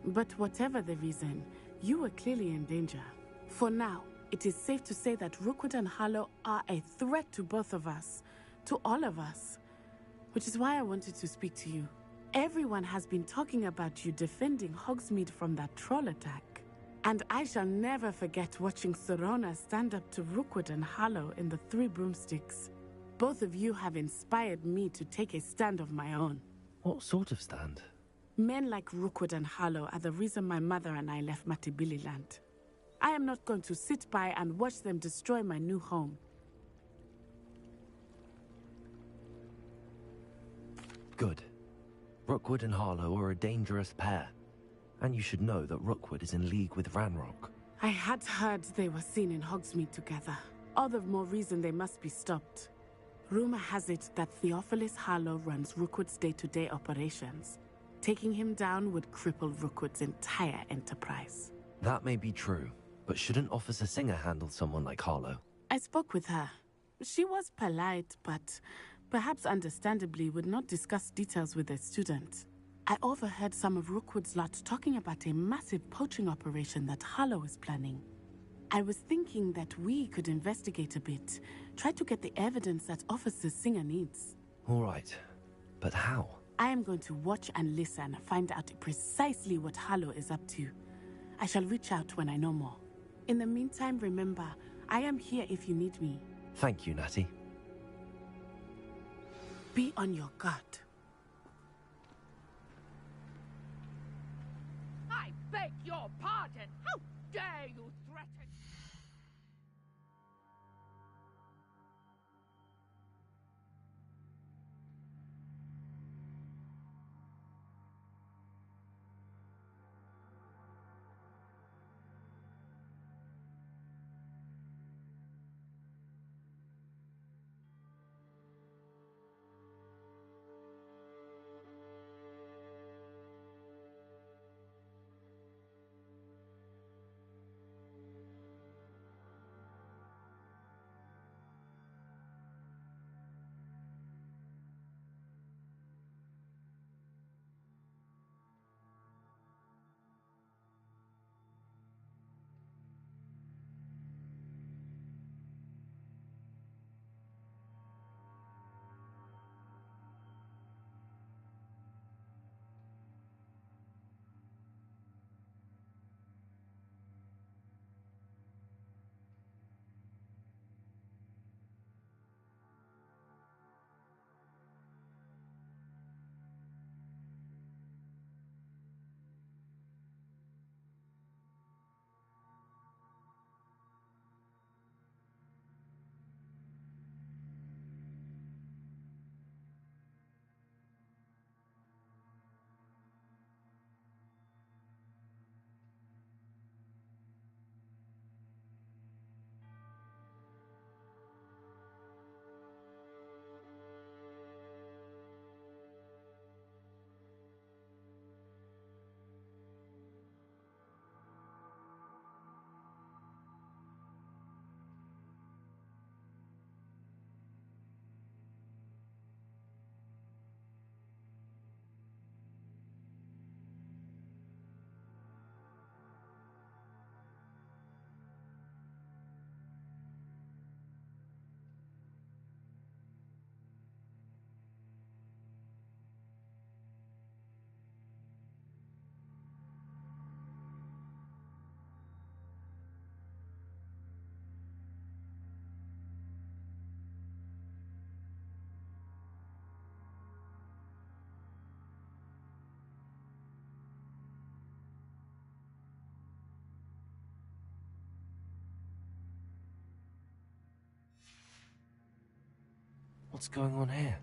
But whatever the reason, you were clearly in danger. For now, it is safe to say that Rookwood and Harlow are a threat to both of us. To all of us. Which is why I wanted to speak to you. Everyone has been talking about you defending Hogsmeade from that troll attack. And I shall never forget watching Sorona stand up to Rookwood and Harlow in the Three Broomsticks. Both of you have inspired me to take a stand of my own.
What sort of stand?
Men like Rookwood and Harlow are the reason my mother and I left Matabeleland. I am not going to sit by and watch them destroy my new home.
Good. Rookwood and Harlow are a dangerous pair. And you should know that Rookwood is in league with Ranrock.
I had heard they were seen in Hogsmeade together. All the more reason they must be stopped. Rumor has it that Theophilus Harlow runs Rookwood's day-to-day operations. Taking him down would cripple Rookwood's entire enterprise.
That may be true, but shouldn't Officer Singer handle someone like Harlow?
I spoke with her. She was polite, but perhaps understandably would not discuss details with a student. I overheard some of Rookwood's lot talking about a massive poaching operation that Harlow is planning. I was thinking that we could investigate a bit, try to get the evidence that Officer Singer needs.
All right, but how?
I am going to watch and listen, find out precisely what Harlow is up to. I shall reach out when I know more. In the meantime, remember, I am here if you need me.
Thank you, Natty.
Be on your guard.
I beg your pardon. How dare you threaten?
What's going on here?